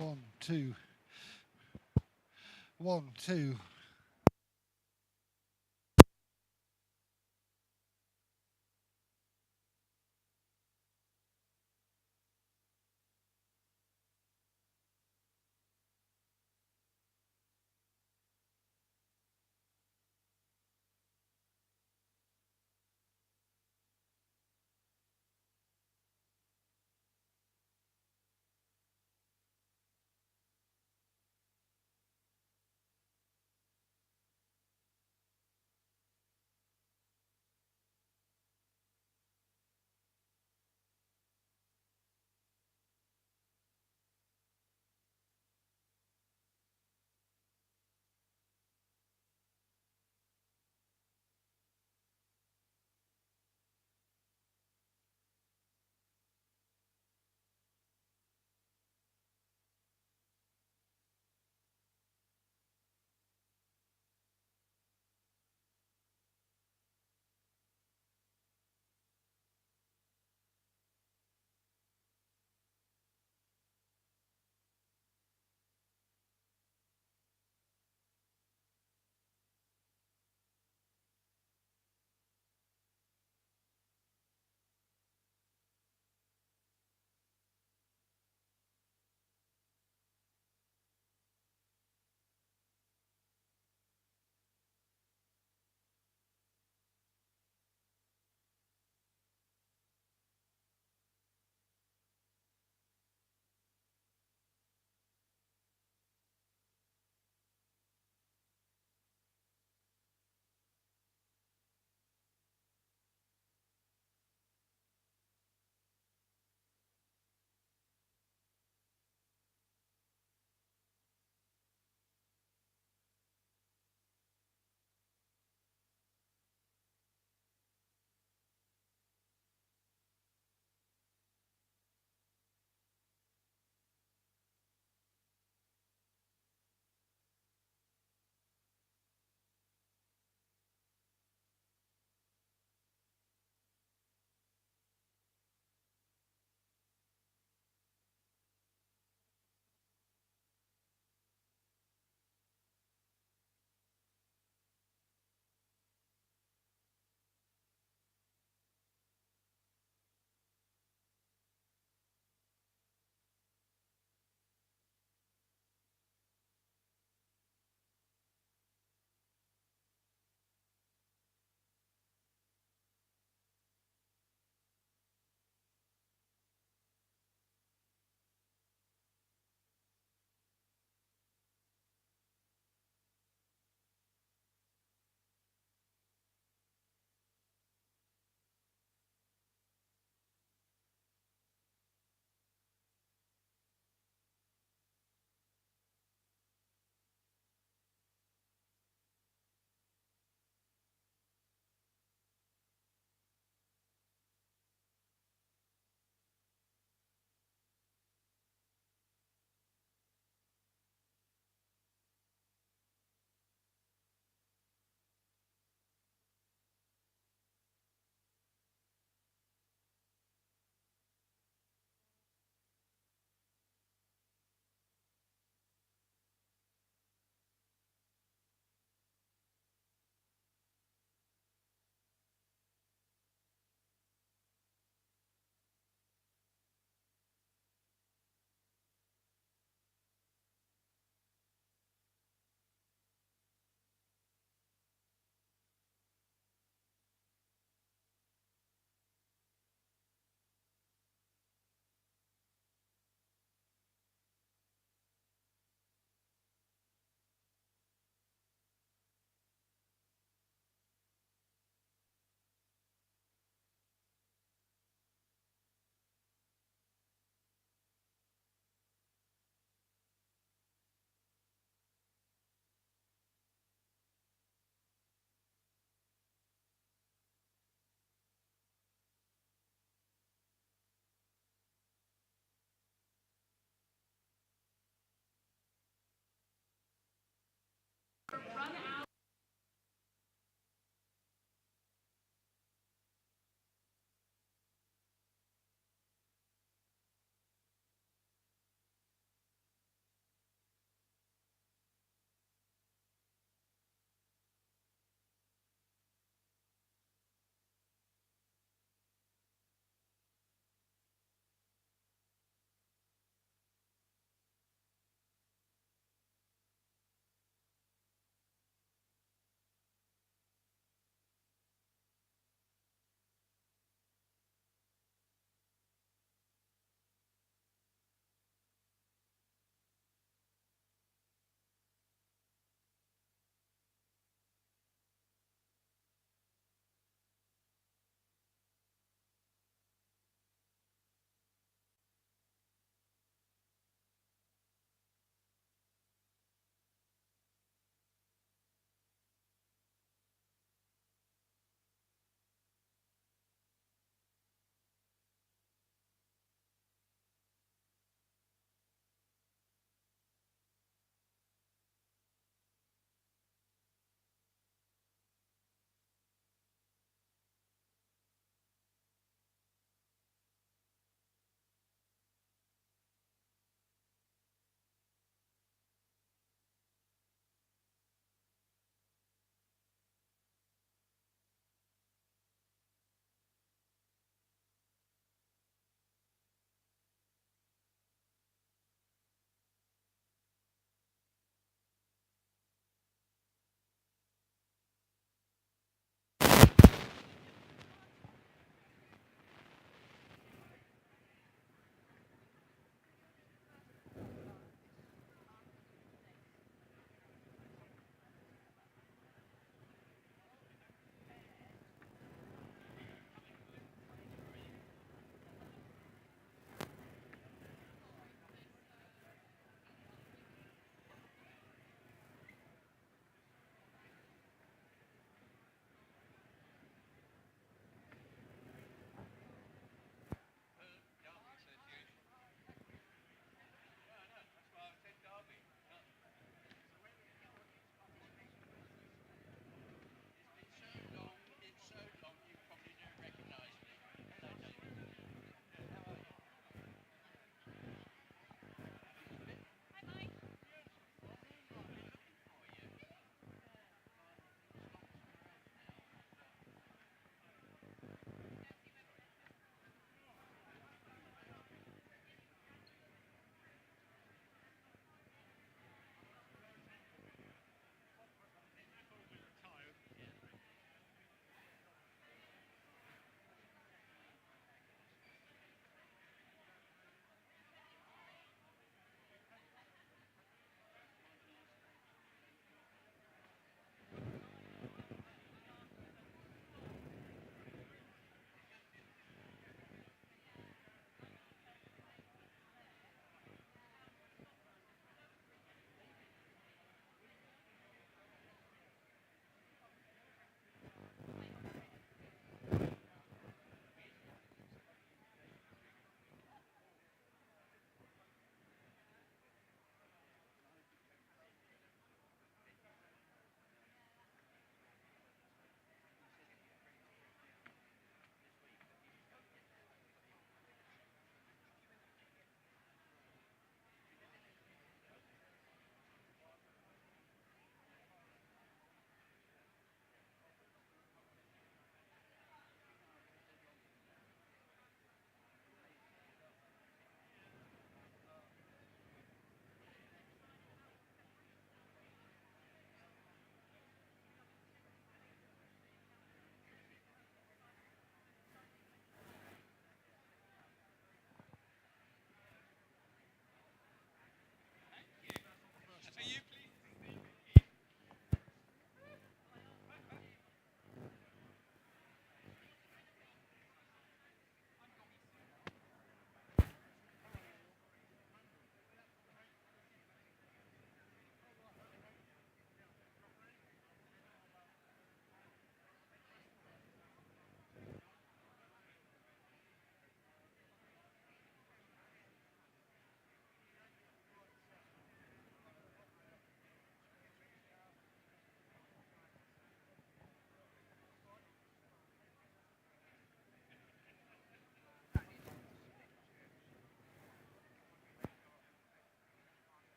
1, 2. 1, 2.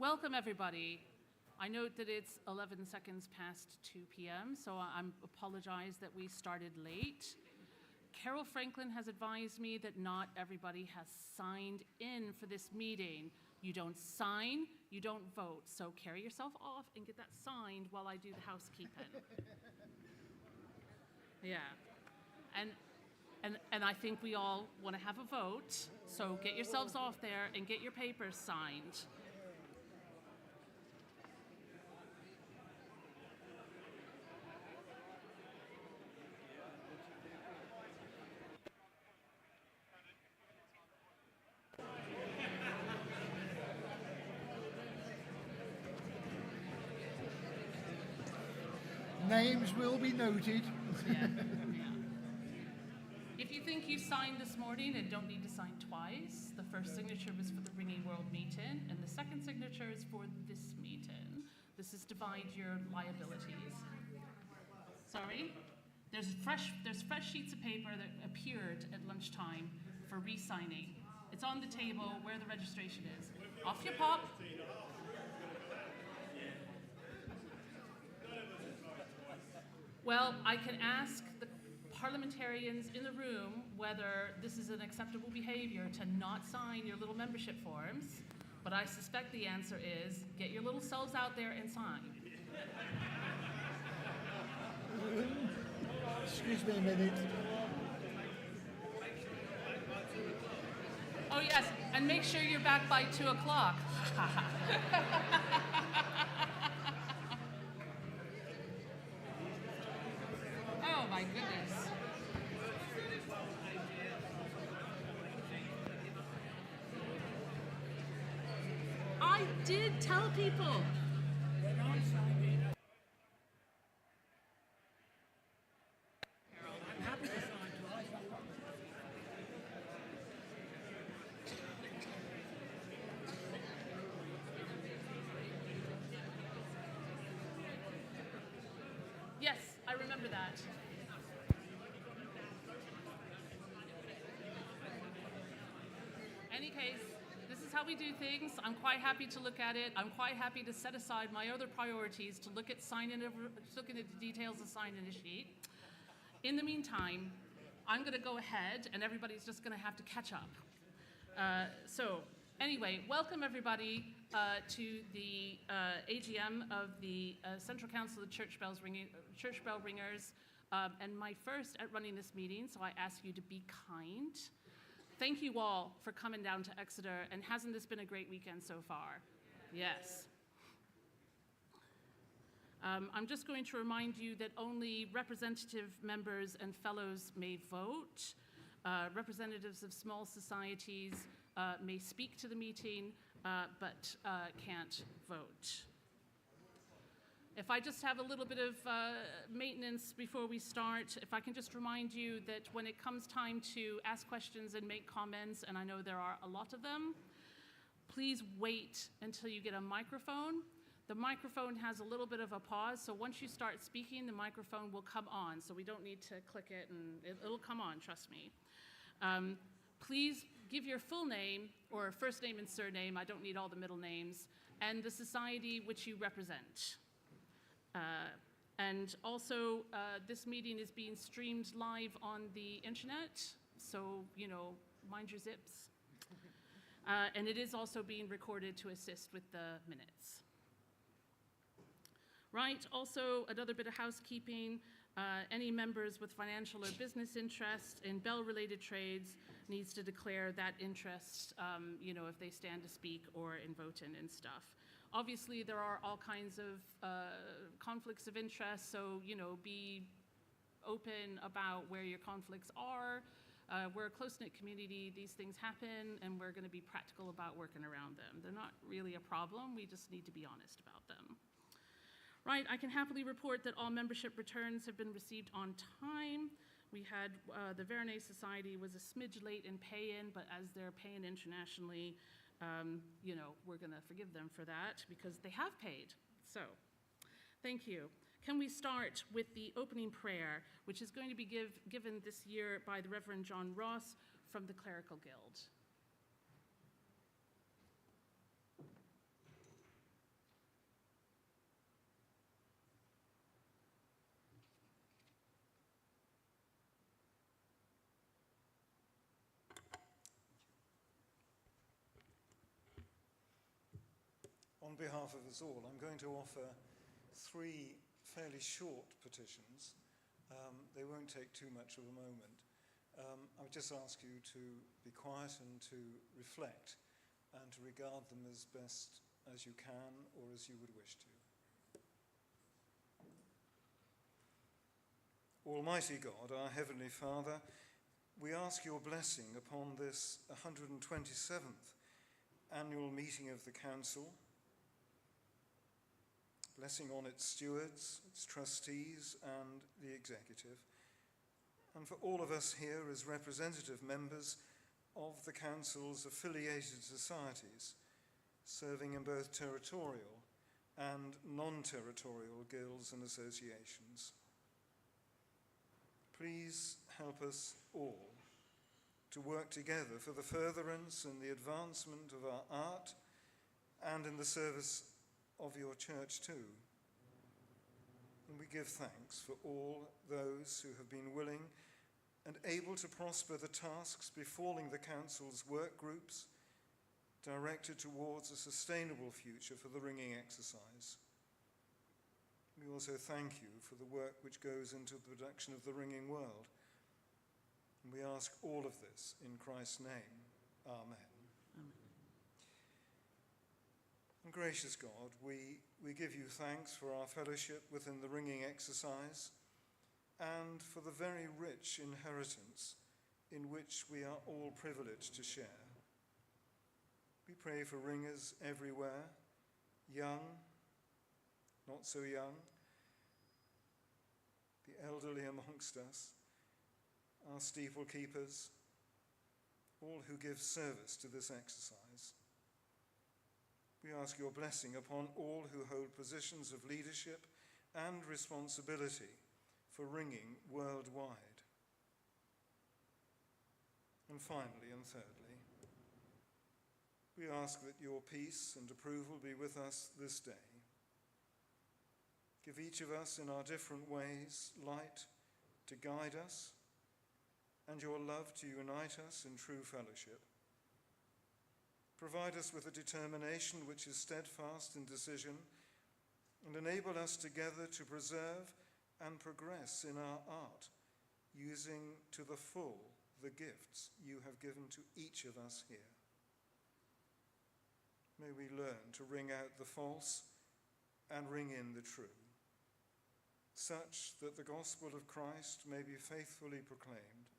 Welcome, everybody. I note that it's 11 seconds past 2 p.m., so I apologize that we started late. Carol Franklin has advised me that not everybody has signed in for this meeting. You don't sign, you don't vote, so carry yourself off and get that signed while I do the housekeeping. Yeah. And I think we all want to have a vote, so get yourselves off there and get your papers signed. Names will be noted. Yeah. If you think you signed this morning and don't need to sign twice, the first signature was for the Ringing World meeting, and the second signature is for this meeting. This is divide your liabilities. Sorry? There's fresh sheets of paper that appeared at lunchtime for re-signing. It's on the table where the registration is. Off you pop. Well, I can ask the parliamentarians in the room whether this is an acceptable behavior to not sign your little membership forms, but I suspect the answer is get your little selves out there and sign. Excuse me a minute. Oh yes, and make sure you're back by 2 o'clock. Oh my goodness. I did tell people. I'm happy to sign twice. Yes, I remember that. Any case, this is how we do things. I'm quite happy to look at it. I'm quite happy to set aside my other priorities to look at looking at the details of signing a sheet. In the meantime, I'm going to go ahead, and everybody's just going to have to catch up. So anyway, welcome everybody to the AGM of the Central Council of Church Bell Ringers, and my first at running this meeting, so I ask you to be kind. Thank you all for coming down to Exeter, and hasn't this been a great weekend so far? Yes. I'm just going to remind you that only representative members and fellows may vote. Representatives of small societies may speak to the meeting, but can't vote. If I just have a little bit of maintenance before we start, if I can just remind you that when it comes time to ask questions and make comments, and I know there are a lot of them, please wait until you get a microphone. The microphone has a little bit of a pause, so once you start speaking, the microphone will come on, so we don't need to click it, and it'll come on, trust me. Please give your full name, or first name and surname, I don't need all the middle names, and the society which you represent. And also, this meeting is being streamed live on the internet, so, you know, mind your zips. And it is also being recorded to assist with the minutes. Right, also another bit of housekeeping. Any members with financial or business interest in Bell-related trades needs to declare that interest, you know, if they stand to speak or in voting and stuff. Obviously, there are all kinds of conflicts of interest, so, you know, be open about where your conflicts are. We're a close-knit community. These things happen, and we're going to be practical about working around them. They're not really a problem. We just need to be honest about them. Right, I can happily report that all membership returns have been received on time. We had, the Veronese Society was a smidge late in pay-in, but as they're paying internationally, you know, we're going to forgive them for that because they have paid. So, thank you. Can we start with the opening prayer, which is going to be given this year by the Reverend John Ross from the Clerical Guild. on behalf of us all, I'm going to offer 3 fairly short petitions. They won't take too much of a moment. I would just ask you to be quiet and to reflect and to regard them as best as you can or as you would wish to. Almighty God, our Heavenly Father, we ask your blessing upon this 127th annual meeting of the Council, blessing on its stewards, its trustees and the executive, and for all of us here as representative members of the Council's affiliated societies, serving in both territorial and non-territorial guilds and associations. Please help us all to work together for the furtherance and the advancement of our art and in the service of your church too. And we give thanks for all those who have been willing and able to prosper the tasks befalling the Council's work groups directed towards a sustainable future for the ringing exercise. We also thank you for the work which goes into the production of the ringing world. And we ask all of this in Christ's name. Amen. Amen. And gracious God, we give you thanks for our fellowship within the ringing exercise and for the very rich inheritance in which we are all privileged to share. We pray for ringers everywhere, young, not so young, the elderly amongst us, our steeple keepers, all who give service to this exercise. We ask your blessing upon all who hold positions of leadership and responsibility for ringing worldwide. And finally and thirdly, we ask that your peace and approval be with us this day. Give each of us in our different ways light to guide us and your love to unite us in true fellowship. Provide us with a determination which is steadfast in decision and enable us together to preserve and progress in our art, using to the full the gifts you have given to each of us here. May we learn to ring out the false and ring in the true, such that the gospel of Christ may be faithfully proclaimed,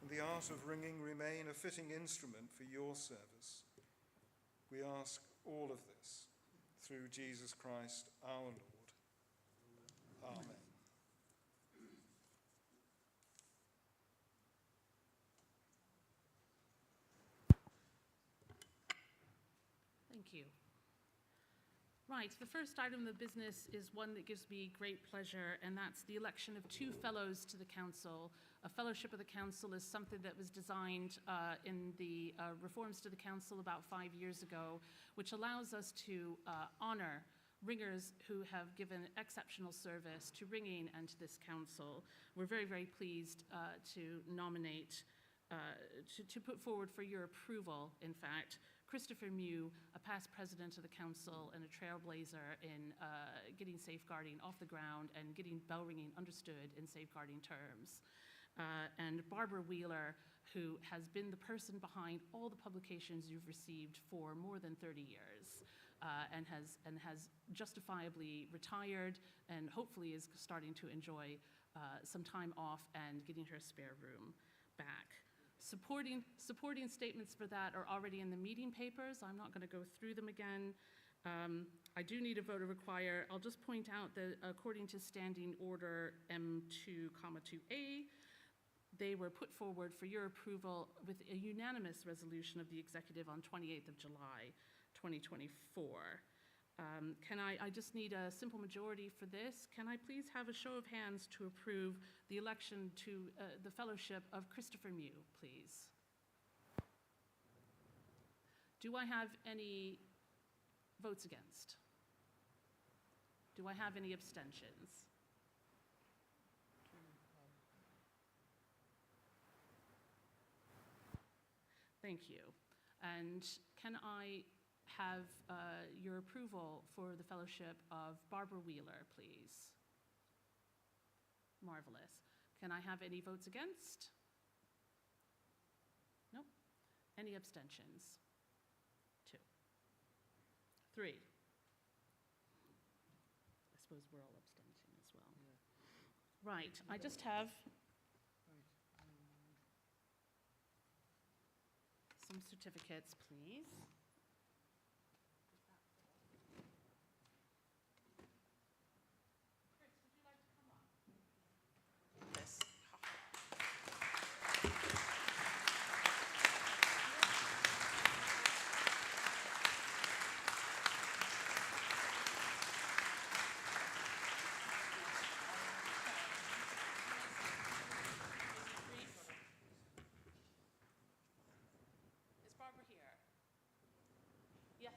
and the art of ringing remain a fitting instrument for your service. We ask all of this through Jesus Christ our Lord. Amen. Thank you. Right, the first item of business is one that gives me great pleasure, and that's the election of 2 fellows to the council. A fellowship of the council is something that was designed in the reforms to the council about 5 years ago, which allows us to honor ringers who have given exceptional service to ringing and to this council. We're very, very pleased to nominate, to put forward for your approval, in fact, Christopher Mew, a past president of the council and a trailblazer in getting safeguarding off the ground and getting bell ringing understood in safeguarding terms. And Barbara Wheeler, who has been the person behind all the publications you've received for more than 30 years and has justifiably retired and hopefully is starting to enjoy some time off and getting her spare room back. Supporting statements for that are already in the meeting papers. I'm not going to go through them again. I do need a vote to require. I'll just point out that according to Standing Order M2,2A, they were put forward for your approval with a unanimous resolution of the executive on 28th of July, 2024. I just need a simple majority for this. Can I please have a show of hands to approve the election to the fellowship of Christopher Mew, please? Do I have any votes against? Do I have any abstentions? Thank you. And can I have your approval for the fellowship of Barbara Wheeler, please? Marvelous. Can I have any votes against? Nope. Any abstentions? 2. 3. I suppose we're all abstention as well. Right, I just have some certificates, please. Yes. Is Barbara here? Yes.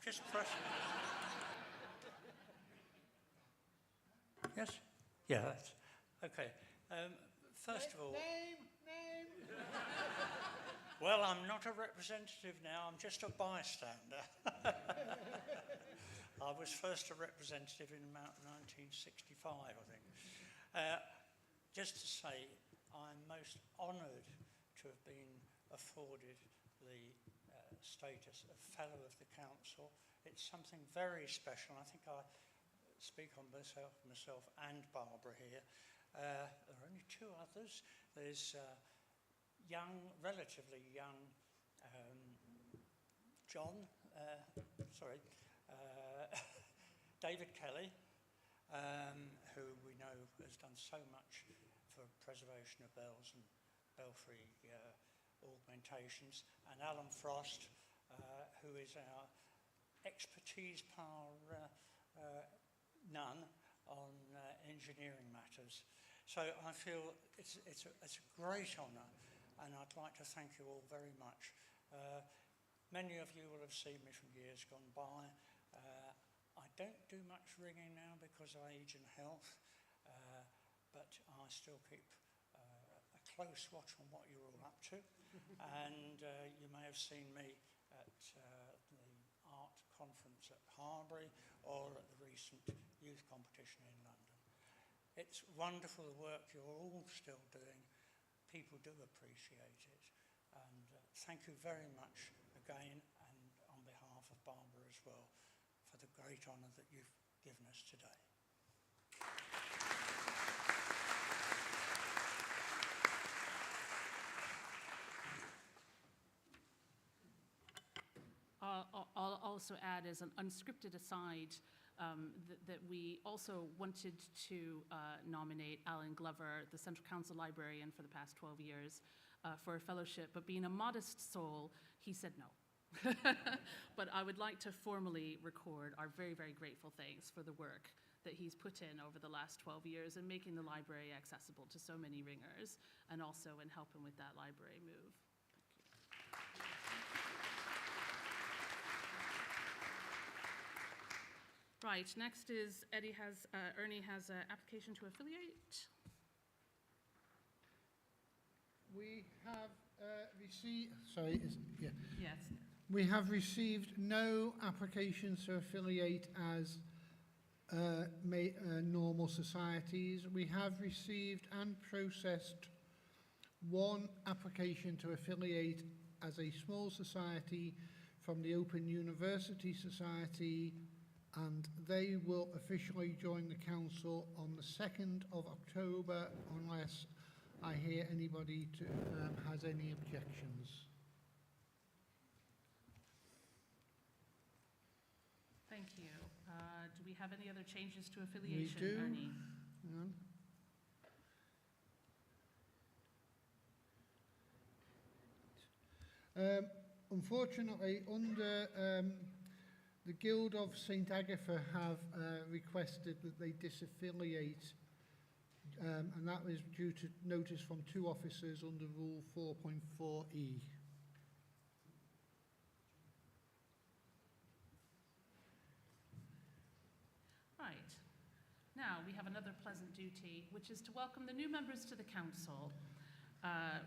Just press. Yes? Yeah, that's okay. First of all, Name. well, I'm not a representative now, I'm just a bystander. I was first a representative in about 1965, I think. Just to say, I'm most honoured to have been afforded the status of Fellow of the Council. It's something very special. I think I speak on myself and Barbara here. There are only 2 others. There's relatively young David Kelly, who we know has done so much for preservation of bells and belfry augmentations, and Alan Frost, who is our expertise par none on engineering matters. So I feel it's a great honour, and I'd like to thank you all very much. Many of you will have seen me from years gone by. I don't do much ringing now because of age and health, but I still keep a close watch on what you're all up to. And you may have seen me at the art conference at Harbury or at the recent youth competition in London. It's wonderful the work you're all still doing. People do appreciate it. And thank you very much again, and on behalf of Barbara as well, for the great honour that you've given us today. I'll also add as an unscripted aside that we also wanted to nominate Alan Glover, the Central Council Librarian for the past 12 years, for a fellowship, but being a modest soul, he said no. But I would like to formally record our very, very grateful thanks for the work that he's put in over the last 12 years in making the library accessible to so many ringers, and also in helping with that library move. Right, next is Ernie has an application to affiliate. We have received, Yes. we have received no applications to affiliate as normal societies. We have received and processed 1 application to affiliate as a small society from the Open University Society, and they will officially join the council on the 2nd of October unless I hear anybody has any objections. Thank you. Do we have any other changes to affiliation, We do. Ernie? Hang on. Unfortunately, under the Guild of St Agatha have requested that they disaffiliate, and that was due to notice from 2 officers under Rule 4.4E. Right. Now, we have another pleasant duty, which is to welcome the new members to the council.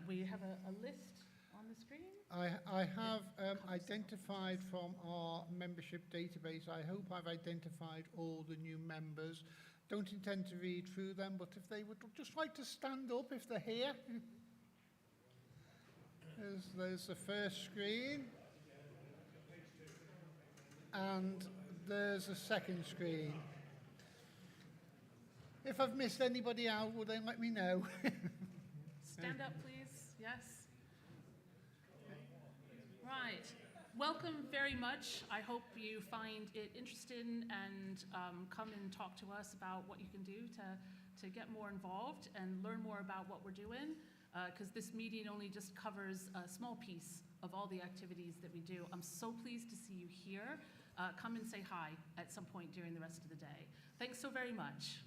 We have a list on the screen. I have identified from our membership database, I hope I've identified all the new members. Don't intend to read through them, but if they would just like to stand up if they're here. There's the first screen. And there's the second screen. If I've missed anybody out, will they let me know? Stand up, please. Yes. Right. Welcome very much. I hope you find it interesting and come and talk to us about what you can do to get more involved and learn more about what we're doing, because this meeting only just covers a small piece of all the activities that we do. I'm so pleased to see you here. Come and say hi at some point during the rest of the day. Thanks so very much.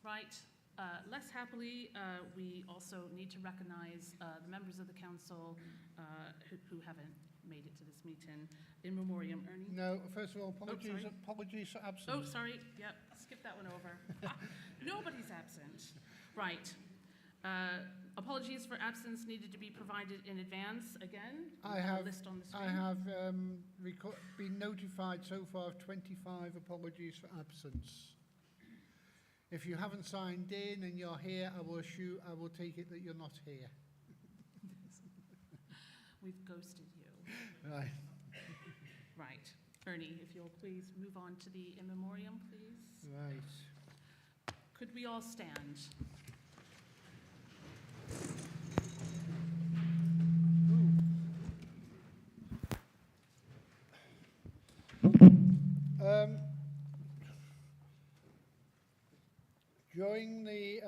Right. Less happily, we also need to recognize the members of the council who haven't made it to this meeting. In memoriam, Ernie? No, first of all, sorry. apologies for absence. Oh, sorry. Yep, skip that one over. Nobody's absent. Right. Apologies for absence needed to be provided in advance. Again, I have a list on the screen. I have been notified so far of 25 apologies for absence. If you haven't signed in and you're here, I will take it that you're not here. We've ghosted you. Right. Right. Ernie, if you'll please move on to the in memoriam, please. Right. Could we all stand? During the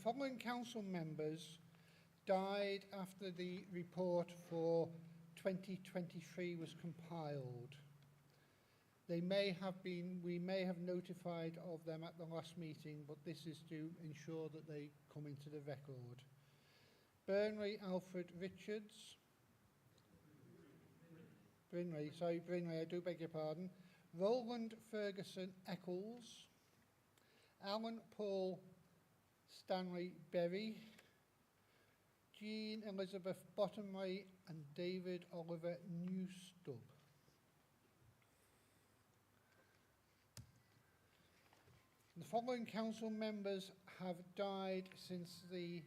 following council members died after the report for 2023 was compiled. We may have notified of them at the last meeting, but this is to ensure that they come into the record. Burnley Alfred Richards. Brinley, I do beg your pardon. Roland Ferguson Eccles. Alan Paul Stanley Berry. Jean Elizabeth Bottomley and David Oliver Newstub. The following council members have died since the...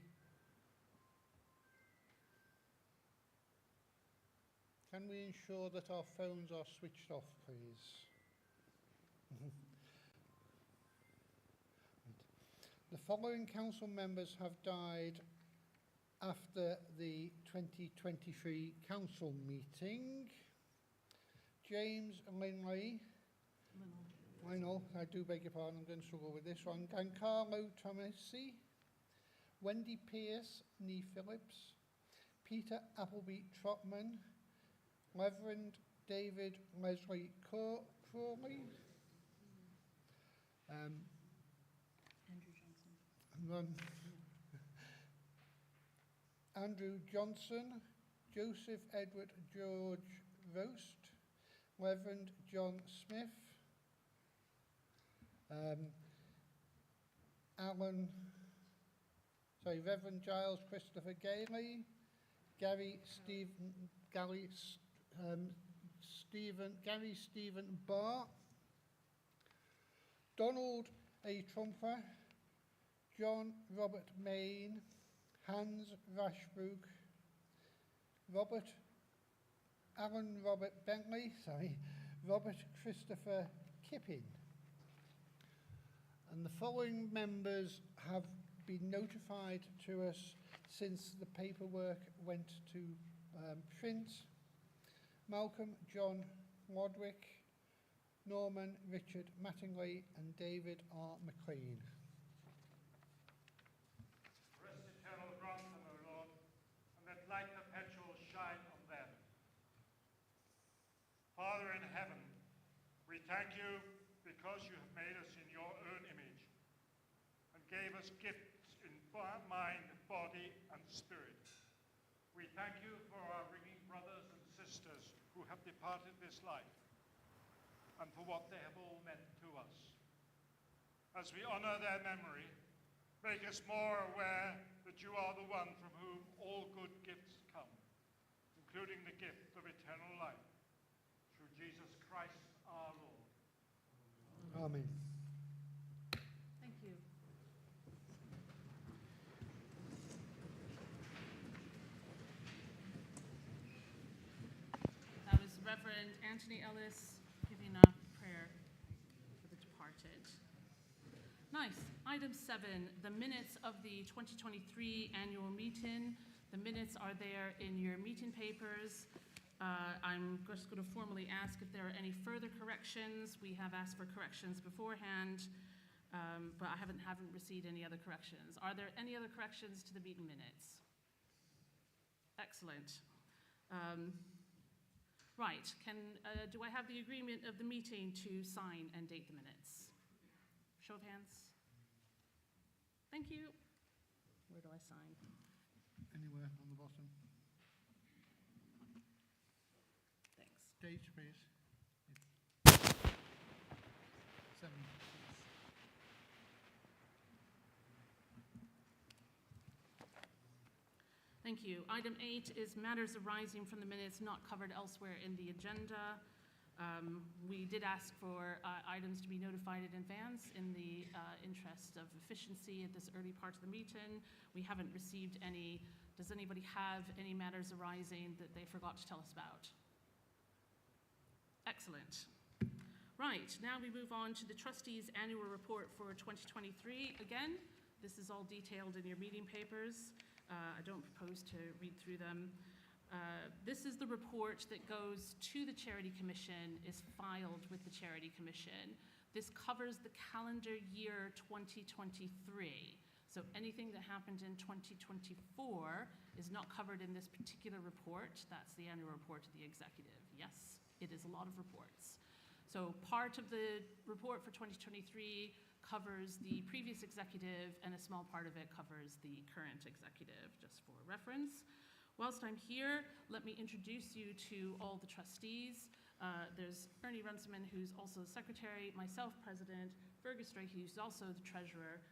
Can we ensure that our phones are switched off, please? The following council members have died after the 2023 council meeting. James Linley. Lionel, I do beg your pardon, I'm going to struggle with this one. Giancarlo Tomasi. Wendy Pierce, Nee Phillips. Peter Appleby Trotman. Reverend David Leslie Crawley. Andrew Johnson, Joseph Edward George Roast, Reverend John Smith, Reverend Giles Christopher Gailey, Gary Stephen Barr, Donald A. Trumper, John Robert Main, Hans Rashbrook, Alan Robert Bentley, Robert Christopher Kippin. And the following members have been notified to us since the paperwork went to print. Malcolm John Wadwick, Norman Richard Mattingly and David R. McLean. Rest eternal grant them, O Lord, and let light perpetual shine on them. Father in heaven, we thank you because you have made us in your own image and gave us gifts in mind, body, and spirit. We thank you for our ringing brothers and sisters who have departed this life and for what they have all meant to us. As we honor their memory, make us more aware that you are the one from whom all good gifts come, including the gift of eternal life, through Jesus Christ our Lord. Amen. Thank you. That was Reverend Anthony Ellis giving a prayer for the departed. Nice. Item 7, the minutes of the 2023 annual meeting. The minutes are there in your meeting papers. I'm just going to formally ask if there are any further corrections. We have asked for corrections beforehand, but I haven't received any other corrections. Are there any other corrections to the meeting minutes? Excellent. Right, do I have the agreement of the meeting to sign and date the minutes? Show of hands. Thank you. Where do I sign? Anywhere on the bottom. Thanks. Date, please. 7. Thank you. Item 8 is matters arising from the minutes not covered elsewhere in the agenda. We did ask for items to be notified in advance in the interest of efficiency at this early part of the meeting. We haven't received any. Does anybody have any matters arising that they forgot to tell us about? Excellent. Right, now we move on to the trustees' annual report for 2023. Again, this is all detailed in your meeting papers. I don't propose to read through them. This is the report that goes to the Charity Commission, is filed with the Charity Commission. This covers the calendar year 2023. So anything that happened in 2024 is not covered in this particular report. That's the annual report to the executive. Yes, it is a lot of reports. So part of the report for 2023 covers the previous executive, and a small part of it covers the current executive, just for reference. Whilst I'm here, let me introduce you to all the trustees. There's Ernie Runciman, who's also the secretary, myself, president, Fergus Strachey, who's also the treasurer,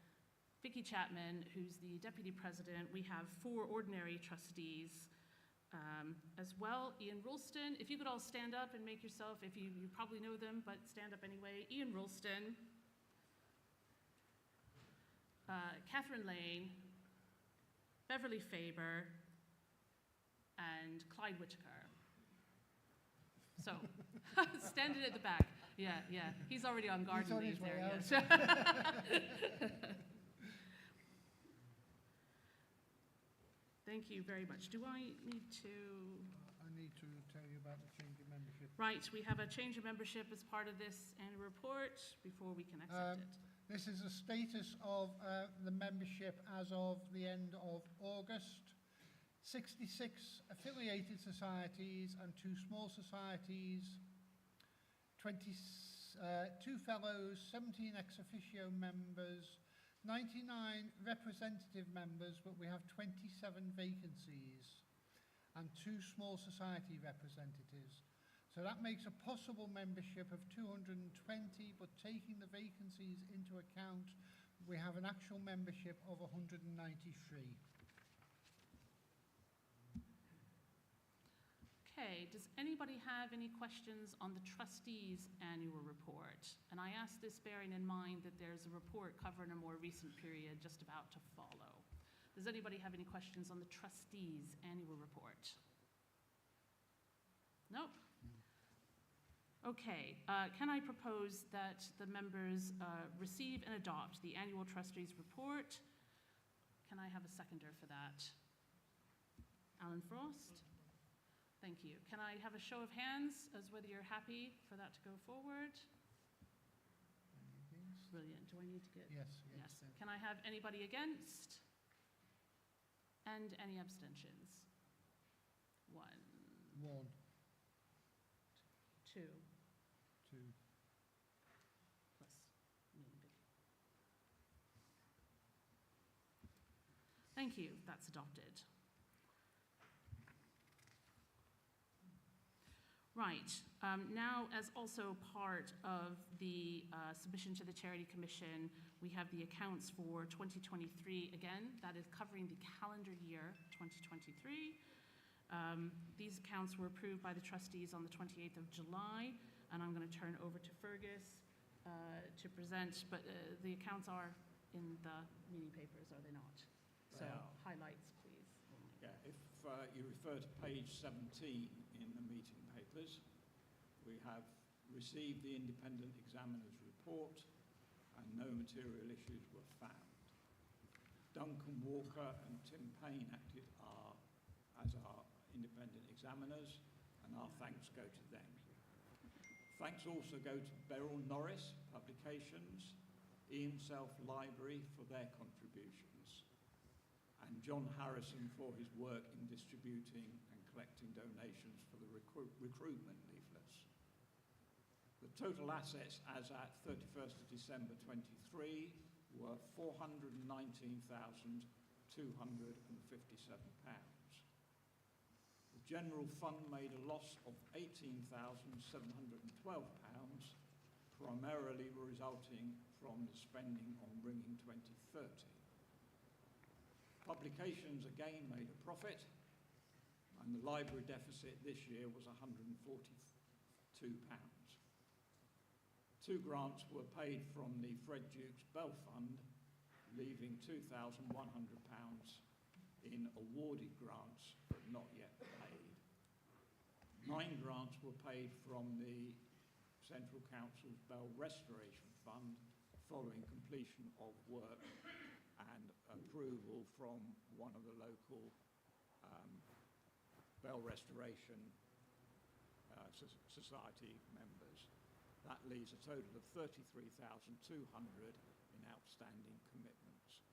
Vicky Chapman, who's the deputy president. We have 4 ordinary trustees as well. Ian Ralston, if you could all stand up and make yourself, if you probably know them, but stand up anyway. Ian Ralston, Catherine Lane, Beverly Faber, and Clyde Whittaker. So, standing at the back. Yeah. He's already on garden leave there. Yes. Thank you very much. Do I need to? I need to tell you about the change of membership. Right, we have a change of membership as part of this annual report before we can accept it. This is the status of the membership as of the end of August. 66 affiliated societies and 2 small societies, 22 fellows, 17 ex officio members, 99 representative members, but we have 27 vacancies and 2 small society representatives. So that makes a possible membership of 220, but taking the vacancies into account, we have an actual membership of 193. Okay, does anybody have any questions on the trustees' annual report? And I ask this bearing in mind that there's a report covering a more recent period just about to follow. Does anybody have any questions on the trustees' annual report? Nope. Okay, can I propose that the members receive and adopt the annual trustees' report? Can I have a seconder for that? Alan Frost? Thank you. Can I have a show of hands as whether you're happy for that to go forward? Brilliant. Do I need to get? Yes, Yes. Can I have anybody against? And any abstentions? 1, 1, 2, 2. plus me and Vicky. Thank you. That's adopted. Right. Now, as also part of the submission to the Charity Commission, we have the accounts for 2023. Again, that is covering the calendar year 2023. These accounts were approved by the trustees on the 28th of July, and I'm going to turn over to Fergus to present, but the accounts are in the meeting papers, are they not? So, highlights, please. Yeah, if you refer to page 17 in the meeting papers, we have received the independent examiner's report and no material issues were found. Duncan Walker and Tim Payne acted as our independent examiners, and our thanks go to them. Thanks also go to Beryl Norris Publications, Ian Self Library for their contributions, and John Harrison for his work in distributing and collecting donations for the recruitment leaflets. The total assets as at 31st of December 23 were £419,257. The general fund made a loss of £18,712, primarily resulting from the spending on Ringing 2030. Publications again made a profit, and the library deficit this year was £142. 2 grants were paid from the Fred Dukes Bell Fund, leaving £2,100 in awarded grants but not yet paid. 9 grants were paid from the Central Council's Bell Restoration Fund following completion of work and approval from one of the local Bell Restoration Society members. That leaves a total of £33,200 in outstanding commitments.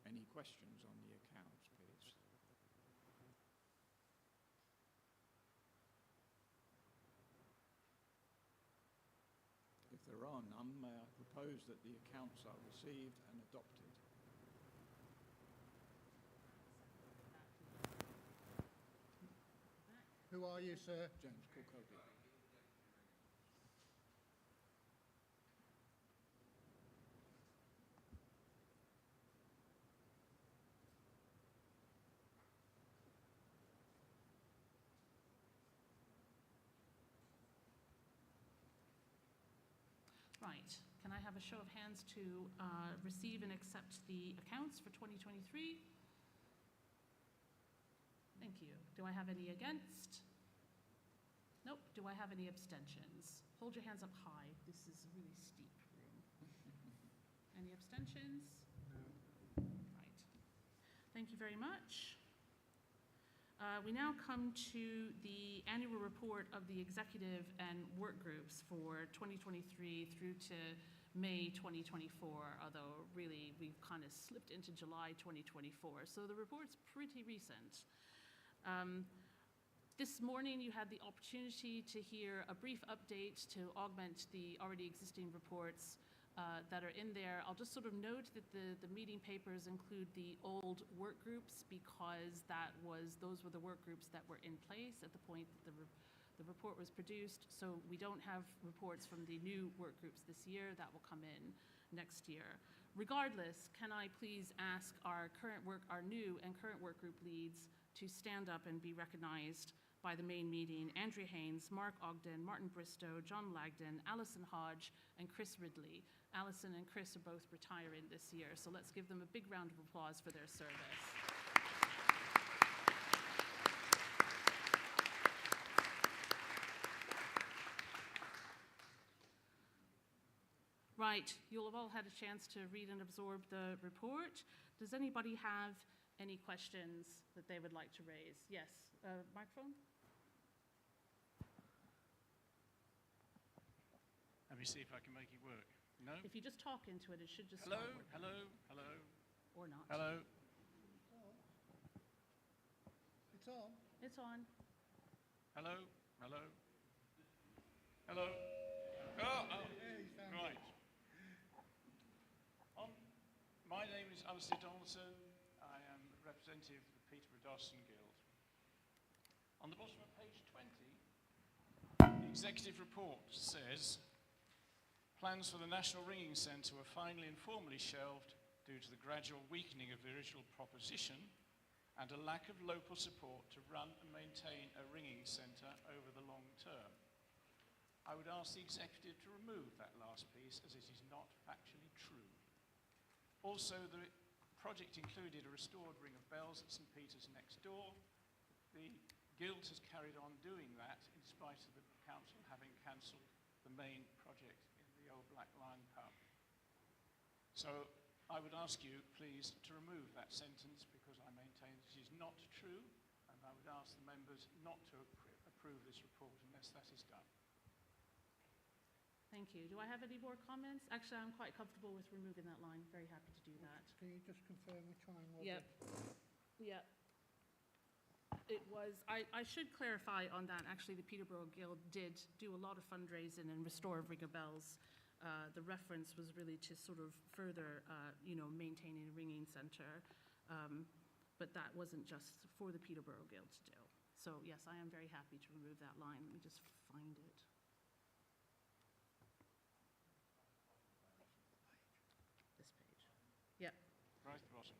Any questions on the accounts, please? If there are none, may I propose that the accounts are received and adopted? Who are you, sir? James Corcobi. Right. Can I have a show of hands to receive and accept the accounts for 2023? Thank you. Do I have any against? Nope. Do I have any abstentions? Hold your hands up high. This is a really steep room. Any abstentions? No. Right. Thank you very much. We now come to the annual report of the executive and work groups for 2023 through to May 2024, although really we've kind of slipped into July 2024. So the report's pretty recent. This morning you had the opportunity to hear a brief update to augment the already existing reports that are in there. I'll just sort of note that the meeting papers include the old work groups because those were the work groups that were in place at the point that the report was produced. So we don't have reports from the new work groups this year. That will come in next year. Regardless, can I please ask our new and current work group leads to stand up and be recognized by the main meeting: Andrea Haynes, Mark Ogden, Martin Bristow, John Lagden, Alison Hodge, and Chris Ridley. Alison and Chris are both retiring this year, so let's give them a big round of applause for their service. Right, you'll have all had a chance to read and absorb the report. Does anybody have any questions that they would like to raise? Yes, I microphone? me see if I can make it work. No? If you just talk into it, it should just Hello, start working. hello, hello, Or not. hello. It's on. It's on. Hello, hello, hello. Oh, Yeah, he's found right. My name is Alistair Donaldson. I am representative of the Peterborough Dawson Guild. On the bottom of page 20, the executive report says, plans for the National Ringing Centre were finally and formally shelved due to the gradual weakening of the original proposition and a lack of local support to run and maintain a ringing centre over the long term. I would ask the executive to remove that last piece as it is not factually true. Also, the project included a restored ring of bells at St Peter's next door. The Guild has carried on doing that in spite of the council having cancelled the main project in the old Black Lion pub. So I would ask you, please, to remove that sentence because I maintain it is not true, and I would ask the members not to approve this report unless that is done. Thank you. Do I have any more comments? Actually, I'm quite comfortable with removing that line. Very happy to do that. Can you just confirm which one was Yep. it? Yep. It was, I should clarify on that, actually, the Peterborough Guild did do a lot of fundraising and restore Ring of Bells. The reference was really to sort of further, maintaining a ringing centre, but that wasn't just for the Peterborough Guild to do. So yes, I am very happy to remove that line. Let me just find it. This page. Yep. Right at the bottom.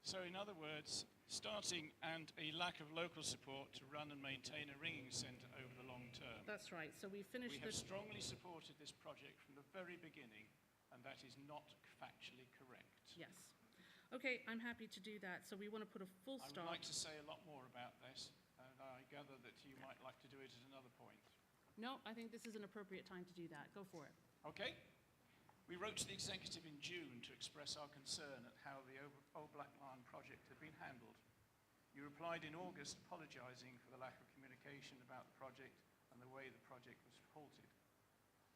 So in other words, starting and a lack of local support to run and maintain a ringing centre over the long term. That's right. So we finished We have this. strongly supported this project from the very beginning, and that is not factually correct. Yes. Okay, I'm happy to do that. So we want to put a full I would stop. like to say a lot more about this, and I gather that you might like to do it at another point. No, I think this is an appropriate time to do that. Go for it. Okay? We wrote to the executive in June to express our concern at how the Old Black Lion project had been handled. You replied in August apologising for the lack of communication about the project and the way the project was halted.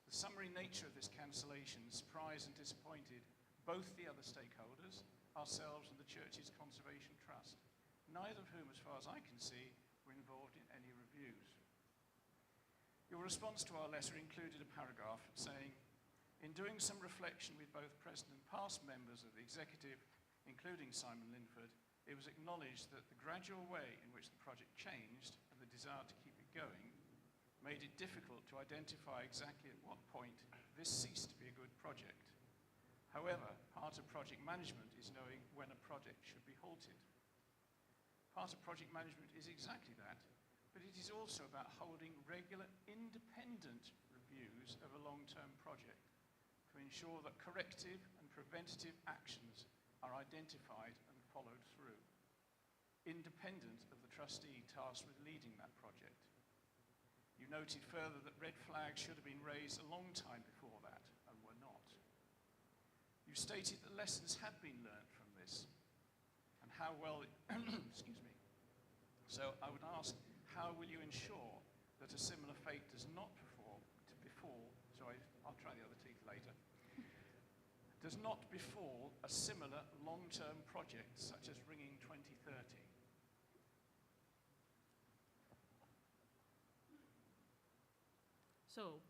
The summary nature of this cancellation surprised and disappointed both the other stakeholders, ourselves and the Church's Conservation Trust, neither of whom, as far as I can see, were involved in any reviews. Your response to our letter included a paragraph saying, in doing some reflection with both present and past members of the executive, including Simon Linford, it was acknowledged that the gradual way in which the project changed and the desire to keep it going made it difficult to identify exactly at what point this ceased to be a good project. However, part of project management is knowing when a project should be halted. Part of project management is exactly that, but it is also about holding regular independent reviews of a long-term project to ensure that corrective and preventative actions are identified and followed through, independent of the trustee tasked with leading that project. You noted further that red flags should have been raised a long time before that and were not. You stated that lessons had been learned from this and how well, excuse me. So I would ask, how will you ensure that a similar fate does not I'll try the other teeth later, does not befall a similar long-term project such as Ringing 2030? So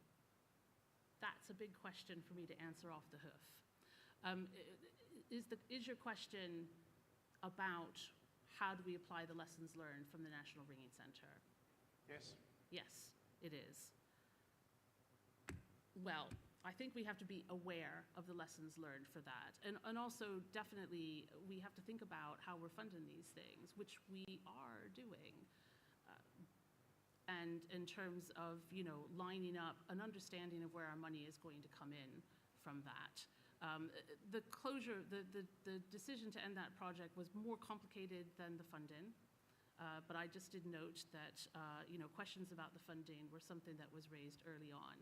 that's a big question for me to answer off the hoof. Is your question about how do we apply the lessons learned from the National Ringing Centre? Yes. Yes, it is. Well, I think we have to be aware of the lessons learned for that. And also, definitely, we have to think about how we're funding these things, which we are doing. And in terms of, lining up an understanding of where our money is going to come in from that. The closure, the decision to end that project was more complicated than the funding. But I just did note that, questions about the funding were something that was raised early on.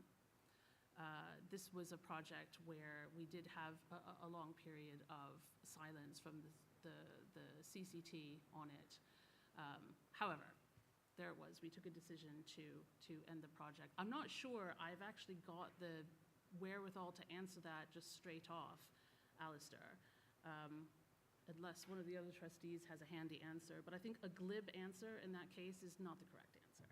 This was a project where we did have a long period of silence from the CCT on it. However, there it was. We took a decision to end the project. I'm not sure I've actually got the wherewithal to answer that just straight off, Alistair, unless one of the other trustees has a handy answer. But I think a glib answer in that case is not the correct answer.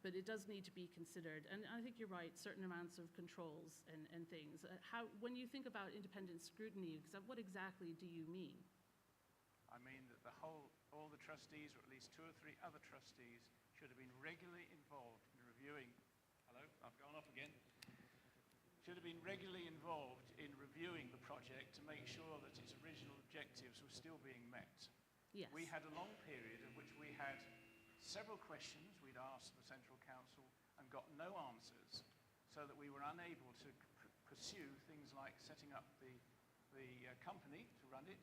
But it does need to be considered. And I think you're right, certain amounts of controls and things. When you think about independent scrutiny, what exactly do you mean? I mean that all the trustees, or at least 2 or 3 other trustees, should have been regularly involved in reviewing. Hello, I've gone off again. Should have been regularly involved in reviewing the project to make sure that its original objectives were still being met. Yes. We had a long period in which we had several questions we'd asked the Central Council and got no answers, so that we were unable to pursue things like setting up the company to run it.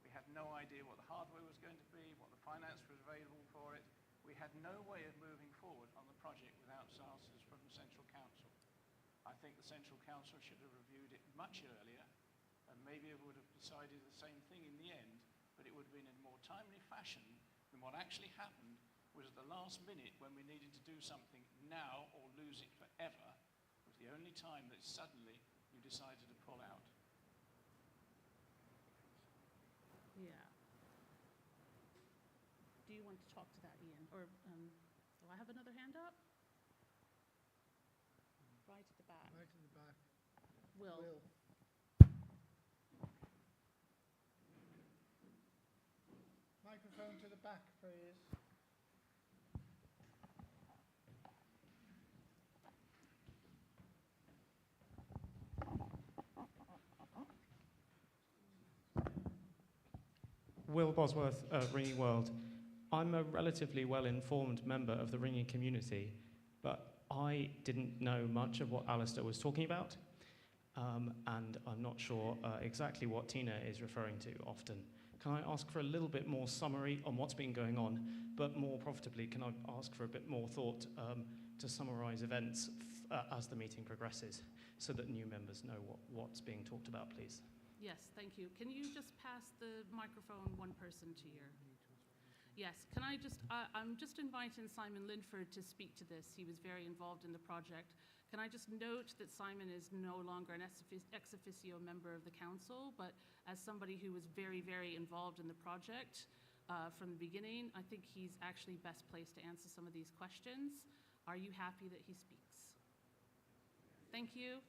We had no idea what the hardware was going to be, what the finance was available for it. We had no way of moving forward on the project without answers from the Central Council. I think the Central Council should have reviewed it much earlier, and maybe it would have decided the same thing in the end, but it would have been in a more timely fashion than what actually happened was at the last minute, when we needed to do something now or lose it forever, was the only time that suddenly you decided to pull out. Yeah. Do you want to talk to that, Ian? Or do I have another hand up? Right at the back. Right at the back. Will. Microphone to the back, please. Will Bosworth, Ringing World. I'm a relatively well-informed member of the ringing community, but I didn't know much of what Alistair was talking about, and I'm not sure exactly what Tina is referring to often. Can I ask for a little bit more summary on what's been going on, but more profitably, can I ask for a bit more thought to summarise events as the meeting progresses, so that new members know what's being talked about, please? Yes, thank you. Can you just pass the microphone one person to your... Yes, can I just, I'm just inviting Simon Linford to speak to this. He was very involved in the project. Can I just note that Simon is no longer an ex officio member of the council, but as somebody who was very, very involved in the project from the beginning, I think he's actually best placed to answer some of these questions. Are you happy that he speaks? Thank you.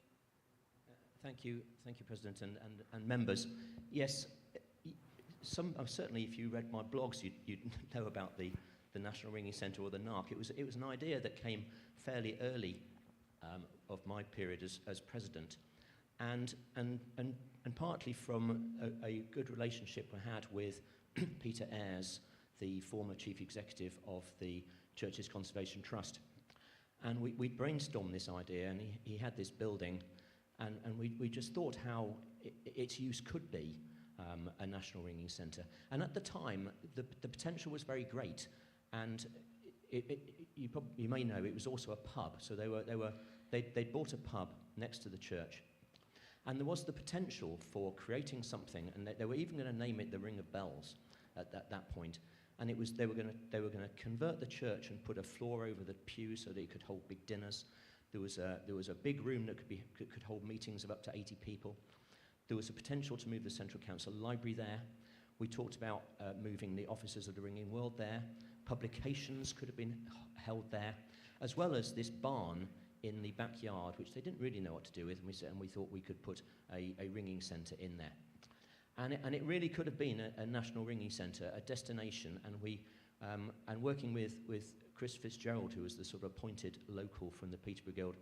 Thank you, President and members. Yes, certainly if you read my blogs, you'd know about the National Ringing Centre or the NARC. It was an idea that came fairly early of my period as president, and partly from a good relationship I had with Peter Ayres, the former chief executive of the Churches Conservation Trust, and we brainstormed this idea, and he had this building. And we just thought how its use could be a national ringing centre. And at the time, the potential was very great. And you may know it was also a pub. So they'd bought a pub next to the church. And there was the potential for creating something, and they were even going to name it the Ring of Bells at that point. And they were going to convert the church and put a floor over the pews so that it could hold big dinners. There was a big room that could hold meetings of up to 80 people. There was a potential to move the Central Council Library there. We talked about moving the offices of the Ringing World there. Publications could have been held there, as well as this barn in the backyard, which they didn't really know what to do with, and we thought we could put a ringing centre in there. And it really could have been a national ringing centre, a destination, and working with Chris Fitzgerald, who was the sort of appointed local from the Peterborough Guild,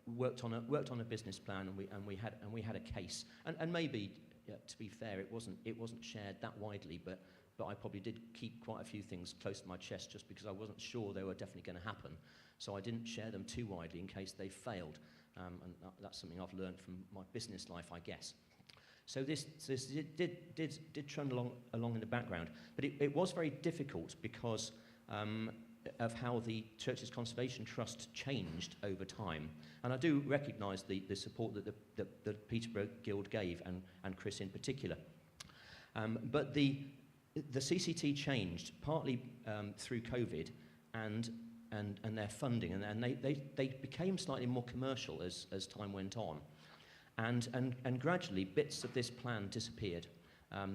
worked on a business plan, and we had a case. And maybe, to be fair, it wasn't shared that widely, but I probably did keep quite a few things close to my chest just because I wasn't sure they were definitely going to happen. So I didn't share them too widely in case they failed. And that's something I've learned from my business life, I guess. So this did trundle along in the background, but it was very difficult because of how the Churches Conservation Trust changed over time. And I do recognise the support that the Peterborough Guild gave, and Chris in particular. But the the CCT changed partly through COVID and their funding, and they became slightly more commercial as time went on. And gradually, bits of this plan disappeared.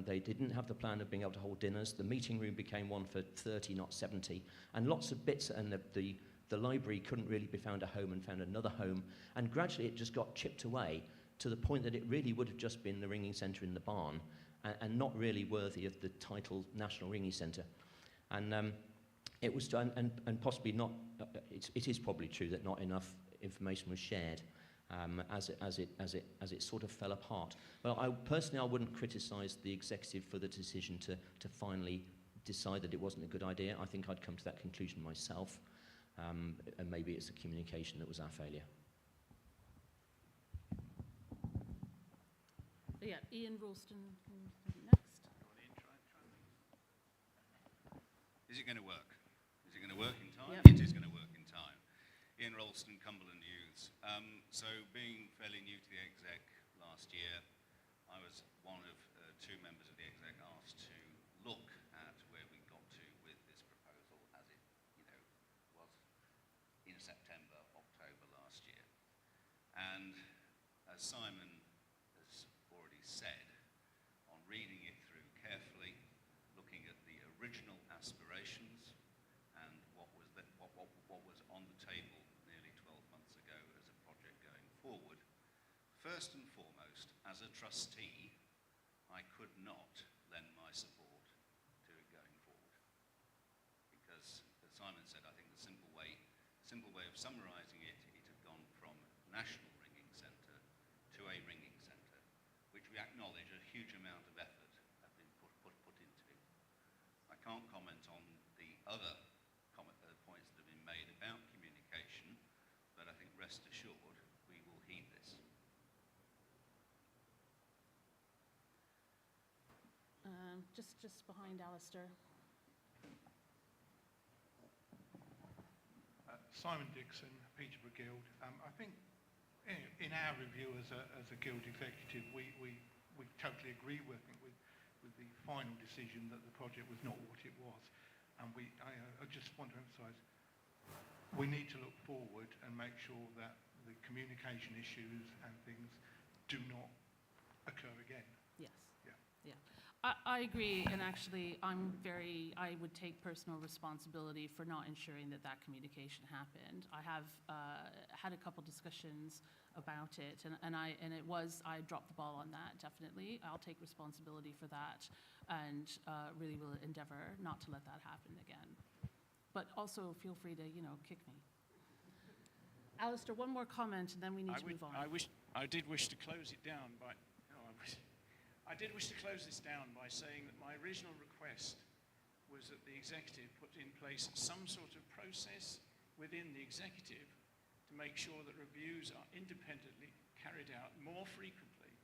They didn't have the plan of being able to hold dinners. The meeting room became one for 30, not 70. And lots of bits, and the library couldn't really be found a home and found another home. And gradually, it just got chipped away to the point that it really would have just been the ringing centre in the barn and not really worthy of the title National Ringing Centre. And it was done, and possibly not, it is probably true that not enough information was shared. As it sort of fell apart. Well, I wouldn't criticise the executive for the decision to finally decide that it wasn't a good idea. I think I'd come to that conclusion myself, and maybe it's the communication that was our failure. Yeah, Ian Ralston next. Is it going to work? Is it going to work in time? Yep. It is going to work in time. Ian Ralston, Cumberland Youths. So being fairly new to the exec last year, I was one of two members of the exec asked to look at where we got to with this proposal as it, was in September, October last year. And as Simon has already said, on reading it through carefully, looking at the original aspirations and what was on the table nearly 12 months ago as a project going forward, first and foremost, as a trustee, I could not lend my support to it going forward. Because, as Simon said, I think the simple way of summarising it, it had gone from National Ringing Centre to a ringing centre, which we acknowledge a huge amount of effort have been put into. I can't comment on the other points that have been made about communication, but I think rest assured we will heed this. Just behind Alistair. Simon Dixon, Peterborough Guild. I think in our review as a guild executive, we totally agree with the final decision that the project was not what it was. And I just want to emphasise, we need to look forward and make sure that the communication issues and things do not occur again. Yes. Yeah. Yeah. I agree, and actually, I would take personal responsibility for not ensuring that communication happened. I have had a couple discussions about it, and I dropped the ball on that, definitely. I'll take responsibility for that, and really will endeavour not to let that happen again. But also, feel free to, kick me. Alistair, one more comment, and then we need to move on. I did wish to close it down by... I did wish to close this down by saying that my original request was that the executive put in place some sort of process within the executive to make sure that reviews are independently carried out more frequently.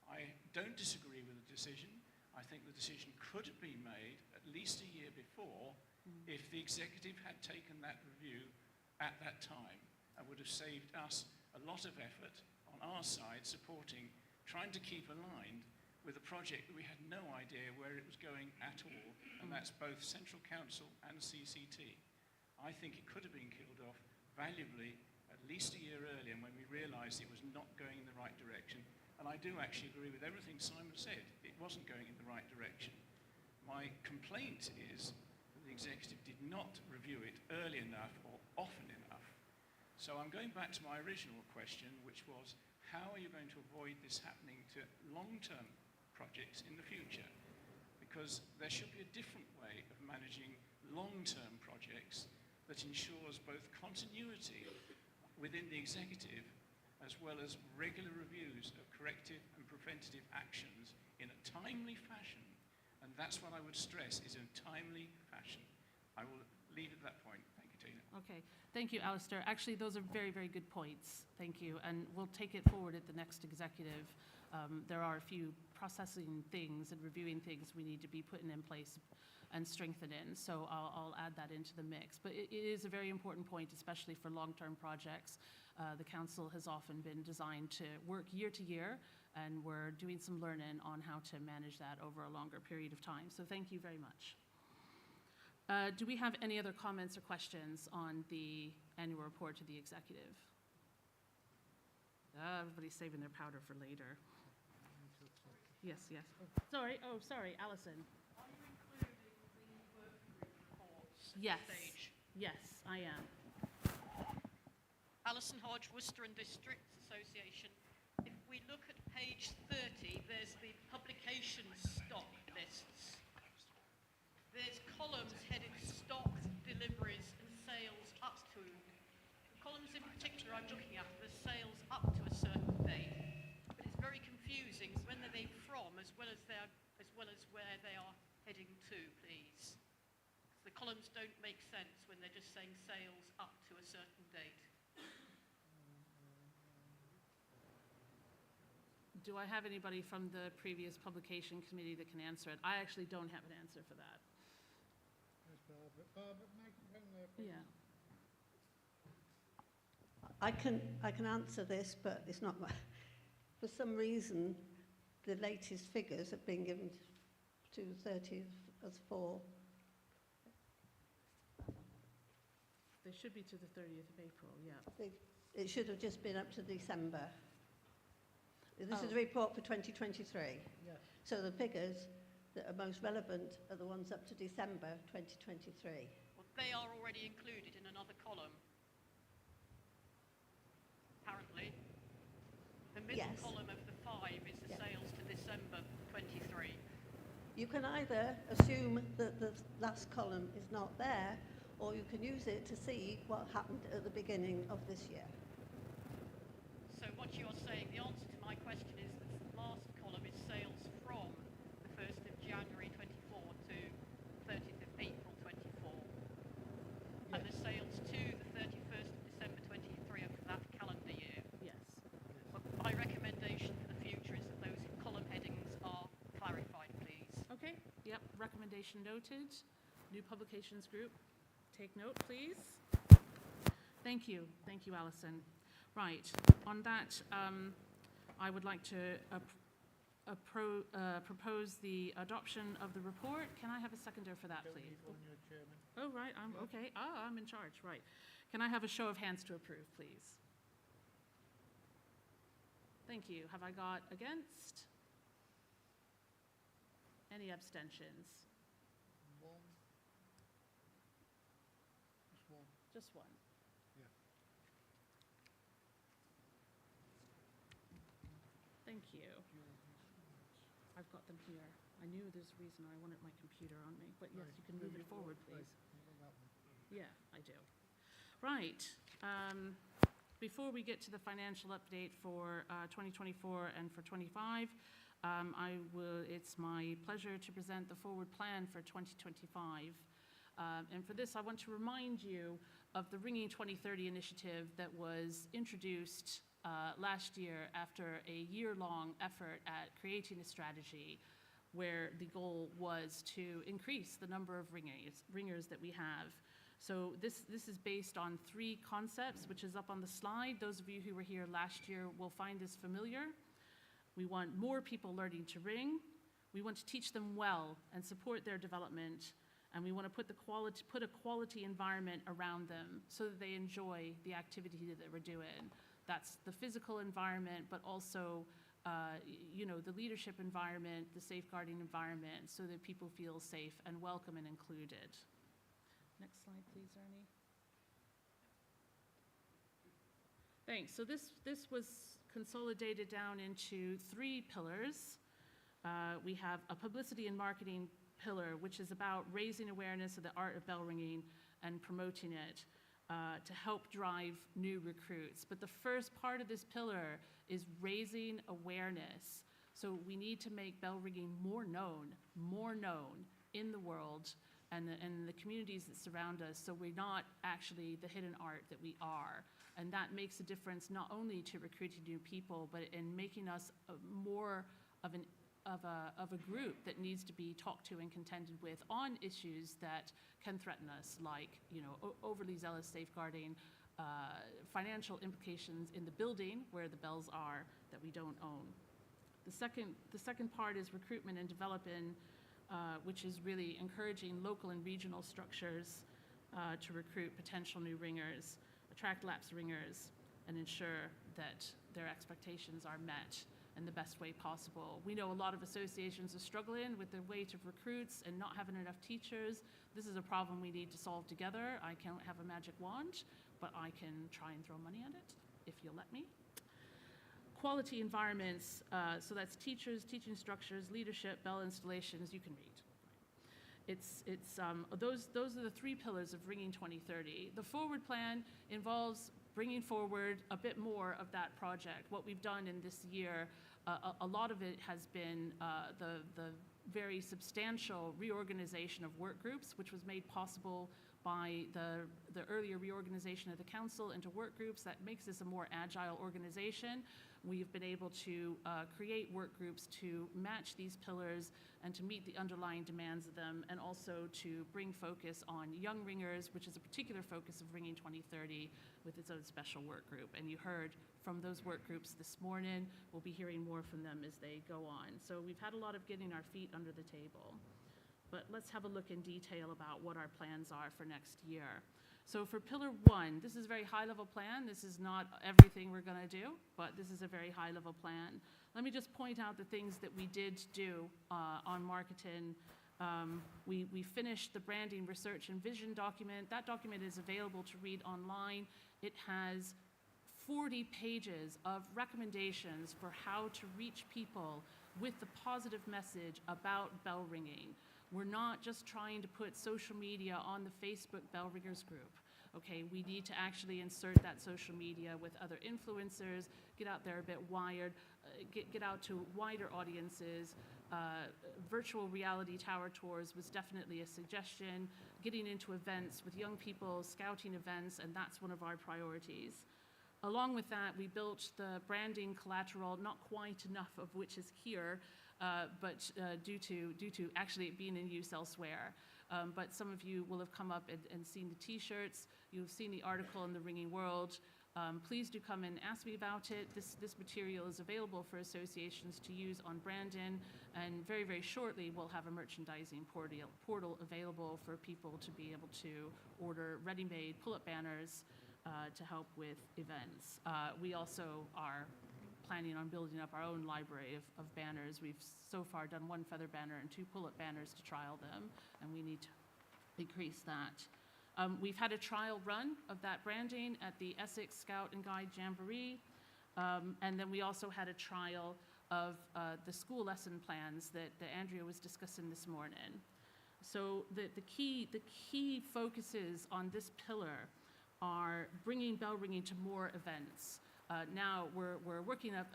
I don't disagree with the decision. I think the decision could have been made at least a year before if the executive had taken that review at that time, and would have saved us a lot of effort on our side supporting, trying to keep aligned with a project that we had no idea where it was going at all, and that's both Central Council and CCT. I think it could have been killed off valuably at least a year earlier when we realised it was not going in the right direction. And I do actually agree with everything Simon said. It wasn't going in the right direction. My complaint is that the executive did not review it early enough or often enough. So I'm going back to my original question, which was, how are you going to avoid this happening to long-term projects in the future? Because there should be a different way of managing long-term projects that ensures both continuity within the executive as well as regular reviews of corrective and preventative actions in a timely fashion. And that's what I would stress, is in a timely fashion. I will leave it at that point. Thank you, Tina. Okay, thank you, Alistair. Actually, those are very, very good points. Thank you, and we'll take it forward at the next executive. There are a few processing things and reviewing things we need to be putting in place and strengthened in, so I'll add that into the mix. But it is a very important point, especially for long-term projects. The council has often been designed to work year to year, and we're doing some learning on how to manage that over a longer period of time. So thank you very much. Do we have any other comments or questions on the annual report to the executive? Everybody's saving their powder for later. Yes, yes. Oh, sorry, Alison. Are you including the work group reports at Yes. this stage? Yes, I am. Alison Hodge, Worcester and Districts Association. If we look at page 30, there's the publication stock lists. There's columns headed stock, deliveries and sales up to. The columns in particular I'm looking at, the sales up to a certain date. But it's very confusing. When are they from, as well as where they are heading to, please? The columns don't make sense when they're just saying sales up to a certain date. Do I have anybody from the previous publication committee that can answer it? I actually don't have an answer for that. There's Barbara. Barbara, microphone there, please. Yeah. I can answer this, but it's not my. For some reason, the latest figures have been given to 30th as 4. They should be to the 30th of April, yeah. It should have just been up to December. This Oh. is a report for 2023. Yes. So the figures that are most relevant are the ones up to December 2023. Well, they are already included in another column. Apparently. The middle Yes. column of the 5 is the Yeah. sales to December 23. You can either assume that the last column is not there, or you can use it to see what happened at the beginning of this year. So what you are saying, the answer to my question is that the last column is sales from the 1st of January 24 to 30th of April 24. And the sales to the 31st of December 23 are for that calendar year. Yes. But my recommendation for the future is that those column headings are clarified, please. Okay, yep, recommendation noted. New publications group, take note, please. Thank you, Alison. Right, on that, I would like to propose the adoption of the report. Can I have a seconder for that, Don't please? need one, you're chairman. Oh, right, I'm okay. I'm in charge, right. Can I have a show of hands to approve, please? Thank you. Have I got against? Any abstentions? One. Just one. Just one. Yeah. Thank you. I've got them here. I knew there's a reason I wanted my computer on me, but yes, Right. you can move it forward, Right. please. That one. Yeah, I do. Right. Before we get to the financial update for 2024 and for 25, it's my pleasure to present the forward plan for 2025. And for this, I want to remind you of the Ringing 2030 initiative that was introduced last year after a year-long effort at creating a strategy where the goal was to increase the number of ringers that we have. So this is based on 3 concepts, which is up on the slide. Those of you who were here last year will find this familiar. We want more people learning to ring. We want to teach them well and support their development. And we want to put a quality environment around them so that they enjoy the activity that we're doing. That's the physical environment, but also, the leadership environment, the safeguarding environment, so that people feel safe and welcome and included. Next slide, please, Ernie. Thanks. So this was consolidated down into 3 pillars. We have a publicity and marketing pillar, which is about raising awareness of the art of bell ringing and promoting it to help drive new recruits. But the first part of this pillar is raising awareness. So we need to make bell ringing more known in the world and the communities that surround us, so we're not actually the hidden art that we are. And that makes a difference not only to recruiting new people, but in making us more of a group that needs to be talked to and contended with on issues that can threaten us, like overly zealous safeguarding, financial implications in the building where the bells are that we don't own. The second part is recruitment and development, which is really encouraging local and regional structures to recruit potential new ringers, attract lapsed ringers, and ensure that their expectations are met in the best way possible. We know a lot of associations are struggling with the weight of recruits and not having enough teachers. This is a problem we need to solve together. I can't have a magic wand, but I can try and throw money at it, if you'll let me. Quality environments, so that's teachers, teaching structures, leadership, bell installations, you can read. Those are the three pillars of Ringing 2030. The forward plan involves bringing forward a bit more of that project. What we've done in this year, a lot of it has been the very substantial reorganization of work groups, which was made possible by the earlier reorganization of the council into work groups. That makes this a more agile organization. We've been able to create work groups to match these pillars and to meet the underlying demands of them, and also to bring focus on young ringers, which is a particular focus of Ringing 2030 with its own special work group. And you heard from those work groups this morning. We'll be hearing more from them as they go on. So we've had a lot of getting our feet under the table. But let's have a look in detail about what our plans are for next year. So for Pillar 1, this is a very high-level plan. This is not everything we're going to do, but this is a very high-level plan. Let me just point out the things that we did do on marketing. We finished the branding, research, and vision document. That document is available to read online. It has 40 pages of recommendations for how to reach people with the positive message about bell ringing. We're not just trying to put social media on the Facebook Bell Ringers group. Okay, we need to actually insert that social media with other influencers, get out there a bit wired, get out to wider audiences. Virtual reality tower tours was definitely a suggestion. Getting into events with young people, scouting events, and that's one of our priorities. Along with that, we built the branding collateral, not quite enough of which is here, but due to actually it being in use elsewhere. But some of you will have come up and seen the t-shirts. You've seen the article in the Ringing World. Please do come and ask me about it. This material is available for associations to use on Brandon, and very, very shortly we'll have a merchandising portal available for people to be able to order ready-made pull-up banners to help with events. We also are planning on building up our own library of banners. We've so far done 1 feather banner and 2 pull-up banners to trial them, and we need to increase that. We've had a trial run of that branding at the Essex Scout and Guide Jamboree, and then we also had a trial of the school lesson plans that Andrea was discussing this morning. So the key focuses on this pillar are bringing bell ringing to more events. Now we're working up,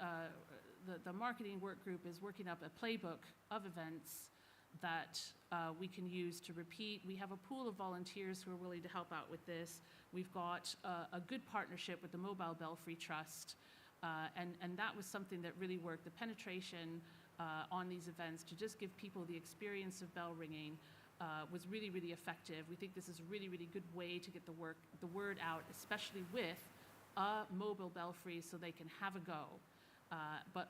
the marketing work group is working up a playbook of events that we can use to repeat. We have a pool of volunteers who are willing to help out with this. We've got a good partnership with the Mobile Belfry Trust, and that was something that really worked. The penetration on these events to just give people the experience of bell ringing was really, really effective. We think this is a really, really good way to get the word out, especially with a mobile belfry so they can have a go. But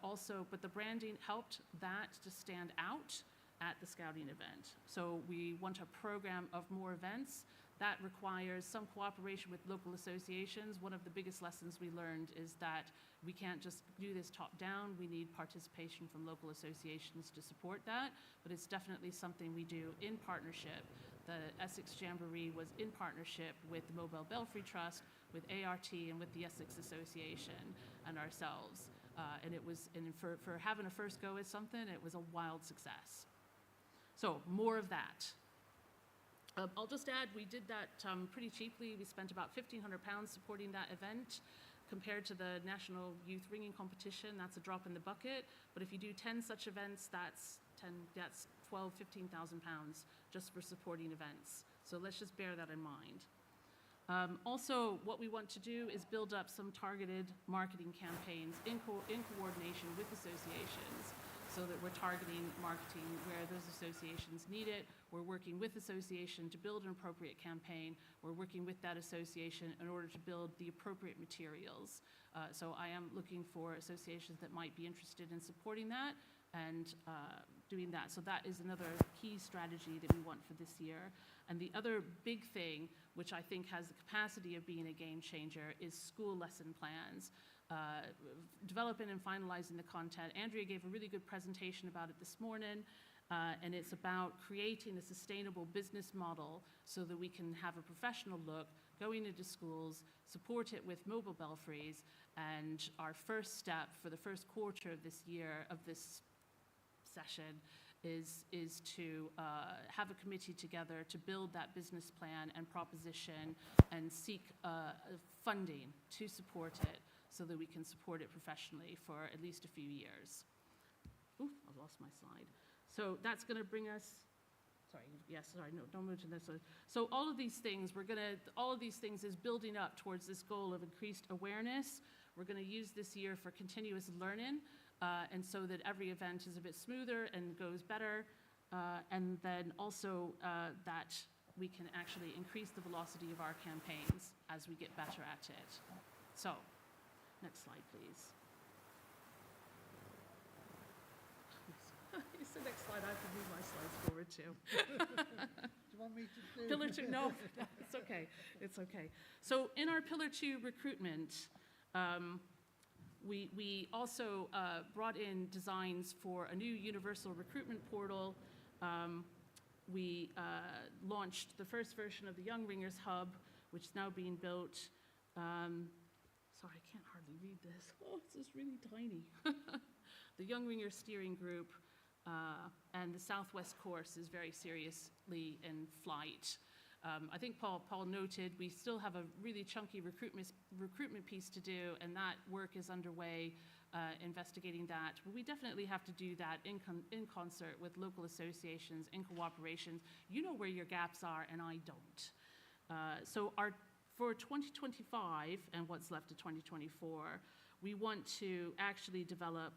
the branding helped that to stand out at the scouting event. So we want a program of more events. That requires some cooperation with local associations. One of the biggest lessons we learned is that we can't just do this top down. We need participation from local associations to support that, but it's definitely something we do in partnership. The Essex Jamboree was in partnership with the Mobile Belfry Trust, with ART, and with the Essex Association and ourselves. And for having a first go at something, it was a wild success. So more of that. I'll just add, we did that pretty cheaply. We spent about £1,500 supporting that event. Compared to the National Youth Ringing Competition, that's a drop in the bucket. But if you do 10 such events, that's £12,000–15,000 just for supporting events. So let's just bear that in mind. Also, what we want to do is build up some targeted marketing campaigns in coordination with associations. so that we're targeting marketing where those associations need it. We're working with association to build an appropriate campaign. We're working with that association in order to build the appropriate materials. So I am looking for associations that might be interested in supporting that and doing that. So that is another key strategy that we want for this year. And the other big thing, which I think has the capacity of being a game changer, is school lesson plans. Developing and finalizing the content. Andrea gave a really good presentation about it this morning, and it's about creating a sustainable business model so that we can have a professional look, going into schools, support it with mobile belfries, and our first step for the first quarter of this year, of this session, is to have a committee together to build that business plan and proposition and seek funding to support it so that we can support it professionally for at least a few years. Ooh, I've lost my slide. So that's going to bring us, no, don't move to this one. So all of these things, all of these things is building up towards this goal of increased awareness. We're going to use this year for continuous learning, and so that every event is a bit smoother and goes better, and then also that we can actually increase the velocity of our campaigns as we get better at it. So, next slide, please. It's the next slide. I can move my slides forward too. Do you want me to do? Pillar 2, no, it's okay. It's okay. So in our Pillar 2 recruitment, we also brought in designs for a new universal recruitment portal. We launched the first version of the Young Ringers Hub, which is now being built. Sorry, I can't hardly read this. Oh, it's just really tiny. The Young Ringers Steering Group and the Southwest course is very seriously in flight. I think Paul noted we still have a really chunky recruitment piece to do, and that work is underway, investigating that. But we definitely have to do that in concert with local associations, in cooperation. You know where your gaps are, and I don't. So for 2025 and what's left of 2024, we want to actually develop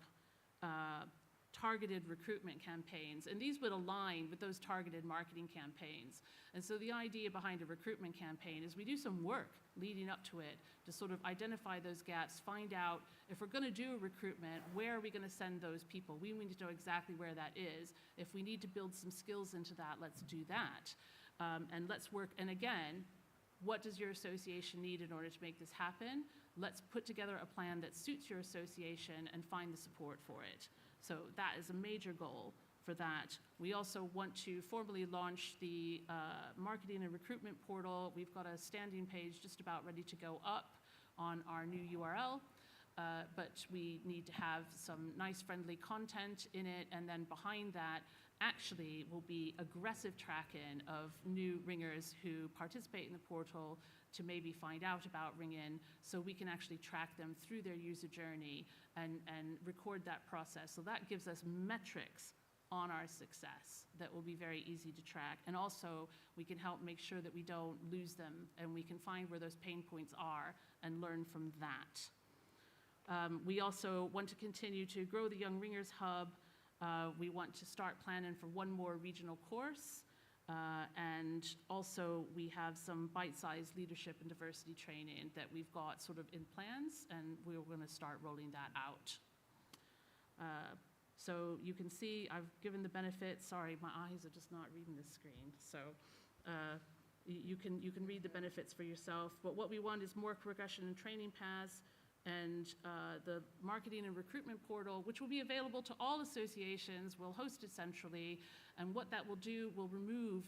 targeted recruitment campaigns, and these would align with those targeted marketing campaigns. And so the idea behind a recruitment campaign is we do some work leading up to it to sort of identify those gaps, find out if we're going to do a recruitment, where are we going to send those people? We need to know exactly where that is. If we need to build some skills into that, let's do that. And let's work, and again, what does your association need in order to make this happen? Let's put together a plan that suits your association and find the support for it. So that is a major goal for that. We also want to formally launch the marketing and recruitment portal. We've got a standing page just about ready to go up on our new URL, but we need to have some nice friendly content in it, and then behind that actually will be aggressive tracking of new ringers who participate in the portal to maybe find out about Ring-In, so we can actually track them through their user journey and record that process. So that gives us metrics on our success that will be very easy to track. And also, we can help make sure that we don't lose them, and we can find where those pain points are and learn from that. We also want to continue to grow the Young Ringers Hub. We want to start planning for one more regional course. And also we have some bite-sized leadership and diversity training that we've got sort of in plans, and we're going to start rolling that out. So you can see I've given the benefits. Sorry, my eyes are just not reading this screen. So you can read the benefits for yourself. But what we want is more progression and training paths, and the marketing and recruitment portal, which will be available to all associations. We'll host it centrally, and what that will do will remove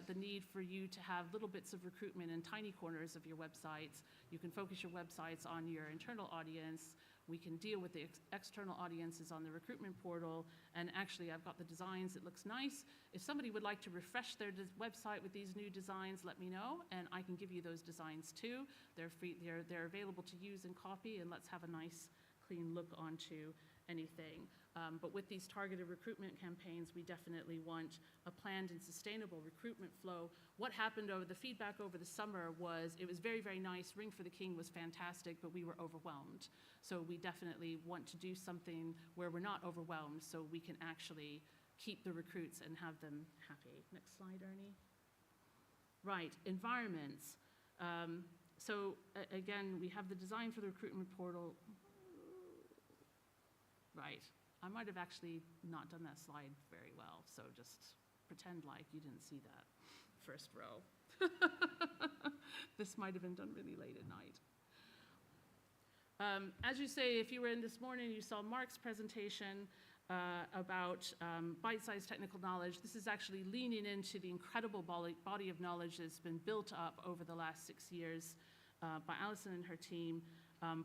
the need for you to have little bits of recruitment in tiny corners of your websites. You can focus your websites on your internal audience. We can deal with the external audiences on the recruitment portal, and actually I've got the designs. It looks nice. If somebody would like to refresh their website with these new designs, let me know, and I can give you those designs too. They're free. They're available to use and copy, and let's have a nice, clean look onto anything. But with these targeted recruitment campaigns, we definitely want a planned and sustainable recruitment flow. What happened over the feedback over the summer was, it was very, very nice. Ring for the King was fantastic, but we were overwhelmed. So we definitely want to do something where we're not overwhelmed, so we can actually keep the recruits and have them happy. Next slide, Ernie. Right, environments. Again, we have the design for the recruitment portal. Right. I might have actually not done that slide very well, so just pretend like you didn't see that first row. This might have been done really late at night. As you say, if you were in this morning, you saw Mark's presentation about bite-sized technical knowledge. This is actually leaning into the incredible body of knowledge that's been built up over the last 6 years by Alison and her team.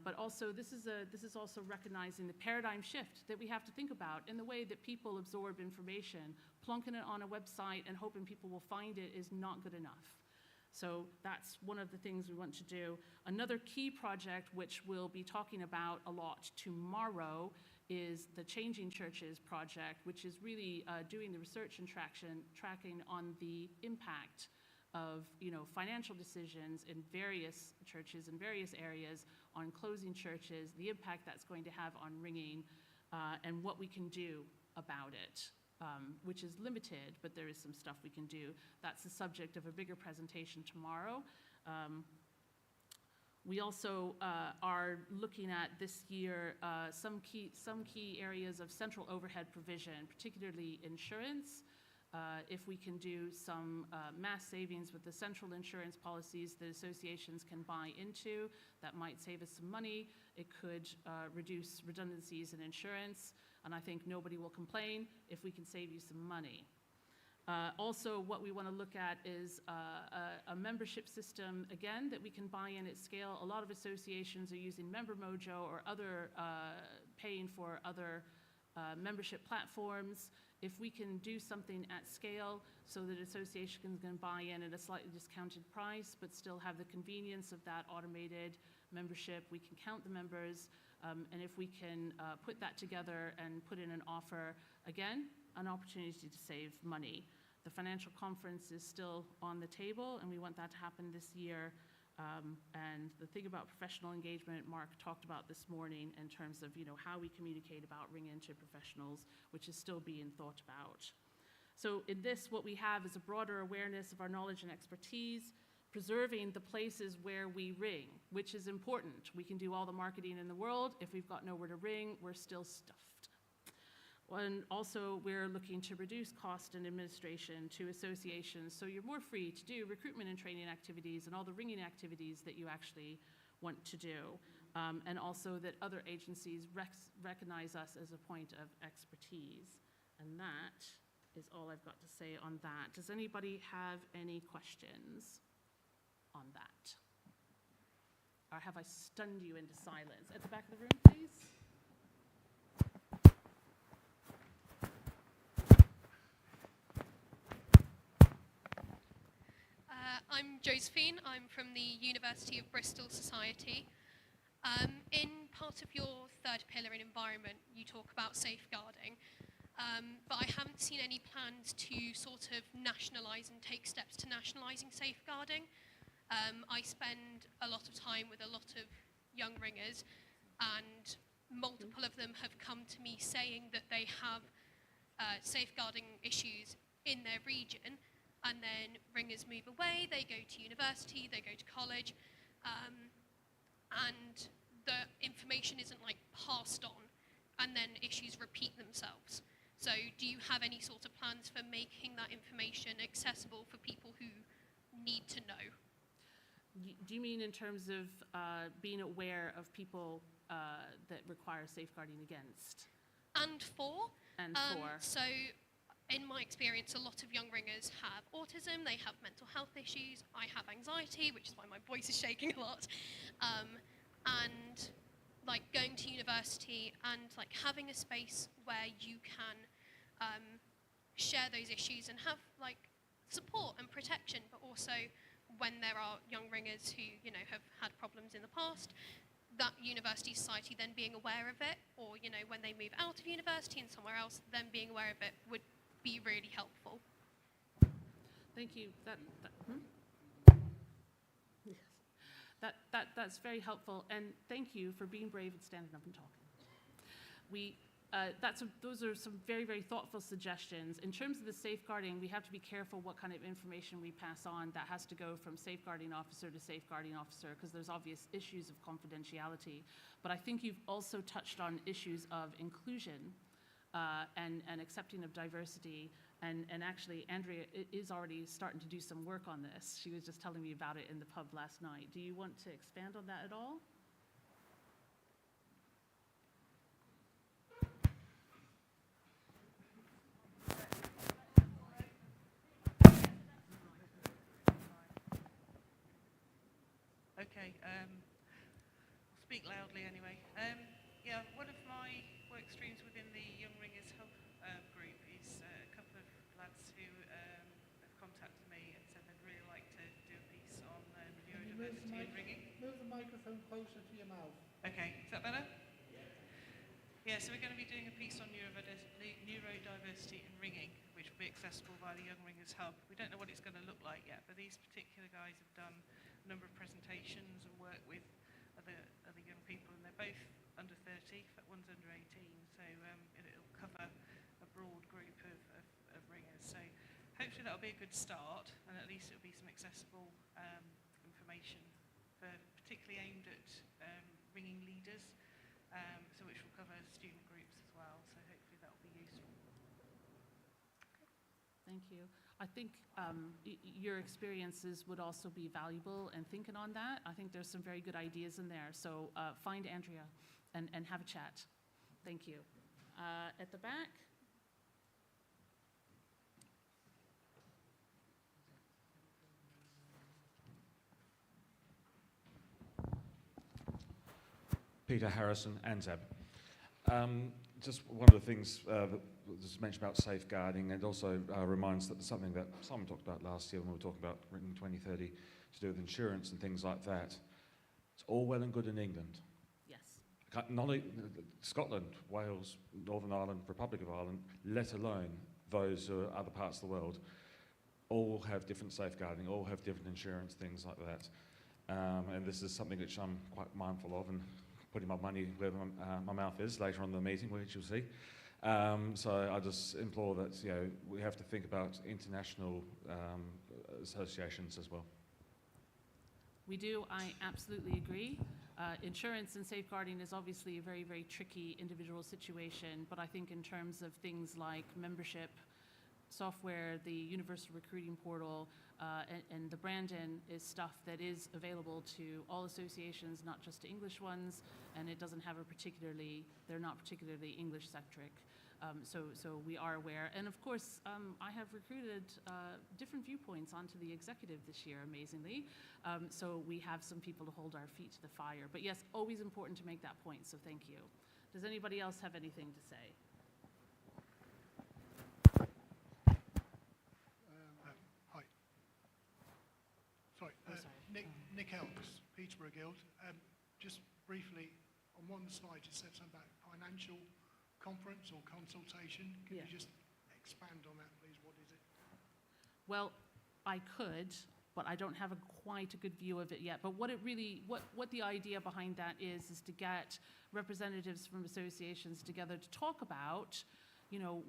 But also, this is also recognizing the paradigm shift that we have to think about in the way that people absorb information. Plonking it on a website and hoping people will find it is not good enough. So that's one of the things we want to do. Another key project, which we'll be talking about a lot tomorrow, is the Changing Churches project, which is really doing the research and tracking on the impact of financial decisions in various churches in various areas on closing churches, the impact that's going to have on ringing, and what we can do about it, which is limited, but there is some stuff we can do. That's the subject of a bigger presentation tomorrow. We also are looking at this year some key areas of central overhead provision, particularly insurance. If we can do some mass savings with the central insurance policies that associations can buy into, that might save us some money. It could reduce redundancies in insurance, and I think nobody will complain if we can save you some money. Also, what we want to look at is a membership system, again, that we can buy in at scale. A lot of associations are using Member Mojo or other paying for other membership platforms. If we can do something at scale so that associations can buy in at a slightly discounted price but still have the convenience of that automated membership, we can count the members, and if we can put that together and put in an offer, again, an opportunity to save money. The financial conference is still on the table, and we want that to happen this year. And the thing about professional engagement, Mark talked about this morning in terms of how we communicate about Ring into professionals, which is still being thought about. So in this, what we have is a broader awareness of our knowledge and expertise, preserving the places where we ring, which is important. We can do all the marketing in the world. If we've got nowhere to ring, we're still stuffed. And also, we're looking to reduce cost and administration to associations, so you're more free to do recruitment and training activities and all the ringing activities that you actually want to do. And also that other agencies recognize us as a point of expertise. And that is all I've got to say on that. Does anybody have any questions on that? Or have I stunned you into silence? At the back of the room, please. I'm Josephine. I'm from the University of Bristol Society. In part of your third pillar in environment, you talk about safeguarding, but I haven't seen any plans to sort of nationalise and take steps to nationalising safeguarding. I spend a lot of time with a lot of young ringers, and multiple of them have come to me saying that they have safeguarding issues in their region. And then ringers move away, they go to university, they go to college, and the information isn't passed on, and then issues repeat themselves. So do you have any sort of plans for making that information accessible for people who need to know? Do you mean in terms of being aware of people that require safeguarding against? And for. So in my experience, a lot of young ringers have autism, they have mental health issues, I have anxiety, which is why my voice is shaking a lot, and going to university and having a space where you can share those issues and have support and protection, but also when there are young ringers who have had problems in the past, that university society then being aware of it, or, you know, when they move out of university and somewhere else, them being aware of it would be really helpful. Thank you. That's very helpful, and thank you for being brave and standing up and talking. Those are some very, very thoughtful suggestions. In terms of the safeguarding, we have to be careful what kind of information we pass on. That has to go from safeguarding officer to safeguarding officer, because there's obvious issues of confidentiality. But I think you've also touched on issues of inclusion and accepting of diversity. And actually, Andrea is already starting to do some work on this. She was just telling me about it in the pub last night. Do you want to expand on that at all? Okay, I'll speak loudly anyway. Yeah, one of my work streams within the Young Ringers Hub group is a couple of lads who have contacted me and said they'd really like to do a piece on neurodiversity in ringing. Move the microphone closer to your mouth. Okay, is that better? Yeah, so we're going to be doing a piece on neurodiversity in ringing, which will be accessible via the Young Ringers Hub. We don't know what it's going to look like yet, but these particular guys have done a number of presentations and worked with other young people, and they're both under 30, in fact one's under 18, so it'll cover a broad group of ringers. So hopefully that'll be a good start, and at least it'll be some accessible information, particularly aimed at ringing leaders, so which will cover student groups as well, so hopefully that'll be useful. Thank you. I think your experiences would also be valuable, and thinking on that, I think there's some very good ideas in there. So find Andrea and have a chat. Thank you. At the back. Peter Harrison, ANZAB. Just one of the things that was mentioned about safeguarding, and also reminds that something that Simon talked about last year when we were talking about Ring 2030 to do with insurance and things like that. It's all well and good in England. Yes. Scotland, Wales, Northern Ireland, Republic of Ireland, let alone those who are other parts of the world, all have different safeguarding, all have different insurance, things like that. And this is something which I'm quite mindful of, and putting my money where my mouth is later on in the meeting, which you'll see. So I just implore that we have to think about international associations as well. We do. I absolutely agree. Insurance and safeguarding is obviously a very, very tricky individual situation, but I think in terms of things like membership, software, the universal recruiting portal, and the Brandon is stuff that is available to all associations, not just to English ones, and it doesn't have they're not particularly English-centric. So we are aware. And of course, I have recruited different viewpoints onto the executive this year, amazingly. So we have some people to hold our feet to the fire. But yes, always important to make that point, so thank you. Does anybody else have anything to say? Hi. Sorry. Nick Elks, Peterborough Guild. Just briefly, on one slide you said something about financial conference or consultation. Can you just expand on that, please? What is it? Well, I could, but I don't have quite a good view of it yet. But what the idea behind that is to get representatives from associations together to talk about,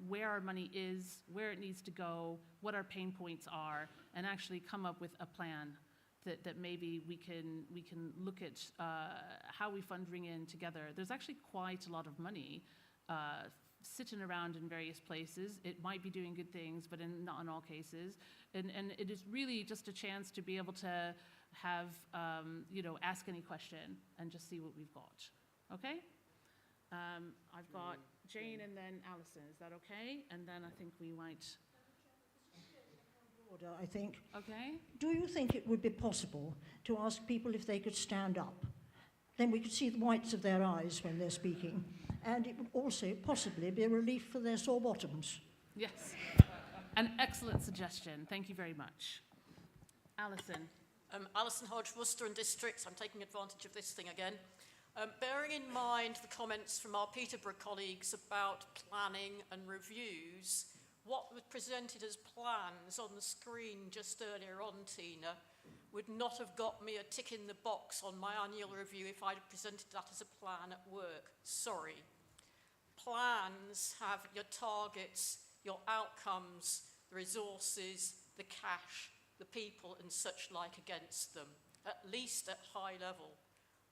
where our money is, where it needs to go, what our pain points are, and actually come up with a plan that maybe we can look at how we fund Ring In together. There's actually quite a lot of money sitting around in various places. It might be doing good things, but not in all cases. And it is really just a chance to be able to have, ask any question and just see what we've got. Okay? I've got Jane and then Alison. Is that okay? And then I think we might... Order, I think. Okay. Do you think it would be possible to ask people if they could stand up? Then we could see the whites of their eyes when they're speaking. And it would also possibly be a relief for their sore bottoms. Yes. An excellent suggestion. Thank you very much. Alison. Alison Hodge, Worcester and Districts. I'm taking advantage of this thing again. Bearing in mind the comments from our Peterborough colleagues about planning and reviews, what was presented as plans on the screen just earlier on, Tina, would not have got me a tick in the box on my annual review if I'd have presented that as a plan at work. Sorry. Plans have your targets, your outcomes, the resources, the cash, the people and such like against them, at least at high level.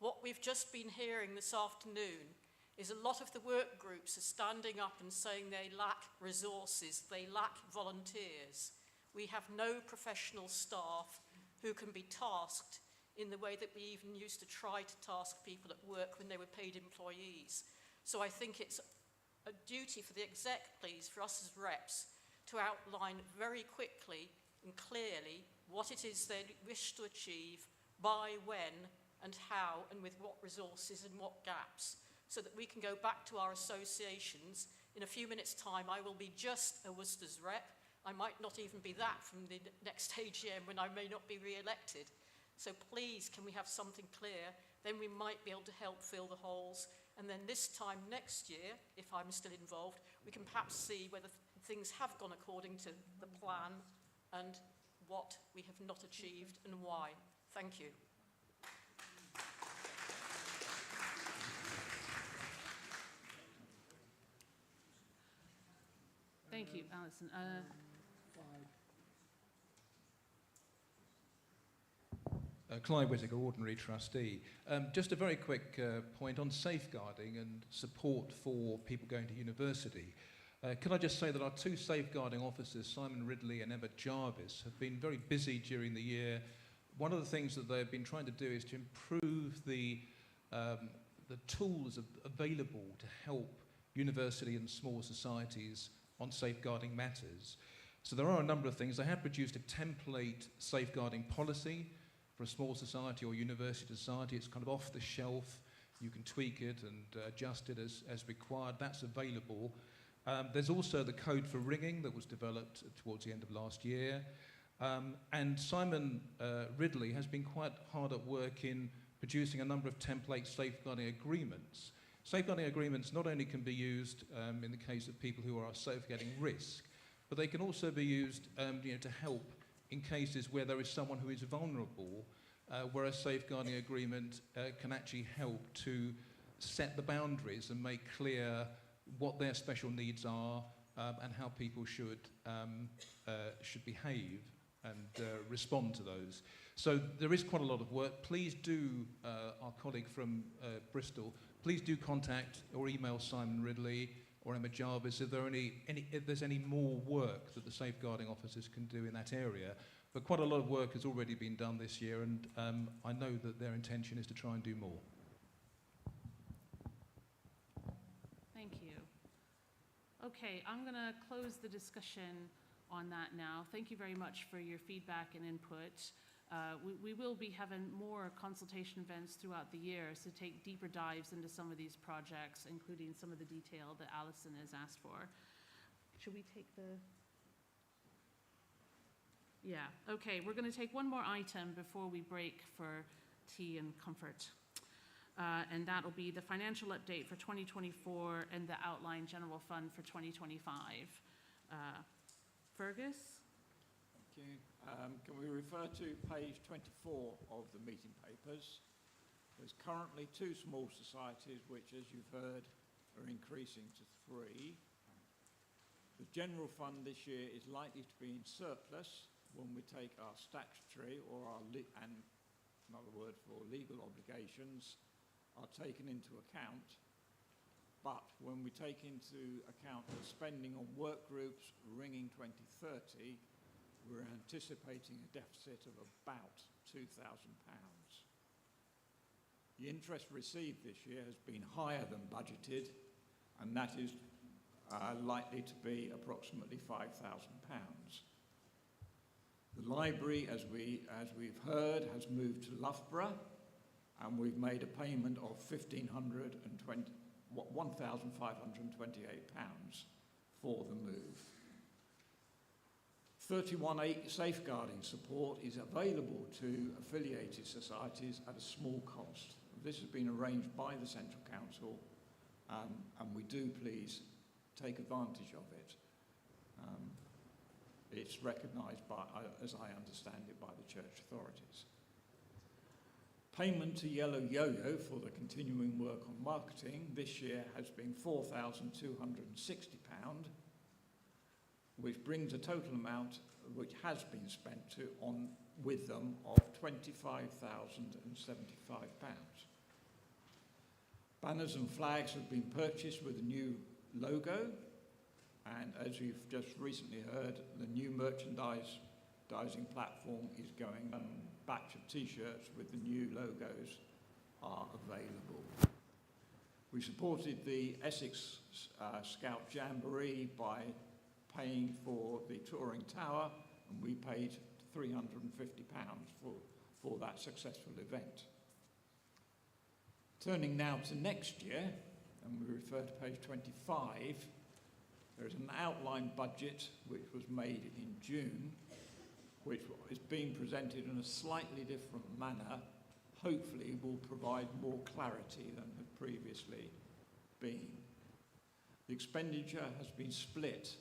What we've just been hearing this afternoon is a lot of the work groups are standing up and saying they lack resources, they lack volunteers. We have no professional staff who can be tasked in the way that we even used to try to task people at work when they were paid employees. So I think it's a duty for the exec, please, for us as reps, to outline very quickly and clearly what it is they wish to achieve, by when and how and with what resources and what gaps, so that we can go back to our associations. In a few minutes' time, I will be just a Worcester's rep. I might not even be that from the next AGM when I may not be re-elected. So please, can we have something clear? Then we might be able to help fill the holes. And then this time next year, if I'm still involved, we can perhaps see whether things have gone according to the plan and what we have not achieved and why. Thank you. Thank you, Alison. Clive Whittaker, Ordinary Trustee. Just a very quick point on safeguarding and support for people going to university. Could I just say that our two safeguarding officers, Simon Ridley and Emma Jarvis, have been very busy during the year. One of the things that they've been trying to do is to improve the tools available to help university and small societies on safeguarding matters. So there are a number of things. They have produced a template safeguarding policy for a small society or university society. It's kind of off the shelf. You can tweak it and adjust it as required. That's available. There's also the code for ringing that was developed towards the end of last year. And Simon Ridley has been quite hard at work in producing a number of template safeguarding agreements. Safeguarding agreements not only can be used in the case of people who are safeguarding risk, but they can also be used to help in cases where there is someone who is vulnerable, where a safeguarding agreement can actually help to set the boundaries and make clear what their special needs are and how people should behave and respond to those. So there is quite a lot of work. Please do, our colleague from Bristol, please do contact or email Simon Ridley or Emma Jarvis if there's any more work that the safeguarding officers can do in that area. But quite a lot of work has already been done this year, and I know that their intention is to try and do more. Thank you. Okay, I'm going to close the discussion on that now. Thank you very much for your feedback and input. We will be having more consultation events throughout the year to take deeper dives into some of these projects, including some of the detail that Alison has asked for. Should we take the... Yeah, okay, we're going to take one more item before we break for tea and comfort. And that'll be the financial update for 2024 and the outline general fund for 2025. Fergus? Thank you. Can we refer to page 24 of the meeting papers? There's currently 2 small societies which, as you've heard, are increasing to 3. The general fund this year is likely to be in surplus when we take our statutory or our, and another word for legal obligations, are taken into account. But when we take into account the spending on work groups ringing 2030, we're anticipating a deficit of about £2,000. The interest received this year has been higher than budgeted, and that is likely to be approximately £5,000. The library, as we've heard, has moved to Loughborough, and we've made a payment of £1,528 for the move. 31A safeguarding support is available to affiliated societies at a small cost. This has been arranged by the Central Council, and we do please take advantage of it. It's recognised by, as I understand it, by the church authorities. Payment to Yellow Yo-Yo for the continuing work on marketing this year has been £4,260, which brings a total amount which has been spent with them of £25,075. Banners and flags have been purchased with a new logo, and as you've just recently heard, the new merchandising platform is going. A batch of t-shirts with the new logos are available. We supported the Essex Scout Jamboree by paying for the touring tower, and we paid £350 for that successful event. Turning now to next year, and we refer to page 25, there is an outline budget which was made in June, which is being presented in a slightly different manner, hopefully will provide more clarity than had previously been. The expenditure has been split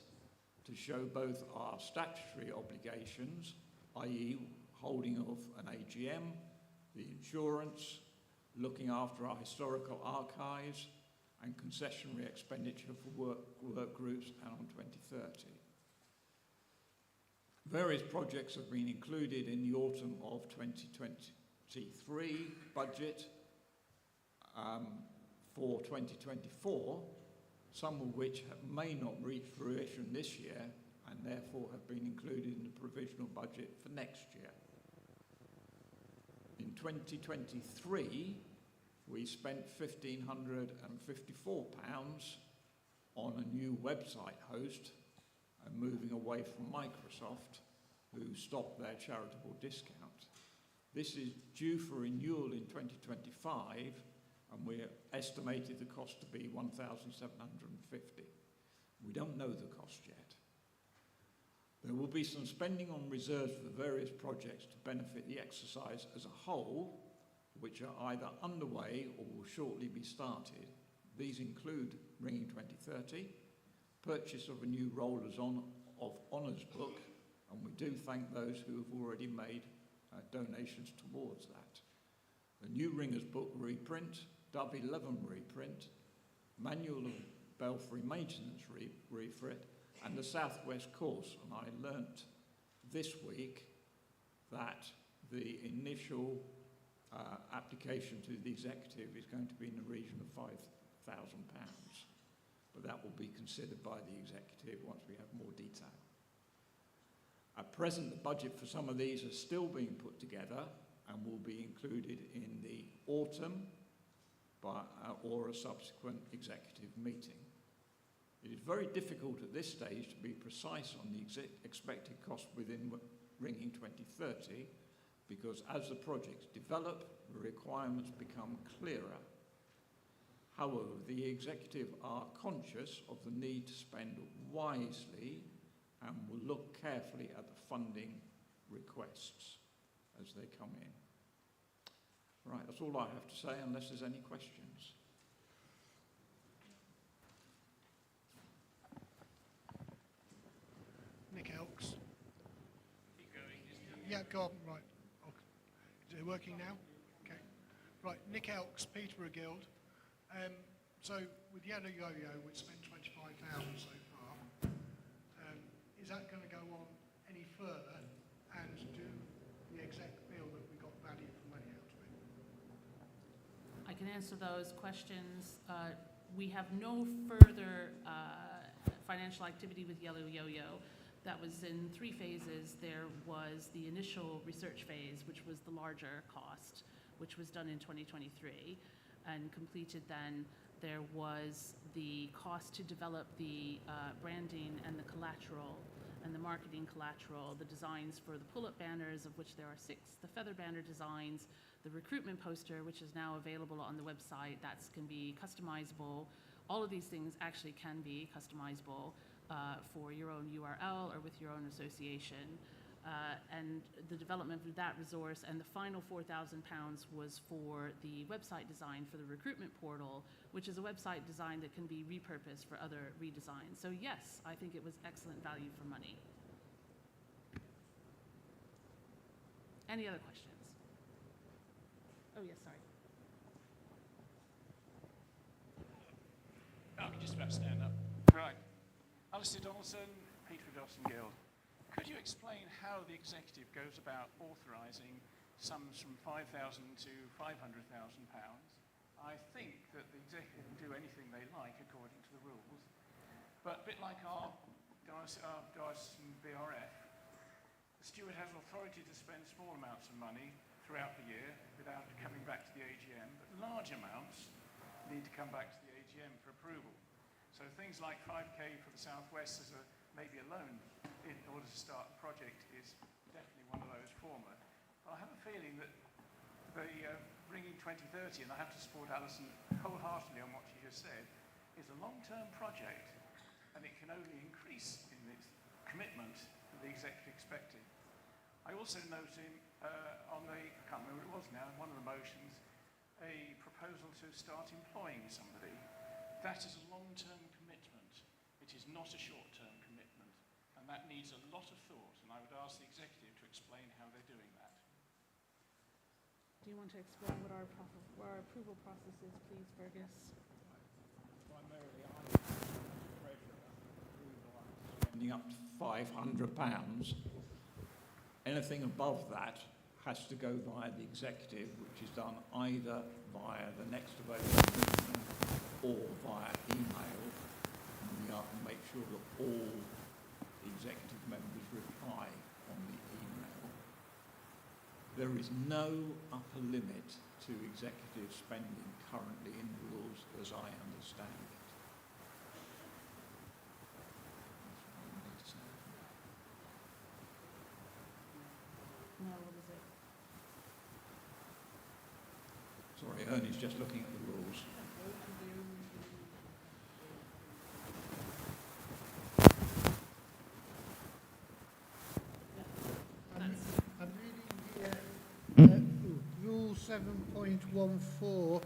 to show both our statutory obligations, i.e. holding of an AGM, the insurance, looking after our historical archives, and concessionary expenditure for work groups and on 2030. Various projects have been included in the autumn of 2023 budget for 2024, some of which may not reach fruition this year and therefore have been included in the provisional budget for next year. In 2023, we spent £1,554 on a new website host and moving away from Microsoft, who stopped their charitable discount. This is due for renewal in 2025, and we estimated the cost to be £1,750. We don't know the cost yet. There will be some spending on reserves for various projects to benefit the exercise as a whole, which are either underway or will shortly be started. These include Ringing 2030, purchase of a new Rollers of Honours book, and we do thank those who have already made donations towards that. The new Ringers book reprint, Dove 11 reprint, Manual of Belfry Maintenance refit, and the Southwest course. And I learnt this week that the initial application to the executive is going to be in the region of £5,000, but that will be considered by the executive once we have more detail. At present, the budget for some of these is still being put together and will be included in the autumn or a subsequent executive meeting. It is very difficult at this stage to be precise on the expected cost within Ringing 2030, because as the projects develop, the requirements become clearer. However, the executive are conscious of the need to spend wisely and will look carefully at the funding requests as they come in. Right, that's all I have to say, unless there's any questions. Nick Elks. Yeah, go on, right. Okay. Is it working now? Okay. Right, Nick Elks, Peterborough Guild. So with Yellow Yo-Yo, we've spent £25,000 so far. Is that going to go on any further? And do the exec feel that we got value for money out of it? I can answer those questions. We have no further financial activity with Yellow Yo-Yo. That was in 3 phases. There was the initial research phase, which was the larger cost, which was done in 2023 and completed then. There was the cost to develop the branding and the collateral and the marketing collateral, the designs for the pull-up banners, of which there are 6, the feather banner designs, the recruitment poster, which is now available on the website, that can be customizable. All of these things actually can be customizable for your own URL or with your own association. and the development of that resource, and the final £4,000 was for the website design for the recruitment portal, which is a website design that can be repurposed for other redesigns. So yes, I think it was excellent value for money. Any other questions? Oh, yes, sorry. I can just about stand up. Right. Alistair Donaldson, Peter Dawson Guild. Could you explain how the executive goes about authorising sums from £5,000 to £500,000? I think that the executive can do anything they like according to the rules, but a bit like our diocesan BRF, the steward has authority to spend small amounts of money throughout the year without coming back to the AGM, but large amounts need to come back to the AGM for approval. So things like 5k for the Southwest as maybe a loan in order to start the project is definitely one of those former. But I have a feeling that the Ringing 2030, and I have to support Alison wholeheartedly on what she just said, is a long-term project, and it can only increase in its commitment that the executive expected. I also note on the, I can't remember what it was now, one of the motions, a proposal to start employing somebody. That is a long-term commitment. It is not a short-term commitment, and that needs a lot of thought, and I would ask the executive to explain how they're doing that. Do you want to explain what our approval process is, please, Fergus? Primarily, I'm treasurer, spending up to £500. Anything above that has to go via the executive, which is done either via the next available meeting or via email. And we have to make sure that all executive members reply on the email. There is no upper limit to executive spending currently in rules as I understand it. No, what is it? Sorry, Ernie's just looking at the rules. I'm reading here Rule 7.14,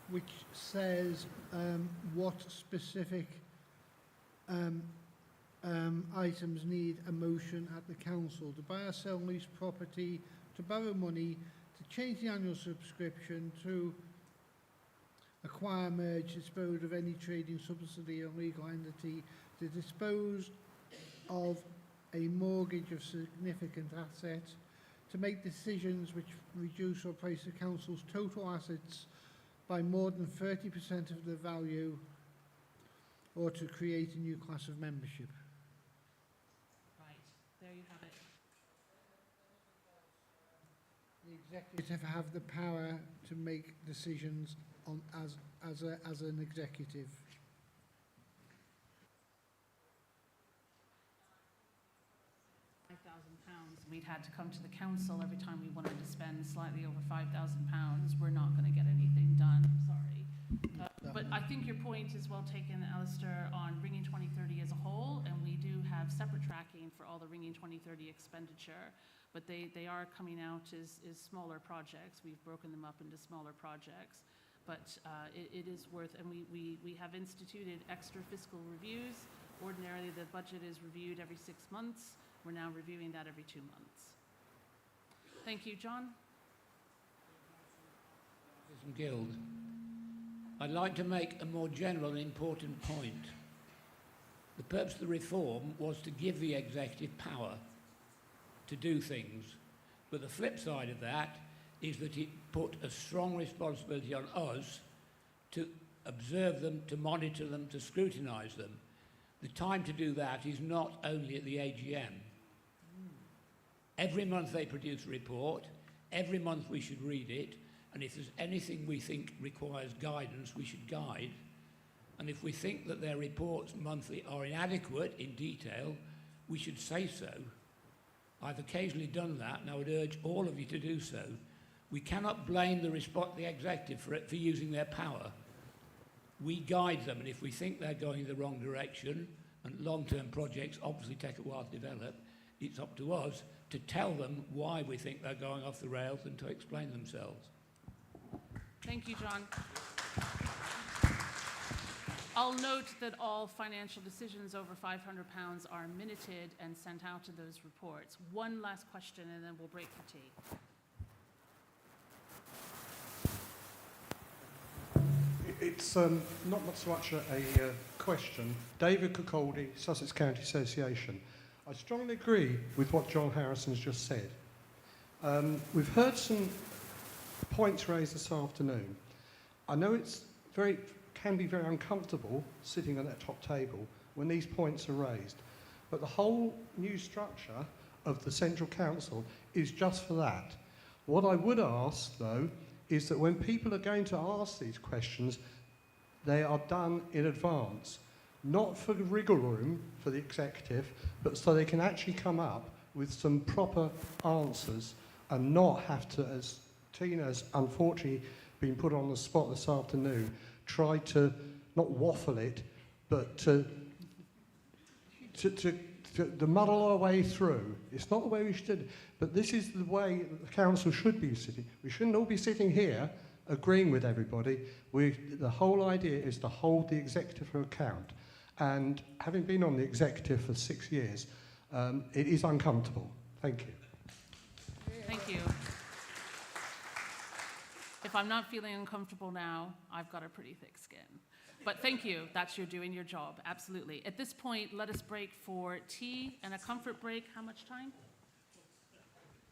which says what specific items need a motion at the council: to buy or sell lease property, to borrow money, to change the annual subscription, to acquire, merge, dispose of any trading subsidy or legal entity, to dispose of a mortgage of significant asset, to make decisions which reduce or replace the council's total assets by more than 30% of the value, or to create a new class of membership. Right, there you have it. The executive have the power to make decisions on as an executive. £5,000. We'd had to come to the council every time we wanted to spend slightly over £5,000. We're not going to get anything done. I'm sorry. But I think your point is well taken, Alistair, on Ringing 2030 as a whole, and we do have separate tracking for all the Ringing 2030 expenditure, but they are coming out as smaller projects. We've broken them up into smaller projects, but it is worth, and we have instituted extra fiscal reviews. Ordinarily, the budget is reviewed every 6 months. We're now reviewing that every 2 months. Thank you, John. Guild. I'd like to make a more general and important point. The purpose of the reform was to give the executive power to do things, but the flip side of that is that it put a strong responsibility on us to observe them, to monitor them, to scrutinise them. The time to do that is not only at the AGM. Every month they produce a report, every month we should read it, and if there's anything we think requires guidance, we should guide. And if we think that their reports monthly are inadequate in detail, we should say so. I've occasionally done that, and I would urge all of you to do so. We cannot blame the executive for using their power. We guide them, and if we think they're going in the wrong direction, and long-term projects obviously take a while to develop, it's up to us to tell them why we think they're going off the rails and to explain themselves. Thank you, John. I'll note that all financial decisions over £500 are minuted and sent out to those reports. One last question, and then we'll break for tea. It's not so much a question. David Cocaldi, Sussex County Association. I strongly agree with what John Harrison has just said. We've heard some points raised this afternoon. I know can be very uncomfortable sitting at that top table when these points are raised, but the whole new structure of the Central Council is just for that. What I would ask, though, is that when people are going to ask these questions, they are done in advance, not for the wriggle room for the executive, but so they can actually come up with some proper answers and not have to, as Tina's unfortunately been put on the spot this afternoon, try to not waffle it, but to muddle our way through. It's not the way we should, but this is the way the council should be sitting. We shouldn't all be sitting here agreeing with everybody. The whole idea is to hold the executive to account. And having been on the executive for 6 years, it is uncomfortable. Thank you. Thank you. If I'm not feeling uncomfortable now, I've got a pretty thick skin. But thank you, that's you doing your job, absolutely. At this point, let us break for tea and a comfort break. How much time?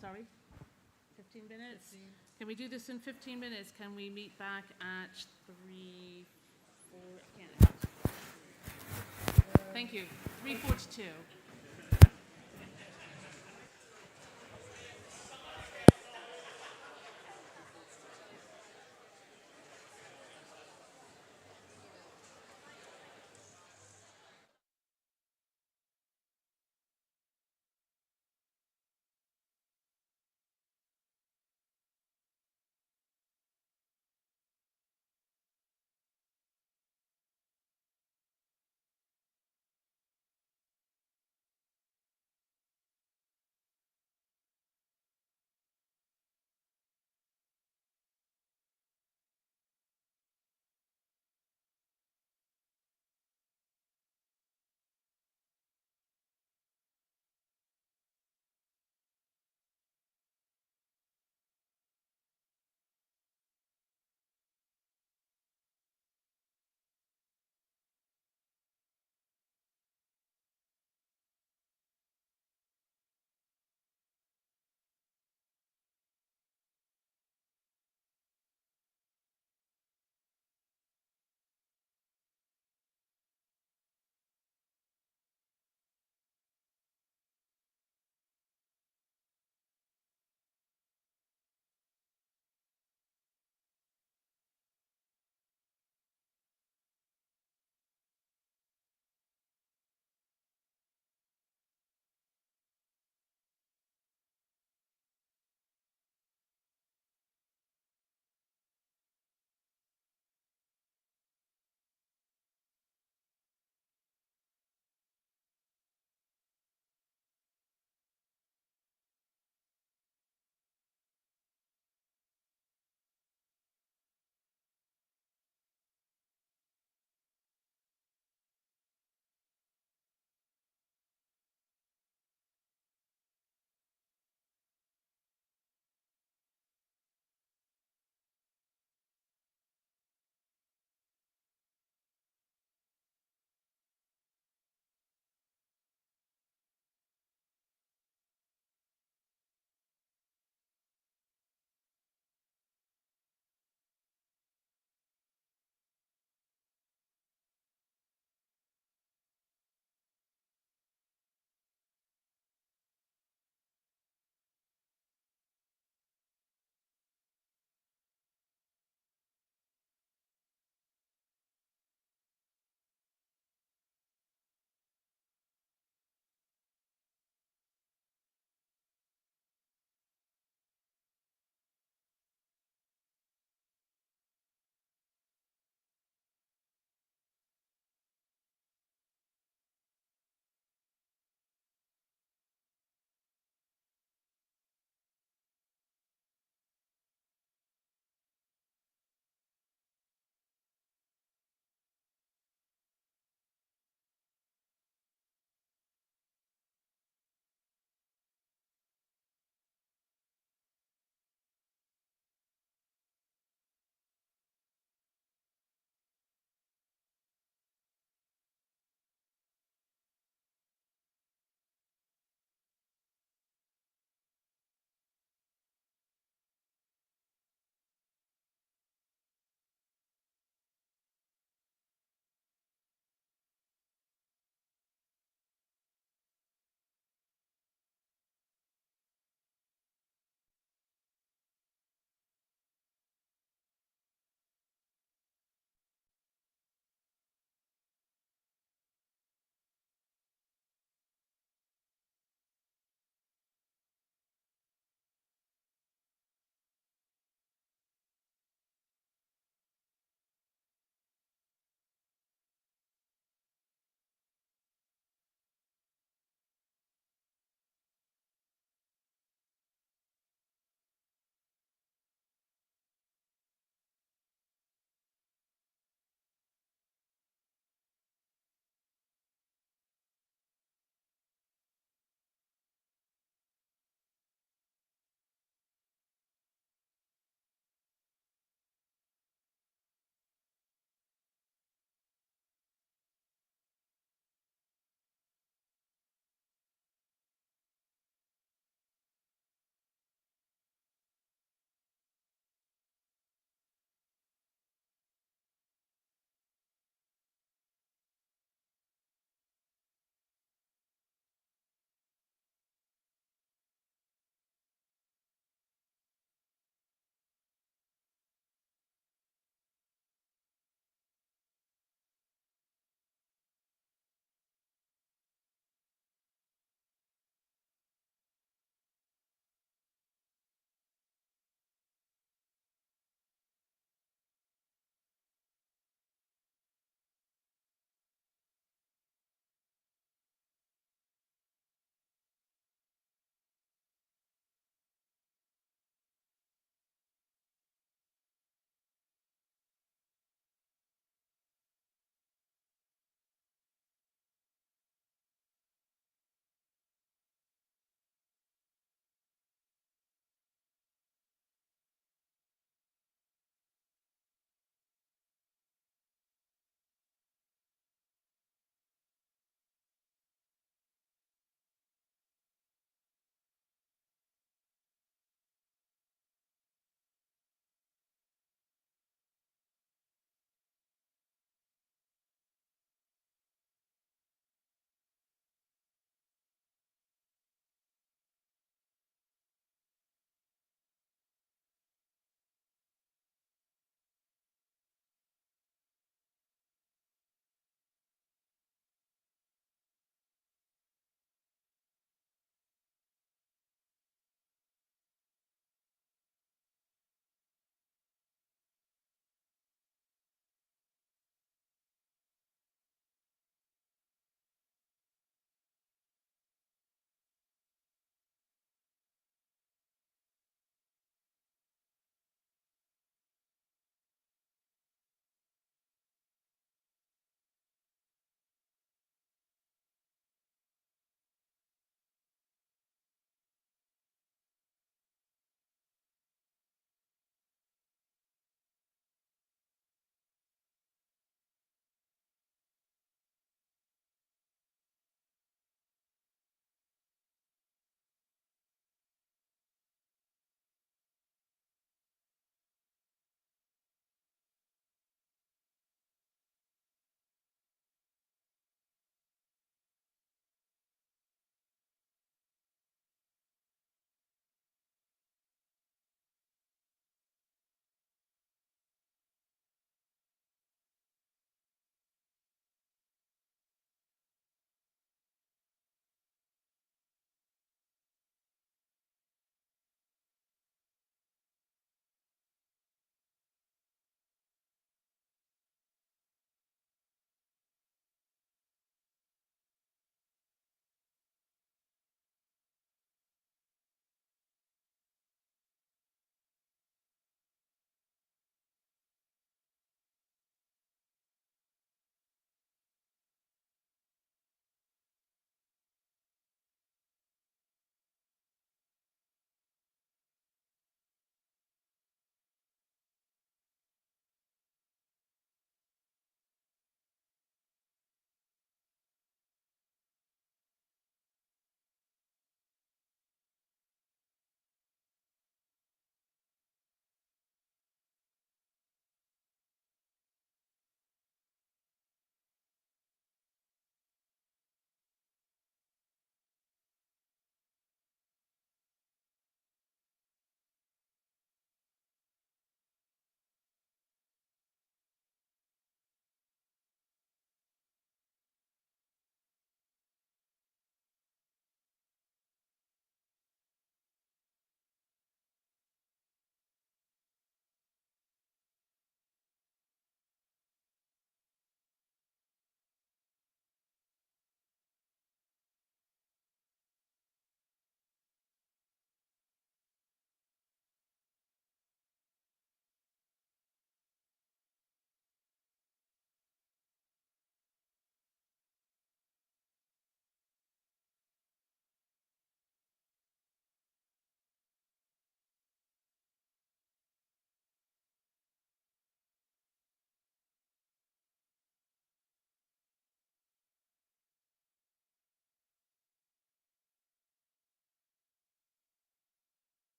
Sorry? 15 minutes? 15. Can we do this in 15 minutes? Can we meet back at 3, 4, thank you, 3:42.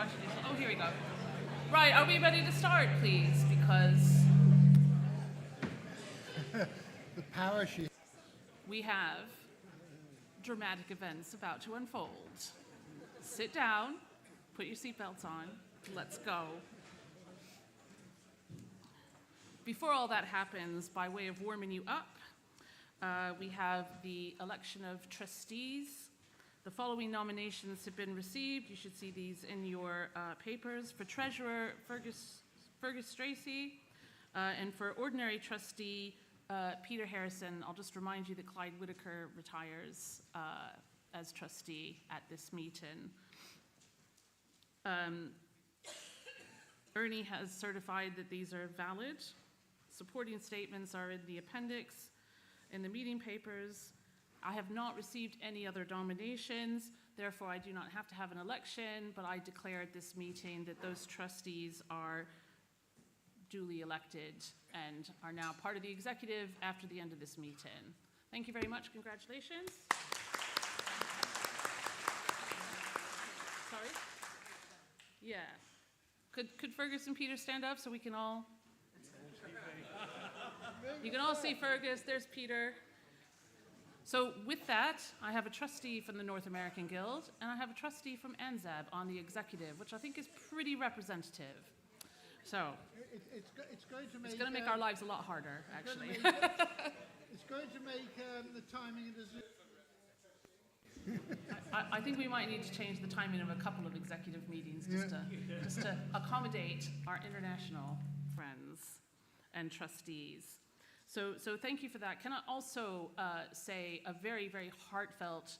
I should do so? Oh, here we go. Right, are we ready to start, please? Because The parachute. we have dramatic events about to unfold. Sit down, put your seatbelts on, let's go. Before all that happens, by way of warming you up, we have the election of trustees. The following nominations have been received. You should see these in your papers. For treasurer, Fergus Tracy, and for ordinary trustee, Peter Harrison. I'll just remind you that Clyde Whitaker retires as trustee at this meeting. Ernie has certified that these are valid. Supporting statements are in the appendix in the meeting papers. I have not received any other nominations, therefore I do not have to have an election, but I declare at this meeting that those trustees are duly elected and are now part of the executive after the end of this meeting. Thank you very much. Congratulations. Sorry? Yeah. Could Fergus and Peter stand up so we can all... You can all see Fergus. There's Peter. So with that, I have a trustee from the North American Guild, and I have a trustee from ANZAB on the executive, which I think is pretty representative. So It's going to make... it's going to make our lives a lot harder, actually. It's going to make the timing of the Zoom... I think we might need to change the timing of a couple of executive meetings just to accommodate our international friends and trustees. So thank you for that. Can I also say a very, very heartfelt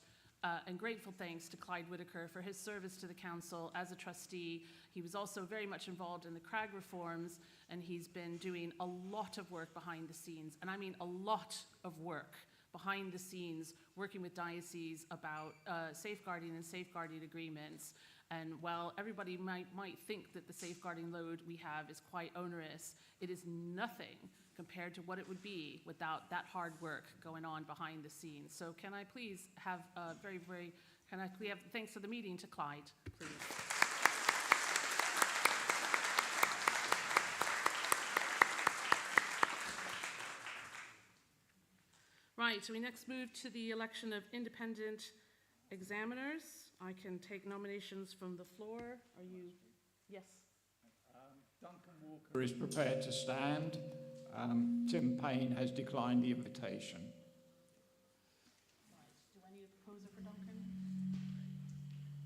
and grateful thanks to Clyde Whitaker for his service to the council as a trustee. He was also very much involved in the CRAG reforms, and he's been doing a lot of work behind the scenes, and I mean a lot of work behind the scenes, working with dioceses about safeguarding and safeguarding agreements. And while everybody might think that the safeguarding load we have is quite onerous, it is nothing compared to what it would be without that hard work going on behind the scenes. So can I please have we have thanks for the meeting to Clyde, please. Right, so we next move to the election of independent examiners. I can take nominations from the floor. Are you, yes? Duncan Walker is prepared to stand. Tim Payne has declined the invitation. Right. Do I need a proposer for Duncan?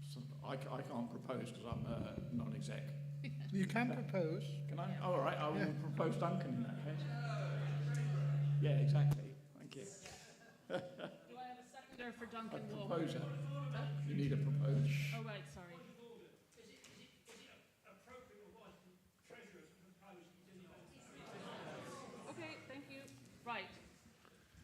So I can't propose because I'm a non-exec. You can propose. Can I? Oh, all right, I will propose Duncan in that case. Yeah, exactly. Thank you. Do I have a seconder for Duncan Walker? Proposer. You need a proposer. Oh, right, sorry. Okay, thank you. Right.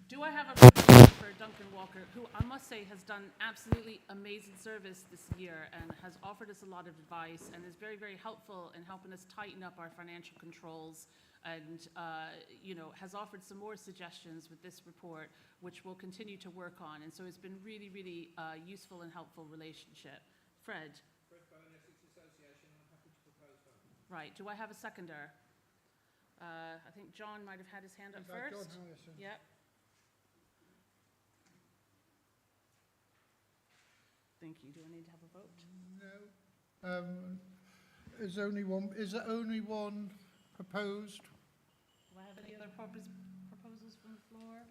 Do I have a proposal for Duncan Walker, who I must say has done absolutely amazing service this year and has offered us a lot of advice and is very, very helpful in helping us tighten up our financial controls and, has offered some more suggestions with this report, which we'll continue to work on. And so it's been really, really useful and helpful relationship. Fred? Fred Bowen, Essex Association, I'm happy to propose that. Right. Do I have a seconder? I think John might have had his hand up first. John Harrison. Yep. Thank you. Do I need to have a vote? No. Is there only one proposed? Do I have any other proposals from the floor?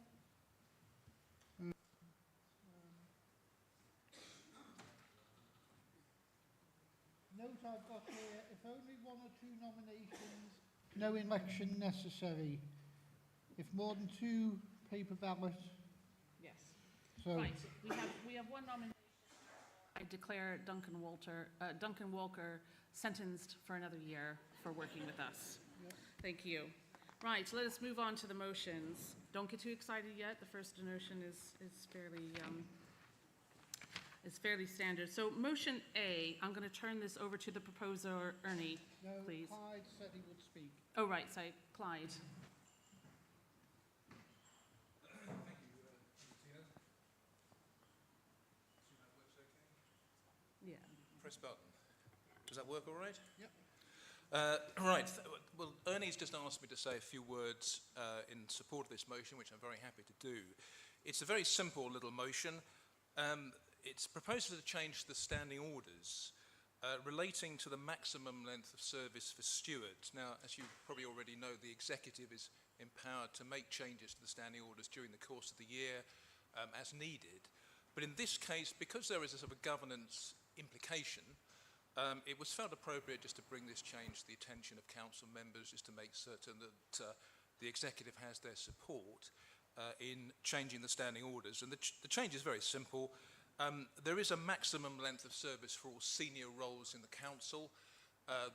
Note I've got here, if only one or two nominations, no election necessary. If more than two, paper ballot. Yes. So Right. We have one nomination. I declare Duncan Walker sentenced for another year for working with us. Yep. Thank you. Right, so let us move on to the motions. Don't get too excited yet. The first motion is fairly standard. So motion A, I'm going to turn this over to the proposer, Ernie, no, please. Clyde said he would speak. Oh, right, sorry, Clyde. Press button. Does that work all right? Yep. Right. Well, Ernie's just asked me to say a few words in support of this motion, which I'm very happy to do. It's a very simple little motion. It's proposed to change the standing orders relating to the maximum length of service for stewards. Now, as you probably already know, the executive is empowered to make changes to the standing orders during the course of the year as needed. But in this case, because there is a sort of governance implication, it was felt appropriate just to bring this change to the attention of council members, just to make certain that the executive has their support in changing the standing orders. And the change is very simple. There is a maximum length of service for all senior roles in the council.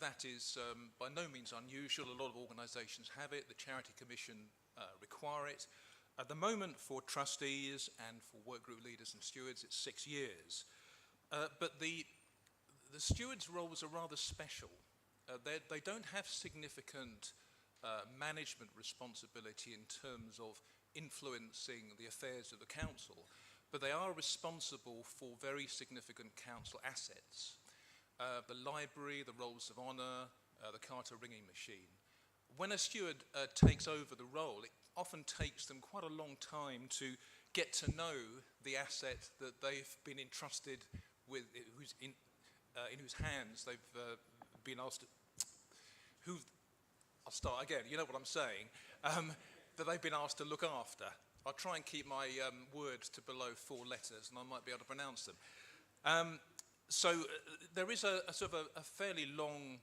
That is by no means unusual. A lot of organisations have it. The Charity Commission require it. At the moment, for trustees and for workgroup leaders and stewards, it's 6 years. But the stewards' roles are rather special. They don't have significant management responsibility in terms of influencing the affairs of the council, but they are responsible for very significant council assets. The library, the rolls of honour, the Carter ringing machine. When a steward takes over the role, it often takes them quite a long time to get to know the asset that they've been entrusted with, in whose hands they've been asked to, I'll start again, you know what I'm saying, that they've been asked to look after. I'll try and keep my words to below 4 letters, and I might be able to pronounce them. So there is a sort of a fairly long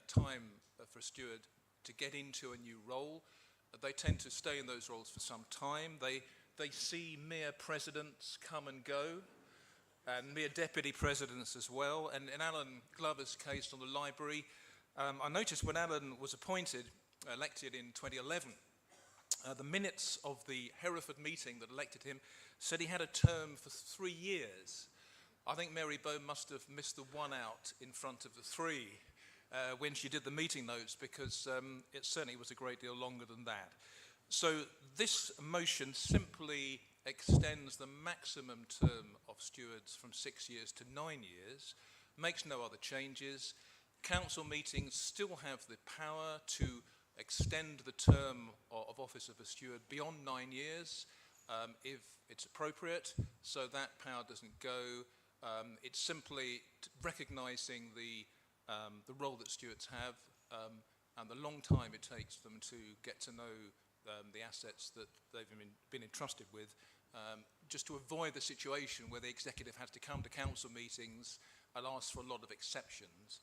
time for a steward to get into a new role. They tend to stay in those roles for some time. They see mere presidents come and go, and mere deputy presidents as well. And in Alan Glover's case on the library, I noticed when Alan was elected in 2011, the minutes of the Hereford meeting that elected him said he had a term for 3 years. I think Mary Bow must have missed the 1 out in front of the 3 when she did the meeting notes, because it certainly was a great deal longer than that. So this motion simply extends the maximum term of stewards from 6 years to 9 years, makes no other changes. Council meetings still have the power to extend the term of office of a steward beyond 9 years if it's appropriate, so that power doesn't go. It's simply recognising the role that stewards have and the long time it takes them to get to know the assets that they've been entrusted with, just to avoid the situation where the executive has to come to council meetings and ask for a lot of exceptions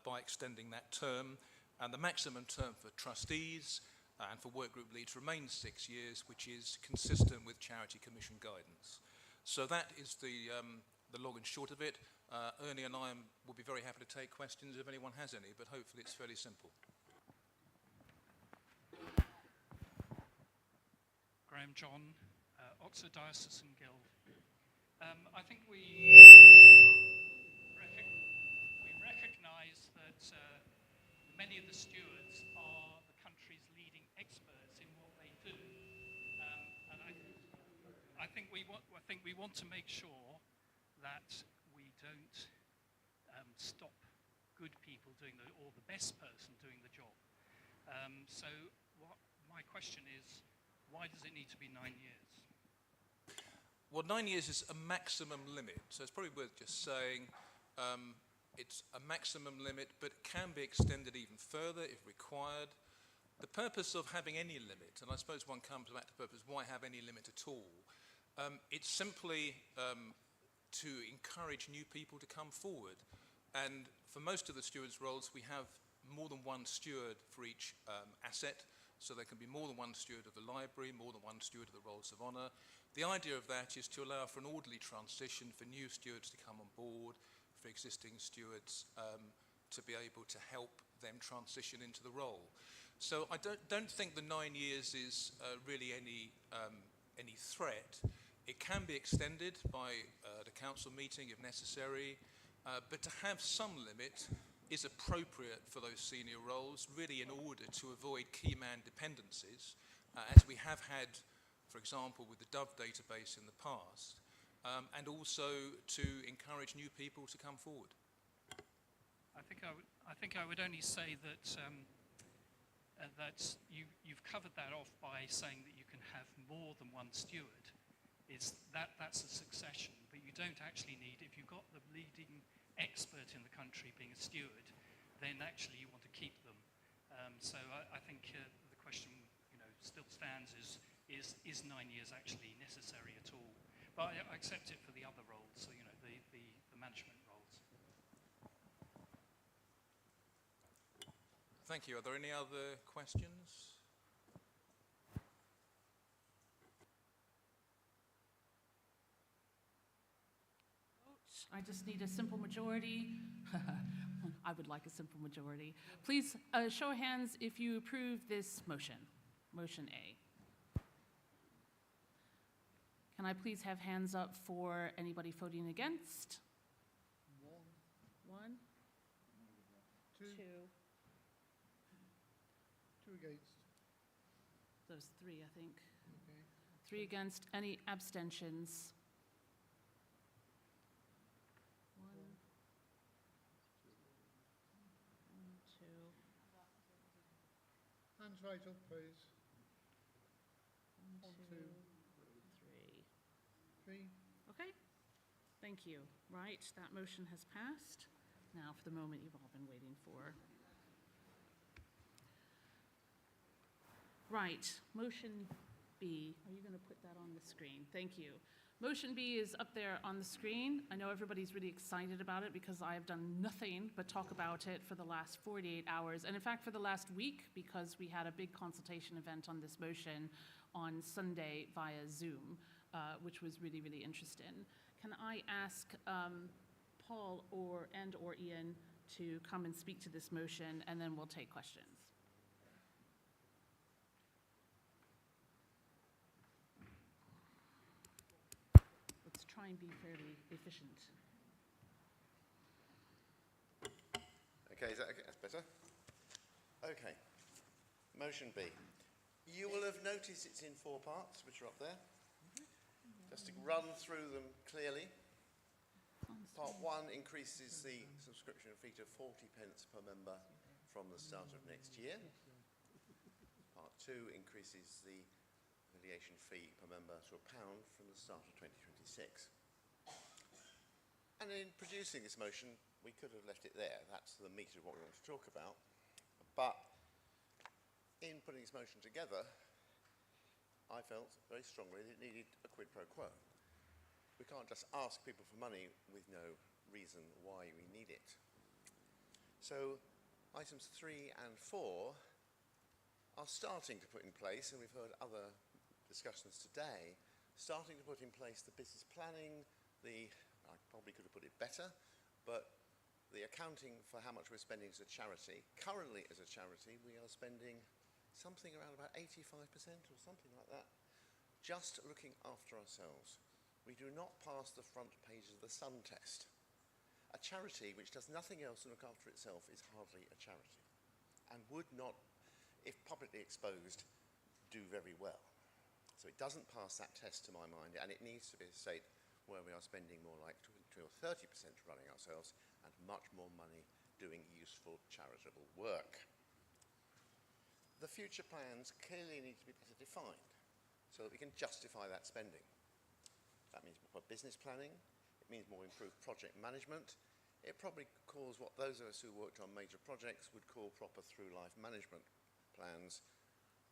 by extending that term. And the maximum term for trustees and for workgroup leads remains 6 years, which is consistent with Charity Commission guidance. So that is the long and short of it. Ernie and I will be very happy to take questions if anyone has any, but hopefully it's fairly simple. Graham John, Oxford Diocesan Guild. I think we recognise that many of the stewards are the country's leading experts in what they do, and I think we want to make sure that we don't stop good people doing or the best person doing the job. So my question is, why does it need to be 9 years? Well, 9 years is a maximum limit, so it's probably worth just saying it's a maximum limit, but it can be extended even further if required. The purpose of having any limit, and I suppose one comes back to the purpose, why have any limit at all? It's simply to encourage new people to come forward. And for most of the stewards' roles, we have more than one steward for each asset. So there can be more than one steward of the library, more than one steward of the rolls of honour. The idea of that is to allow for an orderly transition, for new stewards to come on board, for existing stewards to be able to help them transition into the role. So I don't think the 9 years is really any threat. It can be extended by the council meeting if necessary, but to have some limit is appropriate for those senior roles, really in order to avoid key man dependencies, as we have had, for example, with the Dove database in the past, and also to encourage new people to come forward. I think I would only say that you've covered that off by saying that you can have more than one steward. That's a succession, but you don't actually need, if you've got the leading expert in the country being a steward, then actually you want to keep them. So I think the question, still stands: is 9 years actually necessary at all? But I accept it for the other roles, so the management roles. Thank you. Are there any other questions? I just need a simple majority. I would like a simple majority. Please show of hands if you approve this motion, motion A. Can I please have hands up for anybody voting against? One. Two. Two against. Those three, I think. Okay. 3 against. Any abstentions? 1, 2. Hands right up, please. 1, 2, 3. 3. Okay. Thank you. Right, that motion has passed. Now for the moment you've all been waiting for. Right, motion B. Are you going to put that on the screen? Thank you. Motion B is up there on the screen. I know everybody's really excited about it because I have done nothing but talk about it for the last 48 hours. And in fact, for the last week, because we had a big consultation event on this motion on Sunday via Zoom, which was really, really interesting. Can I ask Paul or Ian to come and speak to this motion, and then we'll take questions. Let's try and be fairly efficient. Okay, is that okay? That's better. Okay. Motion B. You will have noticed it's in 4 parts, which are up there. Just to run through them clearly. Part 1 increases the subscription fee to 40 pence per member from the start of next year. Part 2 increases the affiliation fee per member to £1 from the start of 2026. And in producing this motion, we could have left it there. That's the meat of what we want to talk about. But in putting this motion together, I felt very strongly that it needed a quid pro quo. We can't just ask people for money with no reason why we need it. So items 3 and 4 are starting to put in place, and we've heard other discussions today, starting to put in place the business planning, I probably could have put it better, but the accounting for how much we're spending as a charity. Currently as a charity, we are spending something around about 85% or something like that, just looking after ourselves. We do not pass the front page of the Sun test. A charity which does nothing else than look after itself is hardly a charity, and would not, if publicly exposed, do very well. So it doesn't pass that test to my mind, and it needs to be a state where we are spending more like 20 or 30% running ourselves and much more money doing useful charitable work. The future plans clearly need to be better defined so that we can justify that spending. That means more business planning, it means more improved project management. It probably calls what those of us who worked on major projects would call proper through-life management plans,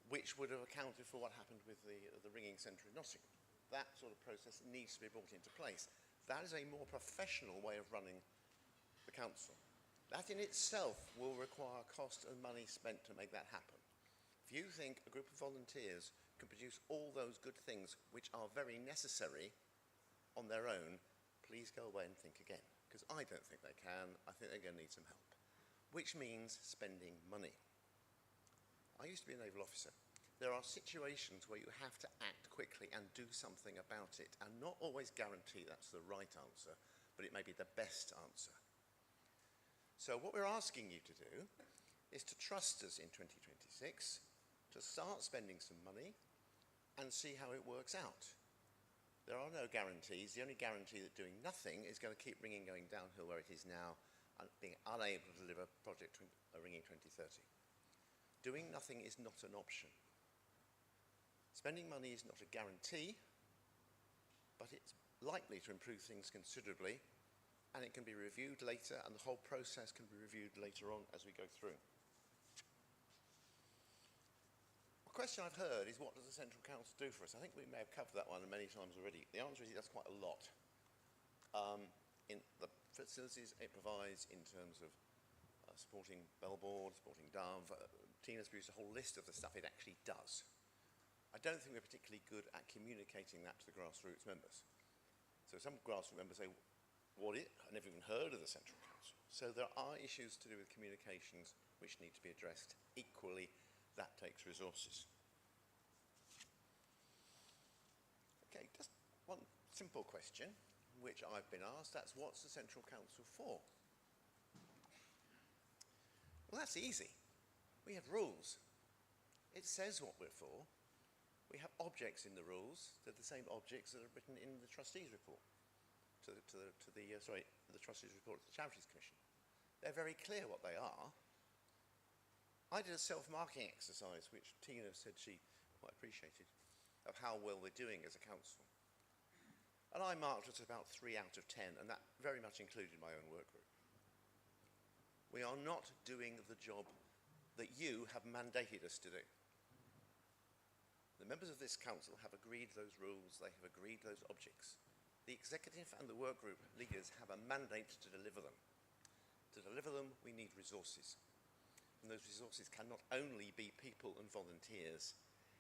which would have accounted for what happened with the ringing centre in Nottingham. That sort of process needs to be brought into place. That is a more professional way of running the council. That in itself will require cost and money spent to make that happen. If you think a group of volunteers can produce all those good things which are very necessary on their own, please go away and think again, because I don't think they can. I think they're going to need some help, which means spending money. I used to be a naval officer. There are situations where you have to act quickly and do something about it, and not always guarantee that's the right answer, but it may be the best answer. So what we're asking you to do is to trust us in 2026, to start spending some money and see how it works out. There are no guarantees. The only guarantee that doing nothing is going to keep ringing going downhill where it is now being unable to deliver Project Ringing 2030. Doing nothing is not an option. Spending money is not a guarantee, but it's likely to improve things considerably, and it can be reviewed later, and the whole process can be reviewed later on as we go through. A question I've heard is, what does the Central Council do for us? I think we may have covered that one many times already. The answer is it does quite a lot. In the facilities it provides in terms of supporting Bellboard, supporting Dove, Tina's produced a whole list of the stuff it actually does. I don't think we're particularly good at communicating that to the grassroots members. So some grassroots members say, what is it? I never even heard of the Central Council. So there are issues to do with communications which need to be addressed. Equally, that takes resources. Okay, just one simple question, which I've been asked, that's what's the Central Council for? Well, that's easy. We have rules. It says what we're for. We have objects in the rules. They're the same objects that are written in the Trustees report, the Trustees report to the Charities Commission. They're very clear what they are. I did a self-marking exercise, which Tina said she quite appreciated, of how well we're doing as a council. And I marked us about 3 out of 10, and that very much included my own work group. We are not doing the job that you have mandated us to do. The members of this council have agreed those rules, they have agreed those objects. The executive and the work group leaders have a mandate to deliver them. To deliver them, we need resources. And those resources can not only be people and volunteers,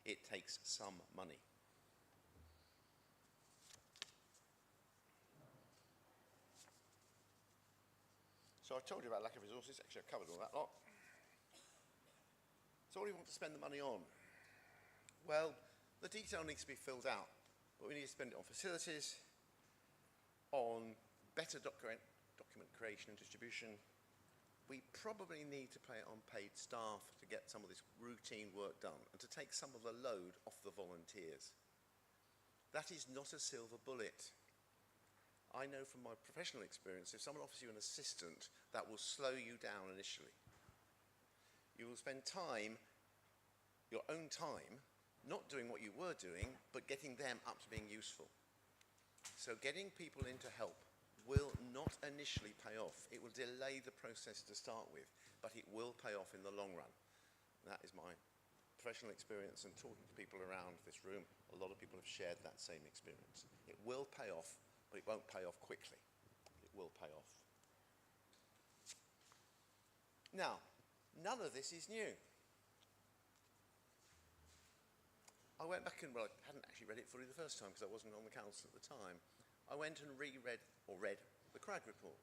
it takes some money. So I've told you about lack of resources. Actually, I've covered all that lot. So what do we want to spend the money on? Well, the detail needs to be filled out, but we need to spend it on facilities, on better document creation and distribution. We probably need to pay it on paid staff to get some of this routine work done and to take some of the load off the volunteers. That is not a silver bullet. I know from my professional experience, if someone offers you an assistant, that will slow you down initially. You will spend time, your own time, not doing what you were doing, but getting them up to being useful. So getting people in to help will not initially pay off. It will delay the process to start with, but it will pay off in the long run. And that is my professional experience, and talking to people around this room, a lot of people have shared that same experience. It will pay off, but it won't pay off quickly. It will pay off. Now, none of this is new. I went back and, well, I hadn't actually read it fully the first time because I wasn't on the council at the time. I went and read the Cragg report.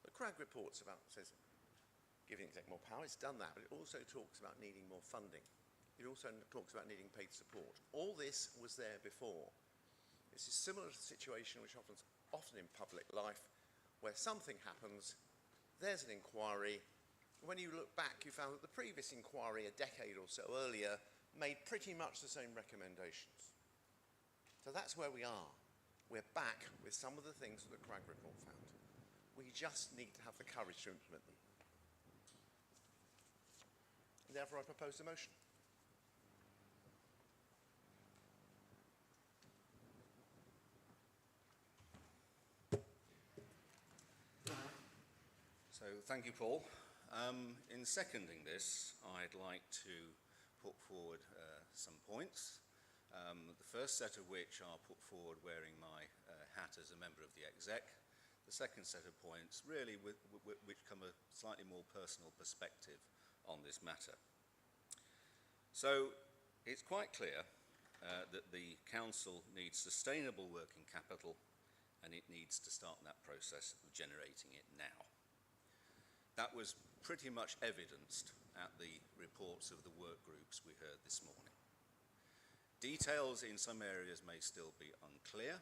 The Cragg report's about, says, giving exec more power. It's done that, but it also talks about needing more funding. It also talks about needing paid support. All this was there before. This is similar to the situation which happens often in public life, where something happens, there's an inquiry. When you look back, you found that the previous inquiry a decade or so earlier made pretty much the same recommendations. So that's where we are. We're back with some of the things that the Cragg report found. We just need to have the courage to implement them. And therefore, I propose a motion. So, thank you, Paul. In seconding this, I'd like to put forward some points. The first set of which are put forward wearing my hat as a member of the exec. The second set of points really which come a slightly more personal perspective on this matter. So it's quite clear that the council needs sustainable working capital, and it needs to start that process of generating it now. That was pretty much evidenced at the reports of the work groups we heard this morning. Details in some areas may still be unclear,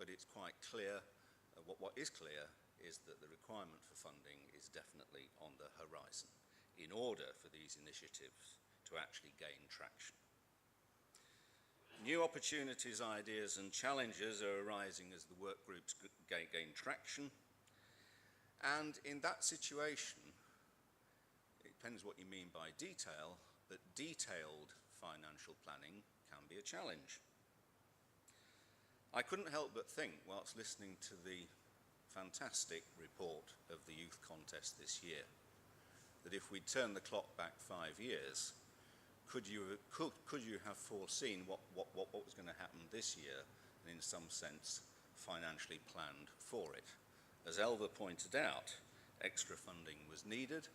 but it's quite clear, what is clear is that the requirement for funding is definitely on the horizon in order for these initiatives to actually gain traction. New opportunities, ideas and challenges are arising as the work groups gain traction, And in that situation, it depends what you mean by detail, but detailed financial planning can be a challenge. I couldn't help but think, whilst listening to the fantastic report of the youth contest this year, that if we'd turned the clock back 5 years, could you have foreseen what was going to happen this year, and in some sense financially planned for it? As Elva pointed out, extra funding was needed,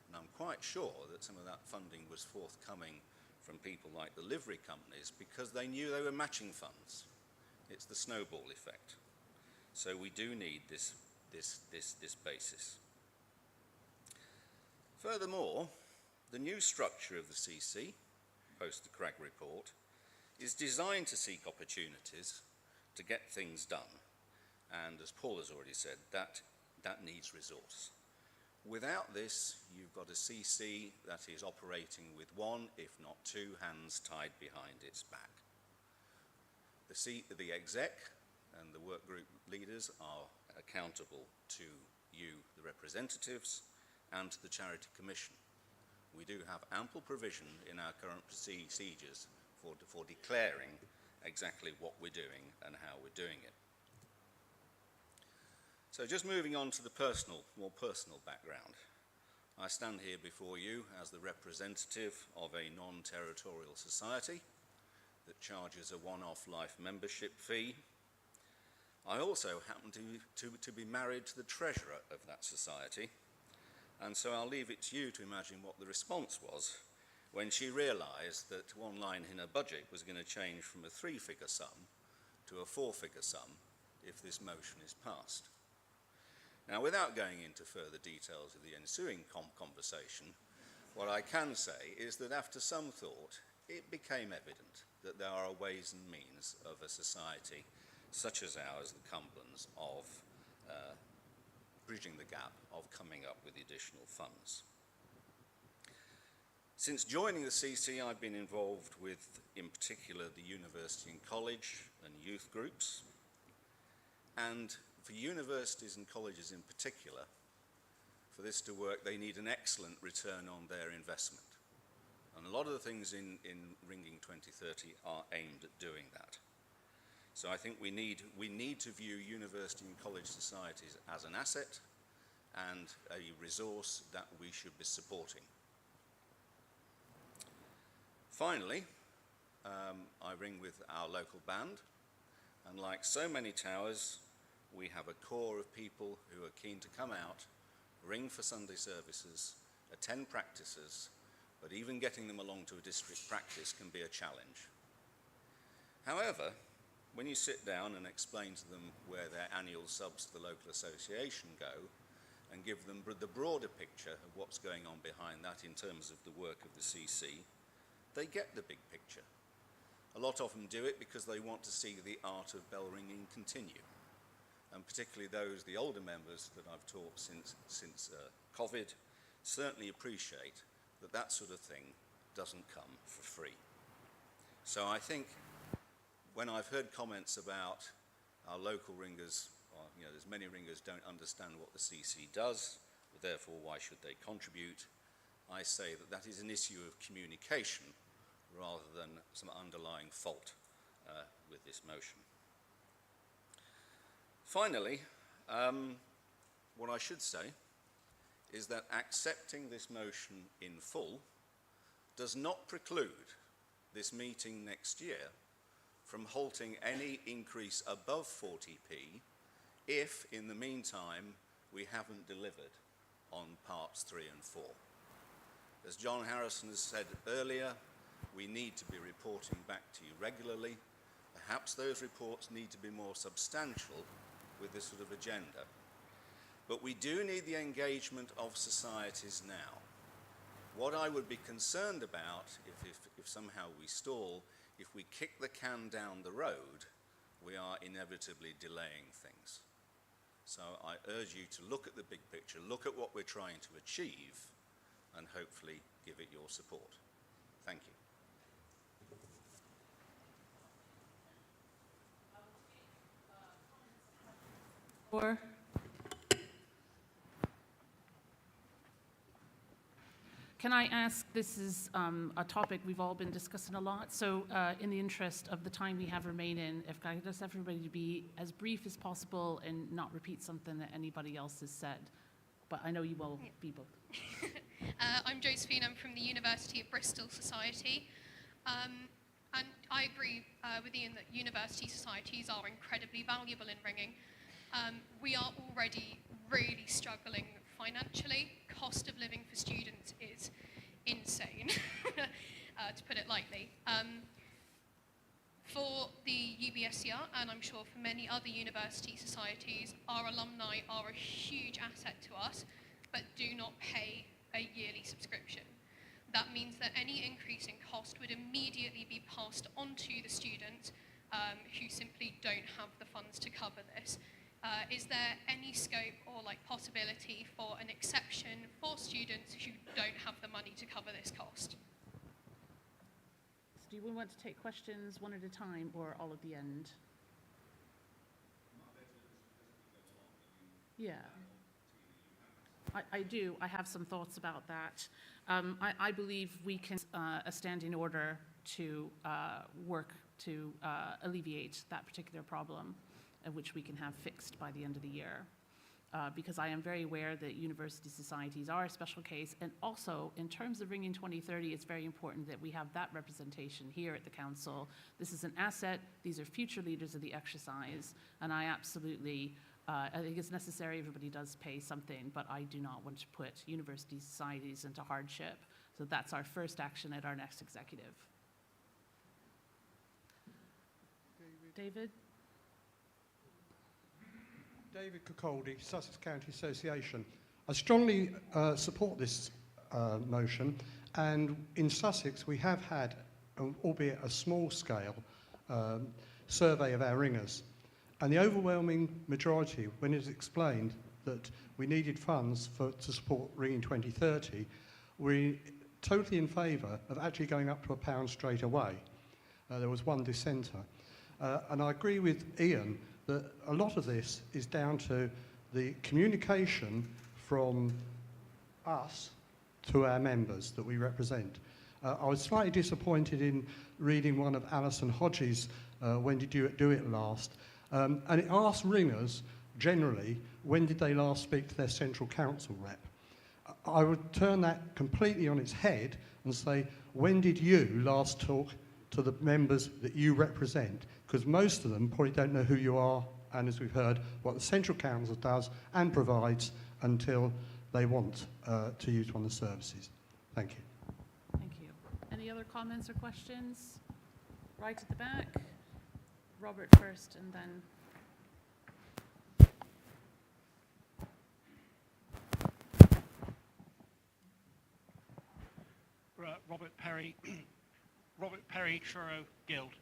and I'm quite sure that some of that funding was forthcoming from people like the livery companies because they knew they were matching funds. It's the snowball effect. So we do need this basis. Furthermore, the new structure of the CC, post the Cragg report, is designed to seek opportunities to get things done. And as Paul has already said, that needs resource. Without this, you've got a CC that is operating with one, if not two, hands tied behind its back. The exec and the work group leaders are accountable to you, the representatives, and to the Charity Commission. We do have ample provision in our current procedures for declaring exactly what we're doing and how we're doing it. So just moving on to the more personal background. I stand here before you as the representative of a non-territorial society that charges a one-off life membership fee. I also happen to be married to the treasurer of that society, and so I'll leave it to you to imagine what the response was when she realised that one line in her budget was going to change from a 3-figure sum to a 4-figure sum if this motion is passed. Now, without going into further details of the ensuing conversation, what I can say is that after some thought, it became evident that there are ways and means of a society such as ours, the Cumberlands, of bridging the gap, of coming up with additional funds. Since joining the CC, I've been involved with, in particular, the university and college and youth groups. And for universities and colleges in particular, for this to work, they need an excellent return on their investment. And a lot of the things in Ringing 2030 are aimed at doing that. So I think we need to view university and college societies as an asset and a resource that we should be supporting. Finally, I ring with our local band, and like so many towers, we have a core of people who are keen to come out, ring for Sunday services, attend practices, but even getting them along to a district practice can be a challenge. However, when you sit down and explain to them where their annual subs to the local association go and give them the broader picture of what's going on behind that in terms of the work of the CC, they get the big picture. A lot of them do it because they want to see the art of bell ringing continue. And particularly those, the older members that I've taught since COVID, certainly appreciate that that sort of thing doesn't come for free. So I think when I've heard comments about our local ringers, or, there's many ringers don't understand what the CC does, but therefore why should they contribute? I say that that is an issue of communication rather than some underlying fault with this motion. Finally, what I should say is that accepting this motion in full does not preclude this meeting next year from halting any increase above 40p if, in the meantime, we haven't delivered on parts 3 and 4. As John Harrison has said earlier, we need to be reporting back to you regularly. Perhaps those reports need to be more substantial with this sort of agenda. But we do need the engagement of societies now. What I would be concerned about if somehow we stall, if we kick the can down the road, we are inevitably delaying things. So I urge you to look at the big picture, look at what we're trying to achieve, and hopefully give it your support. Thank you. Or Can I ask, this is a topic we've all been discussing a lot, so in the interest of the time we have remaining, if I could ask everybody to be as brief as possible and not repeat something that anybody else has said. But I know you will be both. I'm Josephine, I'm from the University of Bristol Society. And I agree with Ian that university societies are incredibly valuable in ringing. We are already really struggling financially. Cost of living for students is insane, to put it lightly. For the UBSCR, and I'm sure for many other university societies, our alumni are a huge asset to us, but do not pay a yearly subscription. That means that any increase in cost would immediately be passed on to the student who simply don't have the funds to cover this. Is there any scope or possibility for an exception for students who don't have the money to cover this cost? So do we want to take questions one at a time or all at the end? Yeah. I do. I have some thoughts about that. I believe we can a standing order to work to alleviate that particular problem, which we can have fixed by the end of the year. Because I am very aware that university societies are a special case, and also in terms of Ringing 2030, it's very important that we have that representation here at the council. This is an asset. These are future leaders of the exercise, and I absolutely I think it's necessary, everybody does pay something, but I do not want to put university societies into hardship. So that's our first action at our next executive. David? David Cuccoldi, Sussex County Association. I strongly support this motion, and in Sussex we have had, albeit a small scale, survey of our ringers. And the overwhelming majority, when it's explained that we needed funds to support Ringing 2030, we're totally in favour of actually going up to £1 straight away. There was one dissenter. And I agree with Ian that a lot of this is down to the communication from us to our members that we represent. I was slightly disappointed in reading one of Alison Hodges' When Did You Do It Last? And it asks ringers, generally, when did they last speak to their central council rep? I would turn that completely on its head and say, when did you last talk to the members that you represent? Because most of them probably don't know who you are, and as we've heard, what the central council does and provides until they want to use one of the services. Thank you. Thank you. Any other comments or questions? Right at the back. Robert first, and then... Robert Perry, Robert Perry, Truro Guild.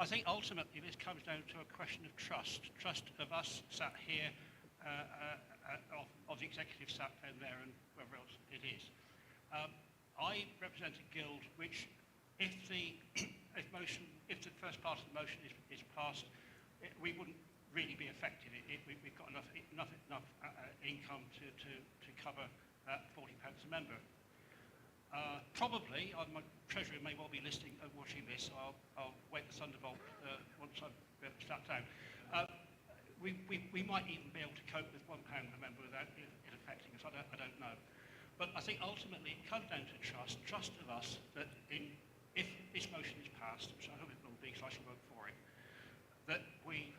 I think ultimately this comes down to a question of trust. Trust of us sat here, of the executive sat down there, and wherever else it is. I represent a guild which, if the first part of the motion is passed, we wouldn't really be affected. We've got enough income to cover £40 a member. Probably, my treasurer may well be listening and watching this, so I'll wait the thunderbolt once I've sat down. We might even be able to cope with £1 a member without it affecting us. I don't know. But I think ultimately it comes down to trust of us that if this motion is passed, which I hope it will be, so I shall vote for it, that we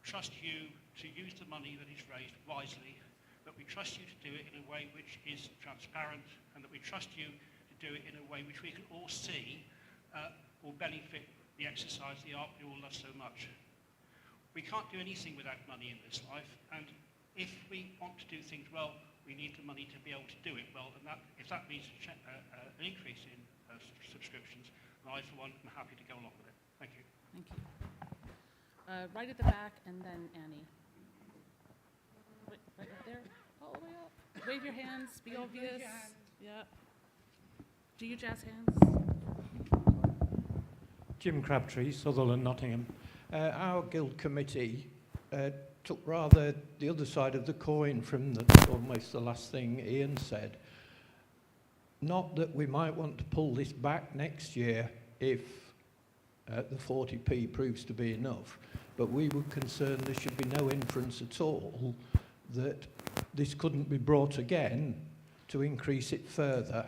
trust you to use the money that is raised wisely, that we trust you to do it in a way which is transparent, and that we trust you to do it in a way which we can all see will benefit the exercise, the art we all love so much. We can't do anything without money in this life, and if we want to do things well, we need the money to be able to do it well, and if that means an increase in subscriptions, I, for one, am happy to go along with it. Thank you. Thank you. Right at the back, and then Annie. Right up there, all the way up. Wave your hands, be obvious. Yeah. Do you jazz hands? Jim Crabtree, Sutherland, Nottingham. Our guild committee took rather the other side of the coin from almost the last thing Ian said. not that we might want to pull this back next year if the 40p proves to be enough, but we were concerned there should be no inference at all that this couldn't be brought again to increase it further.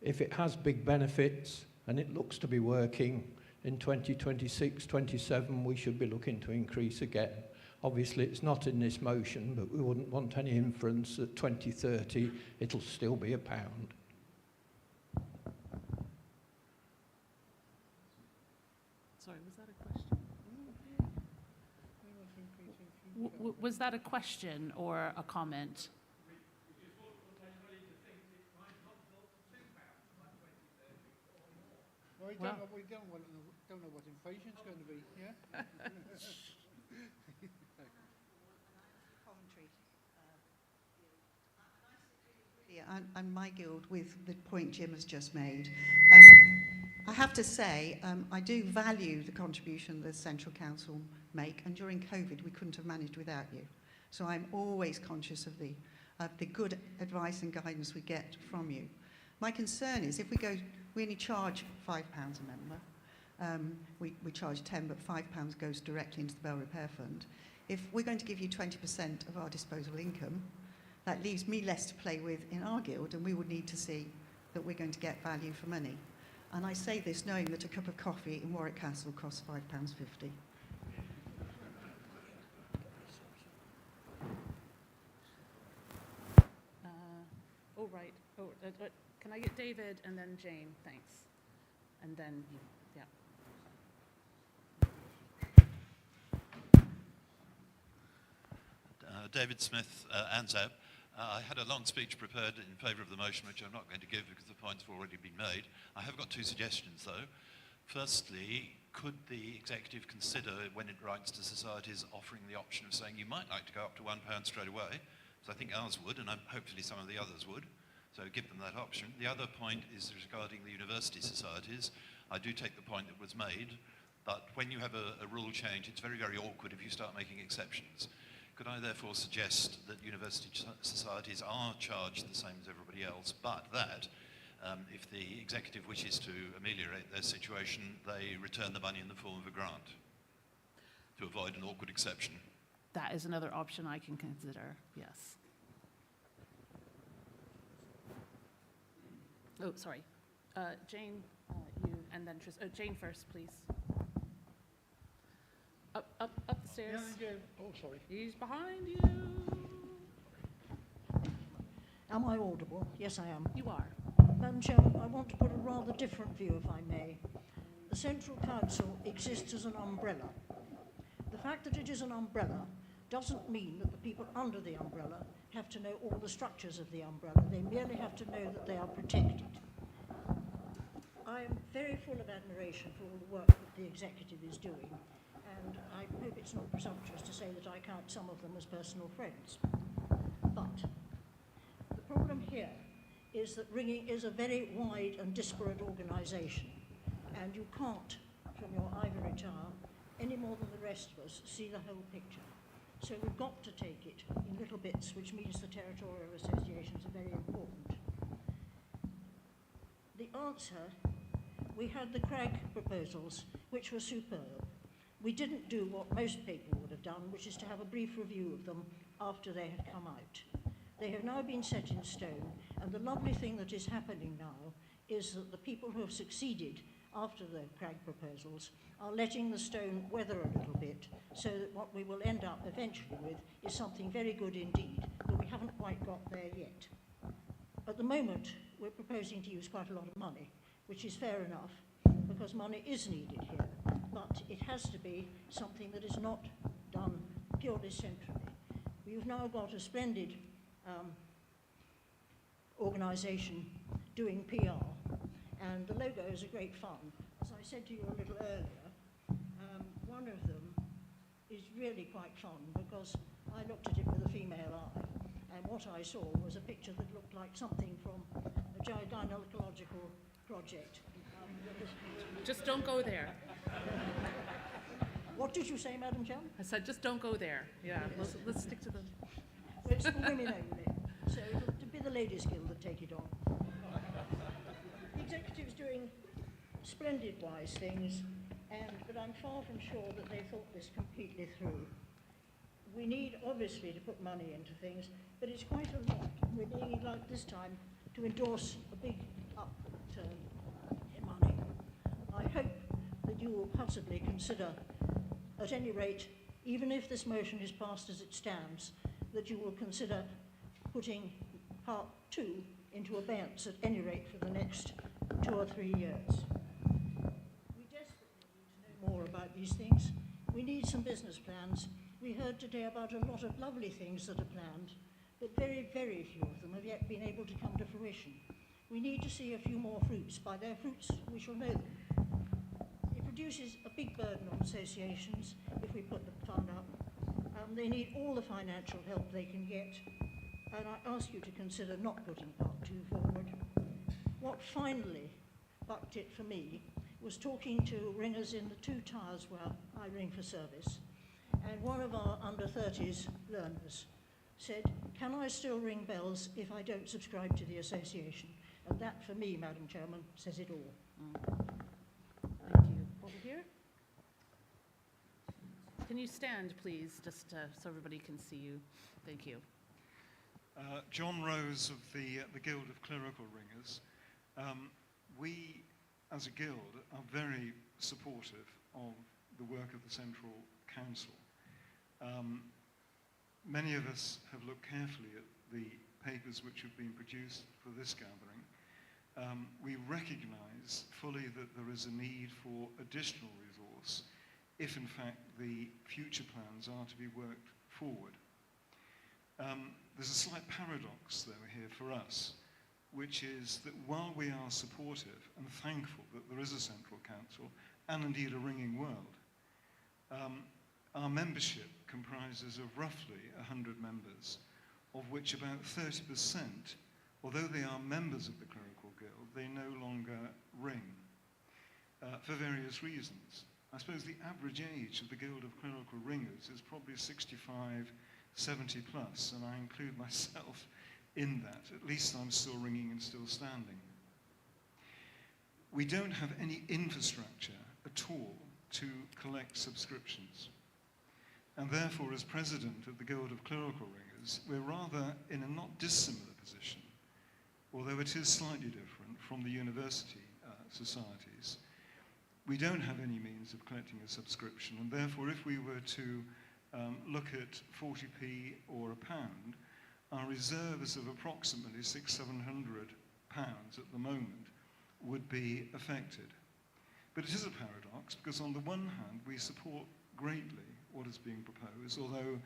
If it has big benefits and it looks to be working in 2026, 27, we should be looking to increase again. Obviously, it's not in this motion, but we wouldn't want any inference that 2030 it'll still be £1. Sorry, was that a question? Was that a question or a comment? Well, we don't know what inflation's going to be, yeah? And my guild with the point Jim has just made. I have to say, I do value the contribution the Central Council make, and during COVID we couldn't have managed without you. So I'm always conscious of the good advice and guidance we get from you. My concern is if we only charge £5 a member, we charge 10, but £5 goes directly into the Bell Repair Fund. If we're going to give you 20% of our disposable income, that leaves me less to play with in our guild, and we would need to see that we're going to get value for money. And I say this knowing that a cup of coffee in Warwick Castle costs £5.50. Oh, right. Oh, can I get David and then Jane? Thanks. And then you, yeah. David Smith, ANZAB. I had a long speech prepared in favour of the motion, which I'm not going to give because the points have already been made. I have got two suggestions, though. Firstly, could the executive consider, when it writes to societies, offering the option of saying you might like to go up to £1 straight away? So I think ours would, and hopefully some of the others would. So give them that option. The other point is regarding the university societies. I do take the point that was made, but when you have a rule change, it's very, very awkward if you start making exceptions. Could I therefore suggest that university societies are charged the same as everybody else, but that if the executive wishes to ameliorate their situation, they return the money in the form of a grant to avoid an awkward exception? That is another option I can consider, yes. Oh, sorry. Jane, you, and then Jane first, please. Up the stairs. Yeah, oh, sorry. He's behind you. Am I audible? Yes, I am. You are. Madam Chairman, I want to put a rather different view, if I may. The Central Council exists as an umbrella. The fact that it is an umbrella doesn't mean that the people under the umbrella have to know all the structures of the umbrella. They merely have to know that they are protected. I am very full of admiration for all the work that the executive is doing, and I hope it's not presumptuous to say that I count some of them as personal friends. But the problem here is that ringing is a very wide and disparate organisation, and you can't, from your ivory tower, any more than the rest of us, see the whole picture. So we've got to take it in little bits, which means the territorial associations are very important. The answer, we had the Cragg proposals, which were superb. We didn't do what most people would have done, which is to have a brief review of them after they had come out. They have now been set in stone, and the lovely thing that is happening now is that the people who have succeeded after the Cragg proposals are letting the stone weather a little bit, so that what we will end up eventually with is something very good indeed, but we haven't quite got there yet. At the moment, we're proposing to use quite a lot of money, which is fair enough, because money is needed here, but it has to be something that is not done purely centrally. We've now got a splendid organisation doing PR, and the logos are great fun. As I said to you a little earlier, one of them is really quite fun because I looked at it with a female eye, and what I saw was a picture that looked like something from a gynecological project. Just don't go there. What did you say, Madam Chair? I said just don't go there. Yeah, let's stick to the... Well, it's for women only, so it'll be the Ladies' Guild that take it on. executive's doing splendid wise things, but I'm far from sure that they thought this completely through. We need, obviously, to put money into things, but it's quite a lot. We need, like this time, to endorse a big upturn in money. I hope that you will possibly consider, at any rate, even if this motion is passed as it stands, that you will consider putting Part 2 into abeyance at any rate for the next 2 or 3 years. We desperately need to know more about these things. We need some business plans. We heard today about a lot of lovely things that are planned, but very, very few of them have yet been able to come to fruition. We need to see a few more fruits. By their fruits, we shall know them. It produces a big burden on associations if we put the fund up. They need all the financial help they can get, and I ask you to consider not putting Part 2 forward. What finally bucked it for me was talking to ringers in the 2 towers where I ring for service, and one of our under-30s learners said, "Can I still ring bells if I don't subscribe to the association?" And that, for me, Madam Chairman, says it all. Thank you. Over here. Can you stand, please, just so everybody can see you? Thank you. John Rose of the Guild of Clerical Ringers. We, as a guild, are very supportive of the work of the Central Council. Many of us have looked carefully at the papers which have been produced for this gathering. We recognise fully that there is a need for additional resource if in fact the future plans are to be worked forward. There's a slight paradox though here for us, which is that while we are supportive and thankful that there is a Central Council and indeed a ringing world, our membership comprises of roughly 100 members, of which about 30%, although they are members of the Clerical Guild, they no longer ring for various reasons. I suppose the average age of the Guild of Clerical Ringers is probably 65, 70 plus, and I include myself in that. At least I'm still ringing and still standing. We don't have any infrastructure at all to collect subscriptions. And therefore, as president of the Guild of Clerical Ringers, we're rather in a not dissimilar position, although it is slightly different from the university societies. We don't have any means of collecting a subscription, and therefore, if we were to look at 40p or £1, our reserves of approximately £600-700 at the moment would be affected. But it is a paradox, because on the one hand, we support greatly what is being proposed, although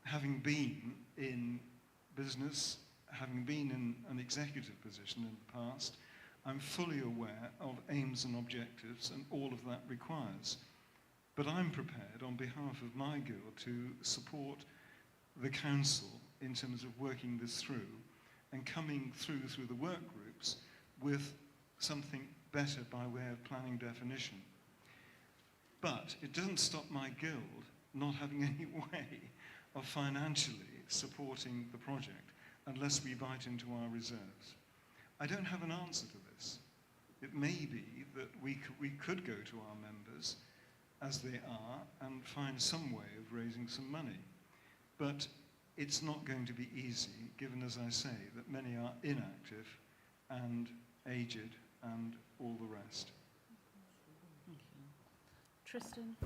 having been in business, having been in an executive position in the past, I'm fully aware of aims and objectives and all of that requires. But I'm prepared, on behalf of my guild, to support the council in terms of working this through and coming through the work groups with something better by way of planning definition. But it doesn't stop my guild not having any way of financially supporting the project unless we bite into our reserves. I don't have an answer to this. It may be that we could go to our members as they are and find some way of raising some money. But it's not going to be easy, given, as I say, that many are inactive and aged and all the rest. Thank you. Tristan?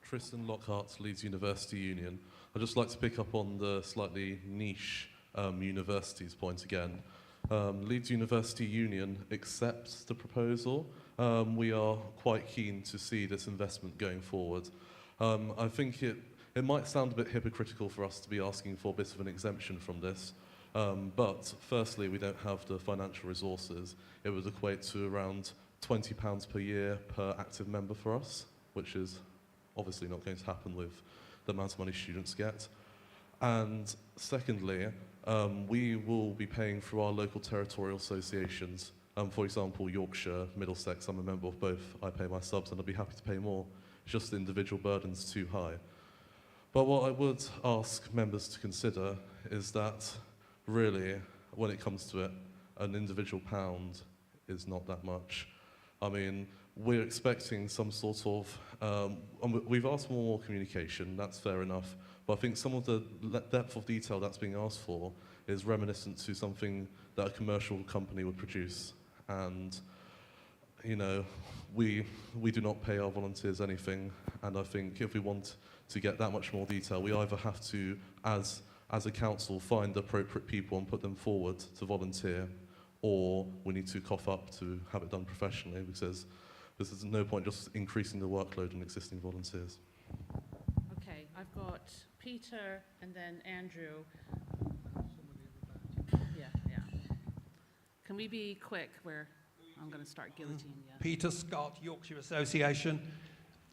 Tristan Lockhart, Leeds University Union. I'd just like to pick up on the slightly niche universities point again. Leeds University Union accepts the proposal. We are quite keen to see this investment going forward. I think it might sound a bit hypocritical for us to be asking for a bit of an exemption from this, but firstly, we don't have the financial resources. It would equate to around £20 per year per active member for us, which is obviously not going to happen with the amount of money students get. And secondly, we will be paying through our local territorial associations. For example, Yorkshire, Middlesex, I'm a member of both. I pay my subs and I'd be happy to pay more. It's just the individual burden's too high. But what I would ask members to consider is that really, when it comes to it, an individual pound is not that much. I mean, we're expecting some sort of, we've asked for more communication, that's fair enough, but I think some of the depth of detail that's being asked for is reminiscent to something that a commercial company would produce. And, you know, we do not pay our volunteers anything, and I think if we want to get that much more detail, we either have to, as a council, find the appropriate people and put them forward to volunteer, or we need to cough up to have it done professionally, because there's no point just increasing the workload on existing volunteers. Okay, I've got Peter and then Andrew. Yeah. Can we be quick where I'm going to start guillotine? Yeah. Peter Scott, Yorkshire Association.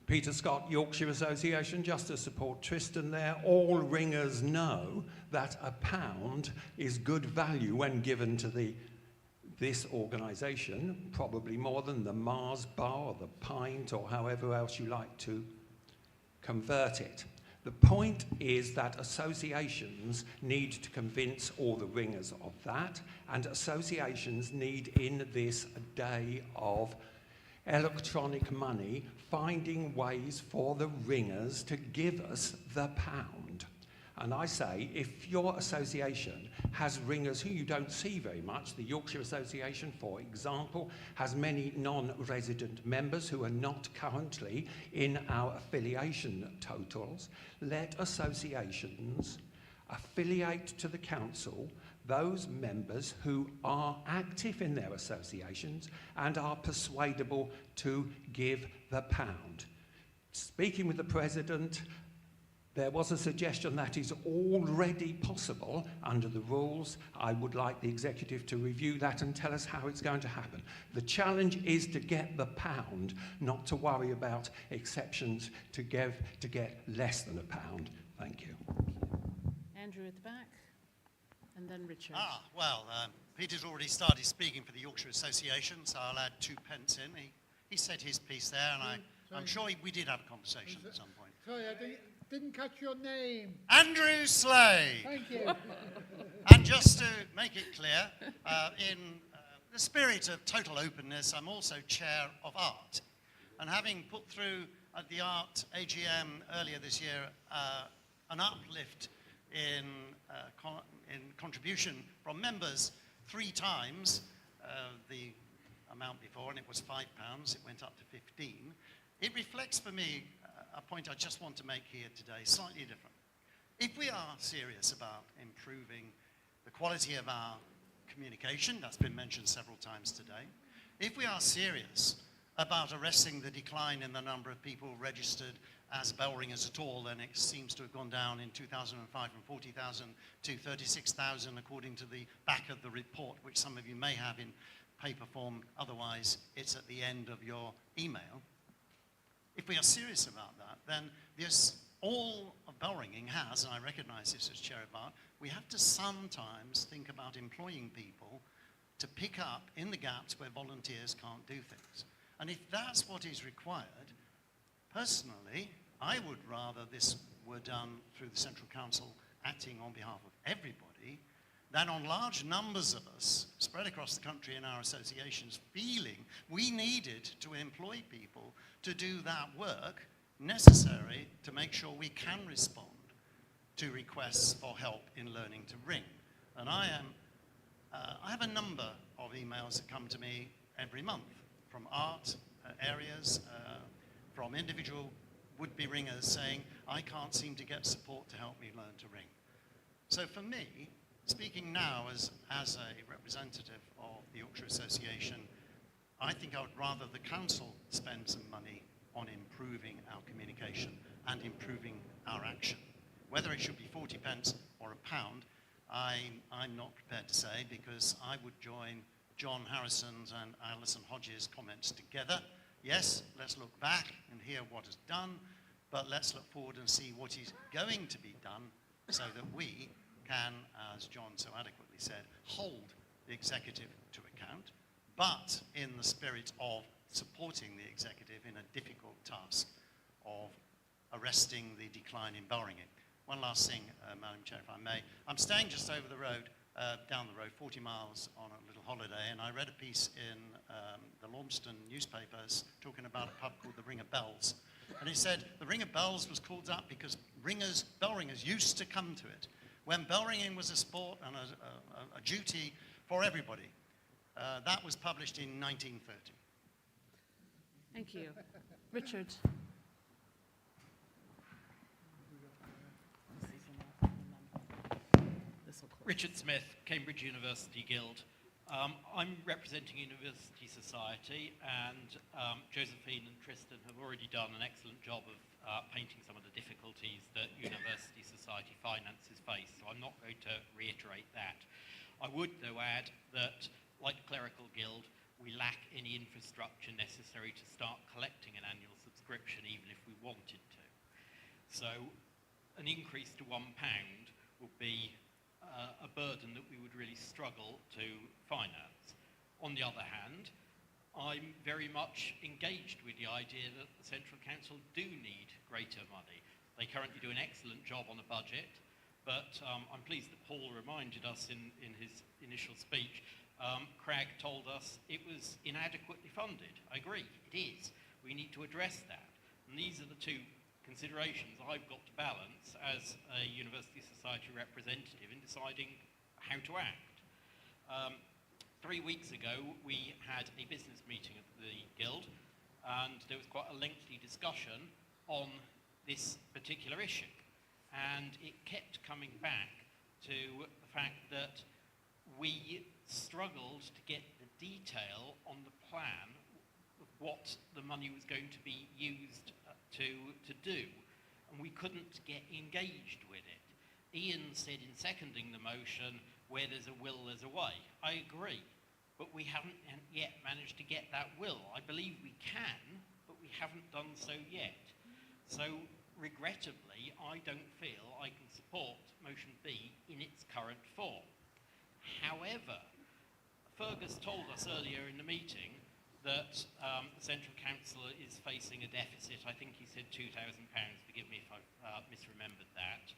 Peter Scott, Yorkshire Association, just to support Tristan there. All ringers know that £1 is good value when given to this organisation, probably more than the Mars bar or the pint or however else you like to convert it. The point is that associations need to convince all the ringers of that, and associations need in this day of electronic money finding ways for the ringers to give us the pound. And I say, if your association has ringers who you don't see very much, the Yorkshire Association, for example, has many non-resident members who are not currently in our affiliation totals, let associations affiliate to the council those members who are active in their associations and are persuadable to give the pound. Speaking with the President, there was a suggestion that is already possible under the rules. I would like the executive to review that and tell us how it's going to happen. The challenge is to get the pound, not to worry about exceptions to get less than £1. Thank you. Andrew at the back, and then Richard. Peter's already started speaking for the Yorkshire Association, so I'll add 2 pence in. He said his piece there, and I'm sure we did have a conversation at some point. Sorry, I didn't catch your name. Andrew Slade. Thank you. And just to make it clear, in the spirit of total openness, I'm also chair of art. And having put through at the art AGM earlier this year an uplift in contribution from members 3 times the amount before, and it was £5, it went up to 15. It reflects for me a point I just want to make here today, slightly different. If we are serious about improving the quality of our communication, that's been mentioned several times today, if we are serious about arresting the decline in the number of people registered as bell ringers at all, then it seems to have gone down in 2005 from 40,000 to 36,000 according to the back of the report, which some of you may have in paper form, otherwise it's at the end of your email. If we are serious about that, then all of bell ringing has, and I recognise this as chair of art, we have to sometimes think about employing people to pick up in the gaps where volunteers can't do things. And if that's what is required, personally, I would rather this were done through the Central Council acting on behalf of everybody than on large numbers of us spread across the country in our associations feeling we needed to employ people to do that work necessary to make sure we can respond to requests for help in learning to ring. And I have a number of emails that come to me every month from art areas, from individual would-be ringers saying, I can't seem to get support to help me learn to ring. So for me, speaking now as a representative of the Yorkshire Association, I think I would rather the council spend some money on improving our communication and improving our action. Whether it should be 40 pence or £1, I'm not prepared to say, because I would join John Harrison's and Alison Hodges' comments together. Yes, let's look back and hear what is done, but let's look forward and see what is going to be done so that we can, as John so adequately said, hold the executive to account, but in the spirit of supporting the executive in a difficult task of arresting the decline in borrowing. One last thing, Madam Chair, if I may. I'm staying just over the road, down the road, 40 miles on a little holiday, and I read a piece in the Launceston newspapers talking about a pub called the Ring of Bells. And he said the Ring of Bells was called that because bell ringers used to come to it when bell ringing was a sport and a duty for everybody. That was published in 1930. Thank you. Richard. Richard Smith, Cambridge University Guild. I'm representing University Society, and Josephine and Tristan have already done an excellent job of painting some of the difficulties that University Society finances face, so I'm not going to reiterate that. I would, though, add that, like the Clerical Guild, we lack any infrastructure necessary to start collecting an annual subscription, even if we wanted to. So an increase to £1 would be a burden that we would really struggle to finance. On the other hand, I'm very much engaged with the idea that the Central Council do need greater money. They currently do an excellent job on the budget, but I'm pleased that Paul reminded us in his initial speech, Cragg told us it was inadequately funded. I agree, it is. We need to address that. And these are the two considerations I've got to balance as a University Society representative in deciding how to act. 3 weeks ago, we had a business meeting at the Guild, and there was quite a lengthy discussion on this particular issue. And it kept coming back to the fact that we struggled to get the detail on the plan of what the money was going to be used to do, and we couldn't get engaged with it. Ian said in seconding the motion, where there's a will, there's a way. I agree, but we haven't yet managed to get that will. I believe we can, but we haven't done so yet. So, regrettably, I don't feel I can support motion B in its current form. However, Fergus told us earlier in the meeting that the Central Council is facing a deficit. I think he said £2,000, forgive me if I've misremembered that.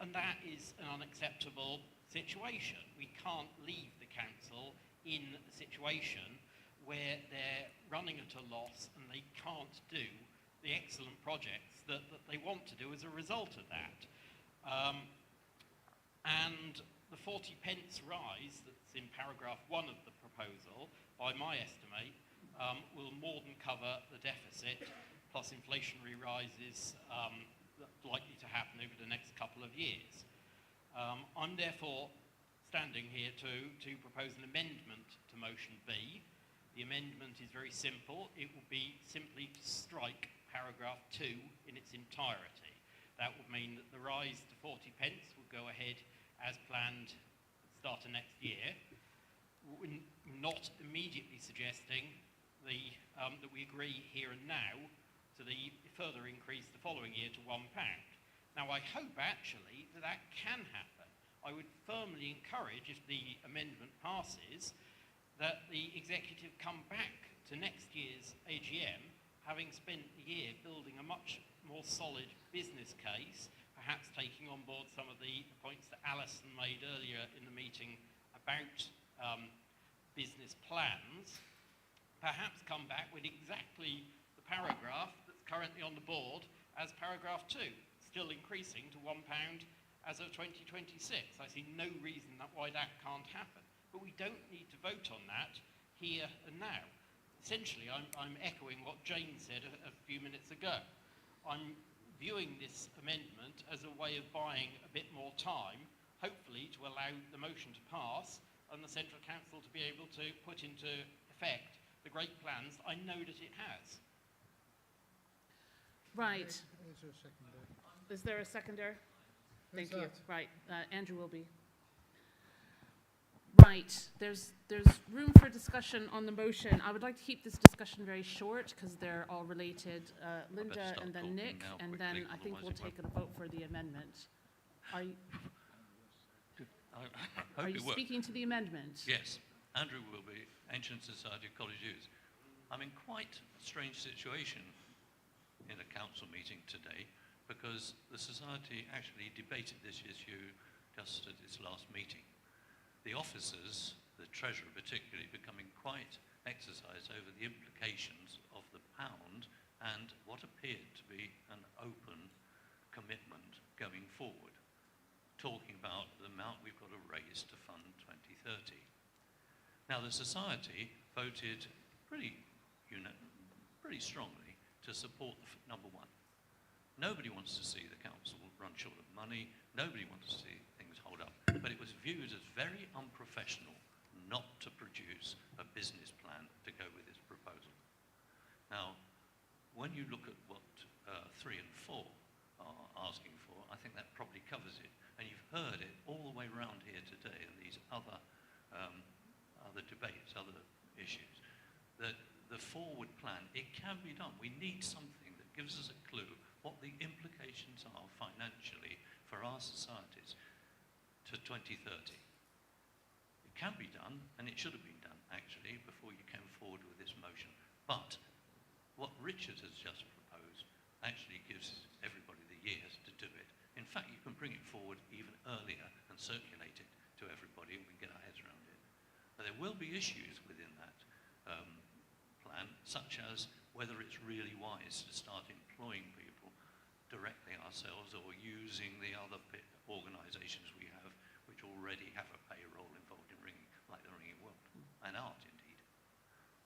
And that is an unacceptable situation. We can't leave the council in a situation where they're running at a loss and they can't do the excellent projects that they want to do as a result of that. And the 40 pence rise that's in paragraph 1 of the proposal, by my estimate, will more than cover the deficit, plus inflationary rises likely to happen over the next couple of years. I'm therefore standing here to propose an amendment to motion B. The amendment is very simple. It will be simply to strike paragraph 2 in its entirety. That would mean that the rise to 40 pence will go ahead as planned at the start of next year. We're not immediately suggesting that we agree here and now to the further increase the following year to £1. Now, I hope actually that can happen. I would firmly encourage, if the amendment passes, that the executive come back to next year's AGM, having spent the year building a much more solid business case, perhaps taking on board some of the points that Alison made earlier in the meeting about business plans, perhaps come back with exactly the paragraph that's currently on the board as paragraph 2, still increasing to £1 as of 2026. I see no reason why that can't happen. But we don't need to vote on that here and now. Essentially, I'm echoing what Jane said a few minutes ago. I'm viewing this amendment as a way of buying a bit more time, hopefully to allow the motion to pass and the Central Council to be able to put into effect the great plans I know that it has. Right. Is there a seconder? Is there a seconder? Who's Thank you. that? Right, Andrew will be. Right, there's room for discussion on the motion. I would like to keep this discussion very short because they're all related. Linda and then Nick, and then I think we'll take a vote for the amendment. Are you speaking to the amendment? Yes. Andrew will be, Ancient Society of College Youth. I'm in quite a strange situation in a council meeting today, because the Society actually debated this issue just at its last meeting. The officers, the Treasurer particularly, becoming quite exercised over the implications of the pound and what appeared to be an open commitment going forward, talking about the amount we've got to raise to fund 2030. Now, the Society voted pretty strongly to support number one. Nobody wants to see the council run short of money. Nobody wants to see things hold up. But it was viewed as very unprofessional not to produce a business plan to go with this proposal. Now, when you look at what 3 and 4 are asking for, I think that probably covers it. And you've heard it all the way around here today in these other debates, other issues, that the forward plan, it can be done. We need something that gives us a clue what the implications are financially for our societies to 2030. It can be done, and it should have been done, actually, before you came forward with this motion. But what Richard has just proposed actually gives everybody the years to do it. In fact, you can bring it forward even earlier and circulate it to everybody, and we can get our heads around it. But there will be issues within that plan, such as whether it's really wise to start employing people directly ourselves or using the other organisations we have, which already have a payroll involved in ringing, like the Ringing World, and art indeed.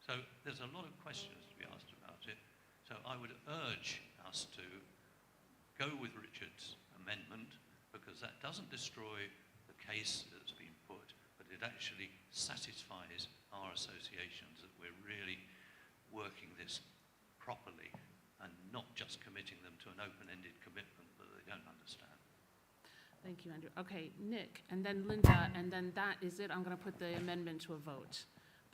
So there's a lot of questions to be asked about it. So I would urge us to go with Richard's amendment, because that doesn't destroy the case that's been put, but it actually satisfies our associations that we're really working this properly and not just committing them to an open-ended commitment that they don't understand. Thank you, Andrew. Okay, Nick, and then Linda, and then that is it. I'm going to put the amendment to a vote.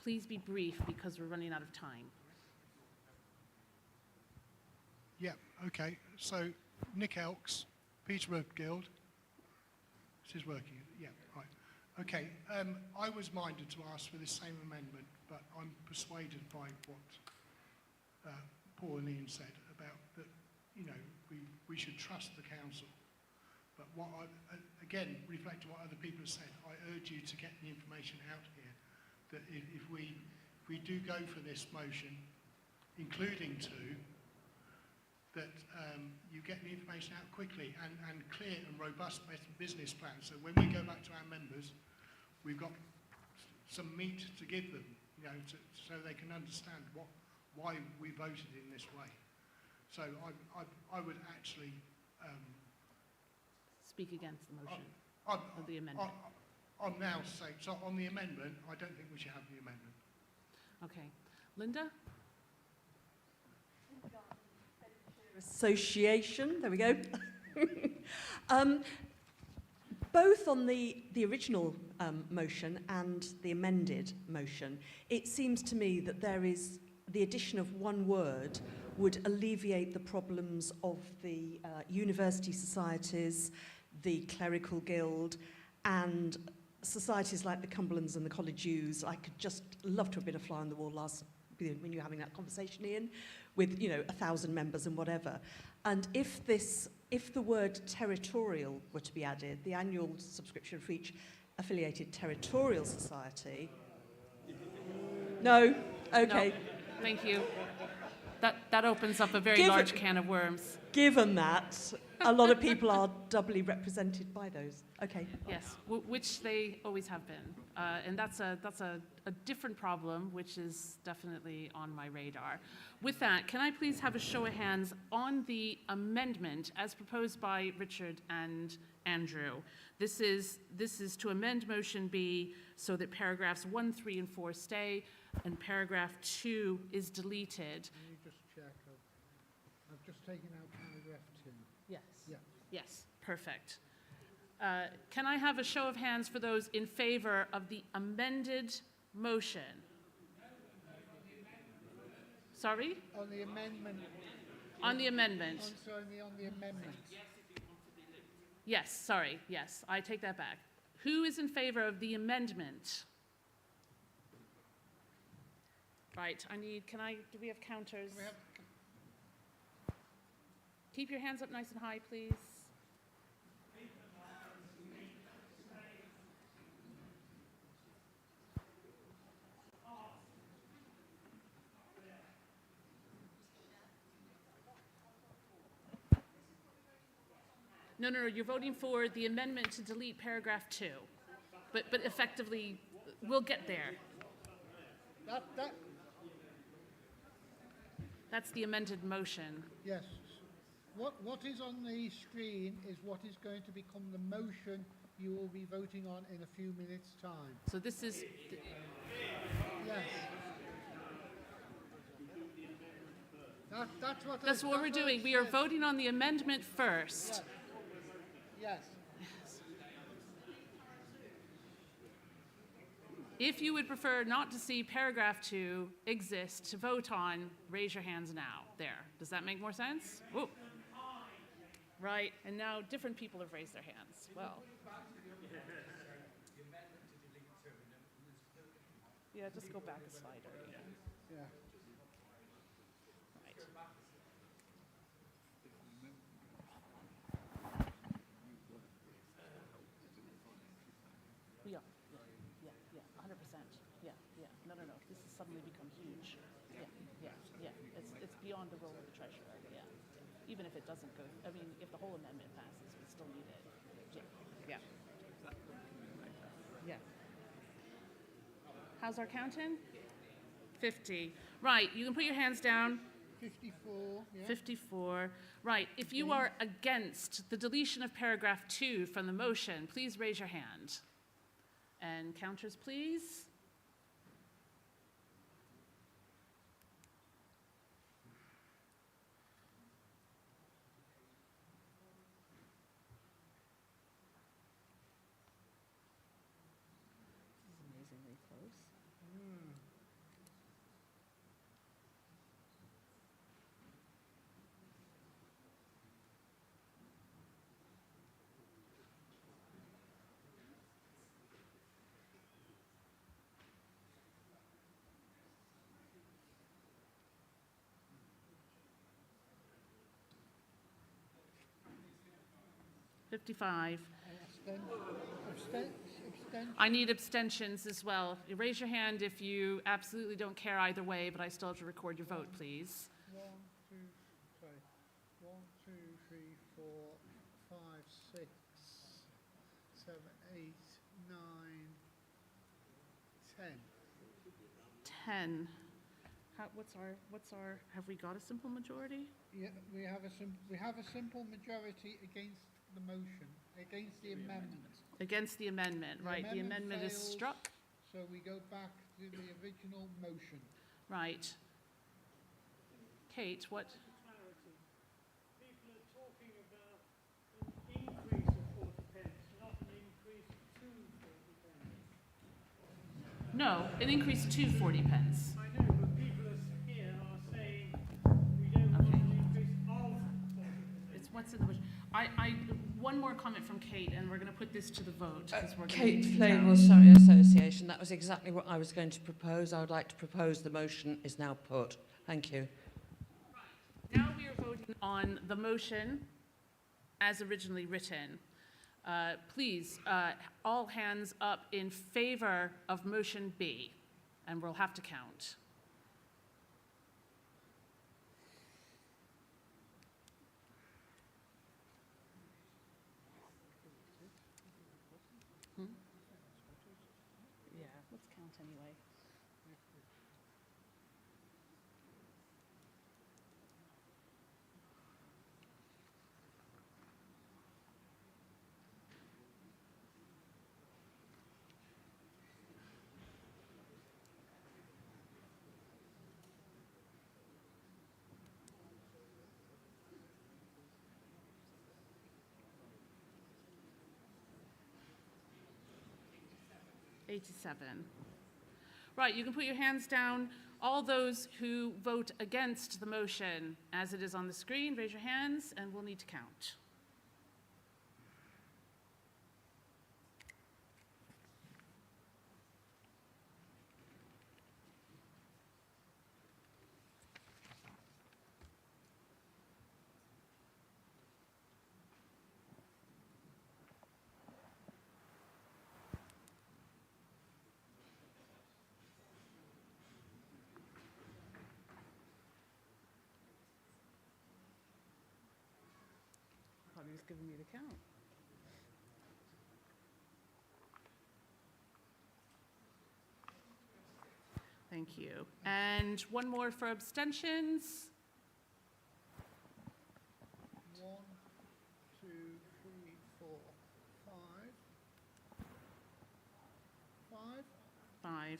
Please be brief, because we're running out of time. Yeah, okay. So, Nick Elks, Peterborough Guild. This is working. Yeah, right. Okay, I was minded to ask for this same amendment, but I'm persuaded by what Paul and Ian said about that, you know, we should trust the council. But what again, reflecting what other people have said, I urge you to get the information out here that if we do go for this motion, including two, that you get the information out quickly and clear and robust business plans. So when we go back to our members, we've got some meat to give them, you know, so they can understand why we voted in this way. So I would actually speak against the motion of the amendment. I'm now saying, so on the amendment, I don't think we should have the amendment. Okay. Linda? Association, there we go. Both on the original motion and the amended motion, it seems to me that there is the addition of one word would alleviate the problems of the university societies, the clerical guild, and societies like the Cumberlands and the College U's. I could just love to have been a fly on the wall when you were having that conversation, Ian, with 1,000 members and whatever. And if the word territorial were to be added, the annual subscription for each affiliated territorial society. No? Okay. No, thank you. That opens up a very large can of worms. Given that, a lot of people are doubly represented by those. Okay. Yes, which they always have been. And that's a different problem, which is definitely on my radar. With that, can I please have a show of hands on the amendment as proposed by Richard and Andrew? This is to amend motion B so that paragraphs 1, 3, and 4 stay, and paragraph 2 is deleted. Can you just check? I've just taken out paragraph 2. Yes. Yeah. Yes, perfect. Can I have a show of hands for those in favor of the amended motion? Sorry? On the amendment. On the amendment. On the amendment. Yes, sorry, yes, I take that back. Who is in favor of the amendment? Right, do we have counters? Keep your hands up nice and high, please. No, no, no, you're voting for the amendment to delete paragraph 2. But effectively, we'll get there. That's the amended motion. Yes. What is on the screen is what is going to become the motion you will be voting on in a few minutes' time. So this is... Yes. That's what we're doing. We are voting on the amendment first. Yes. If you would prefer not to see paragraph 2 exist to vote on, raise your hands now. There. Does that make more sense? Ooh. Right. And now different people have raised their hands. Well. Yeah, just go back a slide already. Yeah. Right. Yeah, 100%. Yeah. No. This has suddenly become huge. Yeah. It's beyond the role of the treasurer. Yeah. Even if it doesn't go, I mean, if the whole amendment passes, we still need it. Yeah. How's our counting? 50. Right, you can put your hands down. 54. Yeah. 54. Right, if you are against the deletion of paragraph 2 from the motion, please raise your hand. And counters, please. This is amazingly close. 55. I need abstentions as well. You raise your hand if you absolutely don't care either way, but I still have to record your vote, please. 1, 2, 3, 4, 5, 6, 7, 8, 9, 10. 10. What's our, have we got a simple majority? Yeah, we have a simple majority against the motion, against the amendment. Against the amendment, right. The amendment is fails, struck. So we go back to the original motion. Right. Kate, what? People are talking about an increase of 40 pence, not an increase to 40 pence. No, an increase to 40 pence. I know, but people here are saying we don't want an increase of 40 pence. It's what's in the motion. One more comment from Kate, and we're going to put this to the vote. We're Kate Flavel, Surrey Association. That was exactly what I was going to propose. I would like to propose the motion is now put. Thank you. Now we are voting on the motion as originally written. Please, all hands up in favor of motion B, and we'll have to count. Yeah, let's count anyway. $87. Right, you can put your hands down. All those who vote against the motion as it is on the screen, raise your hands, and we'll need to count. giving me the count. Thank you. And one more for abstentions. 1, 2, 3, 4, 5. 5. 5.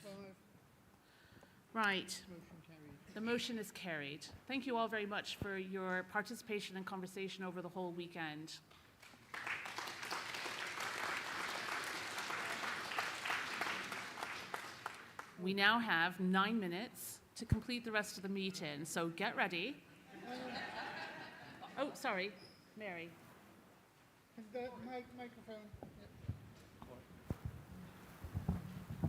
Right. Motion carried. The motion is carried. Thank you all very much for your participation and conversation over the whole weekend. We now have 9 minutes to complete the rest of the meeting, so get ready. Oh, sorry, Mary. The microphone.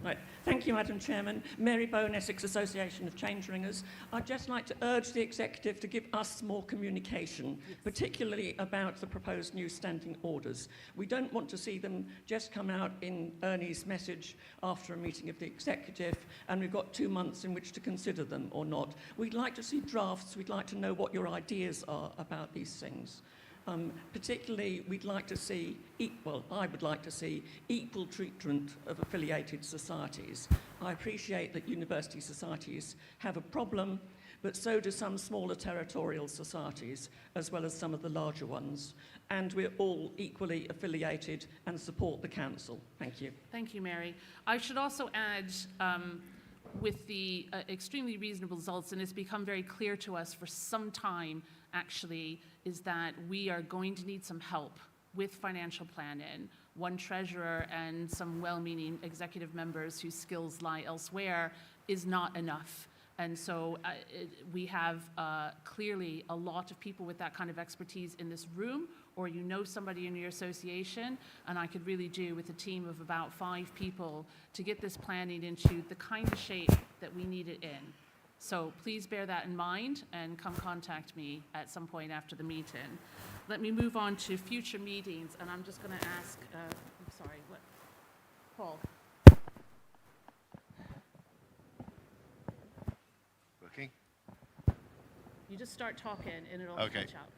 Right. Thank you, Madam Chairman. Mary Bowen, Essex Association of Change Ringers. I'd just like to urge the Executive to give us more communication, particularly about the proposed new standing orders. We don't want to see them just come out in Ernie's message after a meeting of the Executive, and we've got 2 months in which to consider them or not. We'd like to see drafts. We'd like to know what your ideas are about these things. Particularly, we'd like to see, I would like to see equal treatment of affiliated societies. I appreciate that university societies have a problem, but so do some smaller territorial societies, as well as some of the larger ones. And we're all equally affiliated and support the council. Thank you. Thank you, Mary. I should also add, with the extremely reasonable results, and it's become very clear to us for some time, actually, is that we are going to need some help with financial planning. One treasurer and some well-meaning executive members whose skills lie elsewhere is not enough. And so we have clearly a lot of people with that kind of expertise in this room, or you know somebody in your association, and I could really do with a team of about 5 people to get this planning into the kind of shape that we need it in. So please bear that in mind and come contact me at some point after the meeting. Let me move on to future meetings, and I'm just going to ask, I'm sorry, what? Paul. Working? You just start talking and it'll Okay. catch up.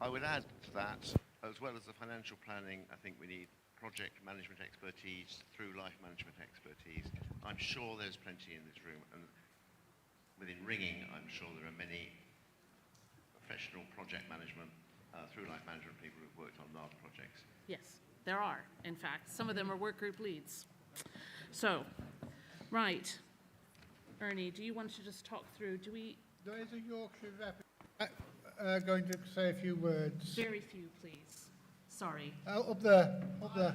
I would add to that, as well as the financial planning, I think we need project management expertise, through life management expertise. I'm sure there's plenty in this room, and within ringing, I'm sure there are many professional project management, through life management people who've worked on large projects. Yes, there are, in fact. Some of them are work group leads. So, right. Ernie, do you want to just talk through, There is a Yorkshire rep going to say a few words. Very few, please. Sorry. Up there, up there.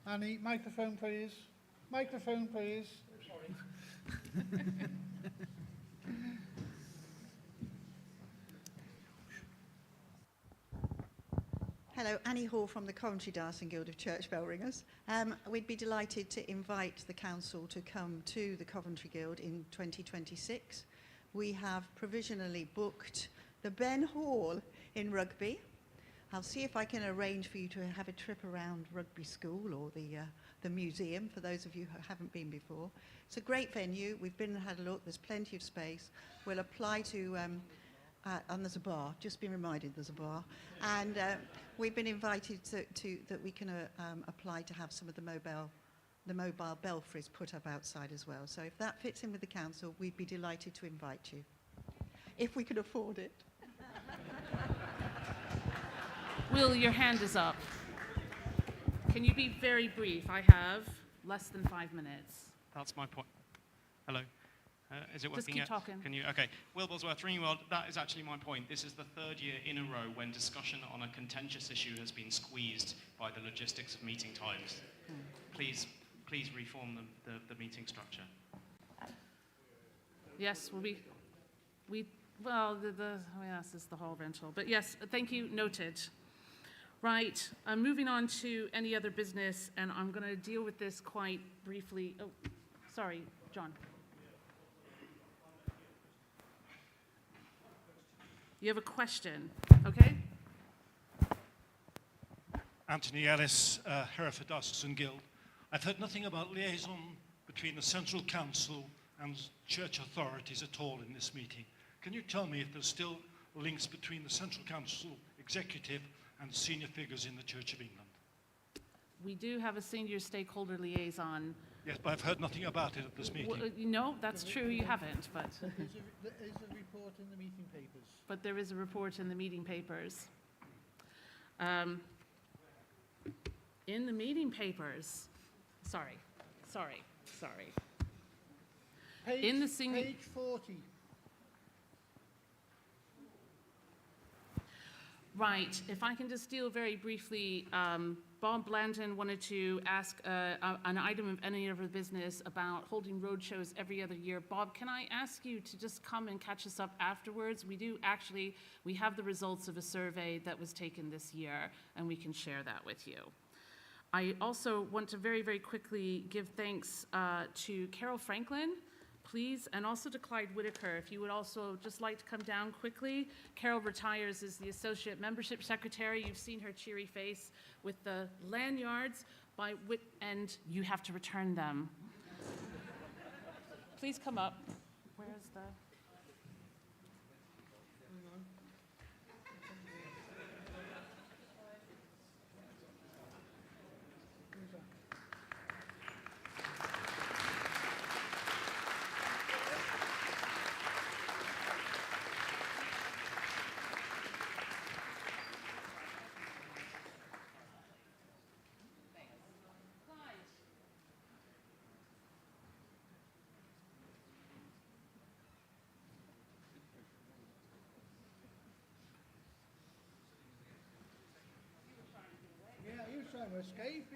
Annie, microphone, please. Microphone, please. Sorry. Hello, Annie Hall from the Coventry Dancing Guild of Church Bell Ringers. We'd be delighted to invite the council to come to the Coventry Guild in 2026. We have provisionally booked the Ben Hall in Rugby. I'll see if I can arrange for you to have a trip around Rugby School or the museum, for those of you who haven't been before. It's a great venue. We've been and had a look. There's plenty of space. We'll apply to, and there's a bar. Just been reminded there's a bar. And we've been invited to that we can apply to have some of the mobile belfries put up outside as well. So if that fits in with the council, we'd be delighted to invite you, if we could afford it. Will, your hand is up. Can you be very brief? I have less than 5 minutes. That's my point. Hello. Is it working Just keep yet? talking. Can you? Okay. Will Bosworth, Ringworld, that is actually my point. This is the third year in a row when discussion on a contentious issue has been squeezed by the logistics of meeting times. Please reform the meeting structure. Yes, well, yes, it's the hall rental. But yes, thank you, noted. Right, moving on to any other business, and I'm going to deal with this quite briefly. Oh, sorry, John. You have a question, okay? Anthony Ellis, Hereford Diocesan Guild. I've heard nothing about liaison between the Central Council and church authorities at all in this meeting. Can you tell me if there's still links between the Central Council executive and senior figures in the Church of England? We do have a senior stakeholder liaison. Yes, but I've heard nothing about it at this meeting. Well, no, that's true, you haven't, but... There is a report in the meeting papers. But there is a report in the meeting papers. In the meeting papers, sorry. In the Page 40. Right, if I can just deal very briefly, Bob Blandon wanted to ask an item of any other business about holding road shows every other year. Bob, can I ask you to just come and catch us up afterwards? We have the results of a survey that was taken this year, and we can share that with you. I also want to very, very quickly give thanks to Carol Franklin, please, and also to Clyde Whitaker. If you would also just like to come down quickly. Carol retires as the Associate Membership Secretary. You've seen her cheery face with the lanyards, and you have to return them. Please come up. Where's the... Yeah, he was trying to escape.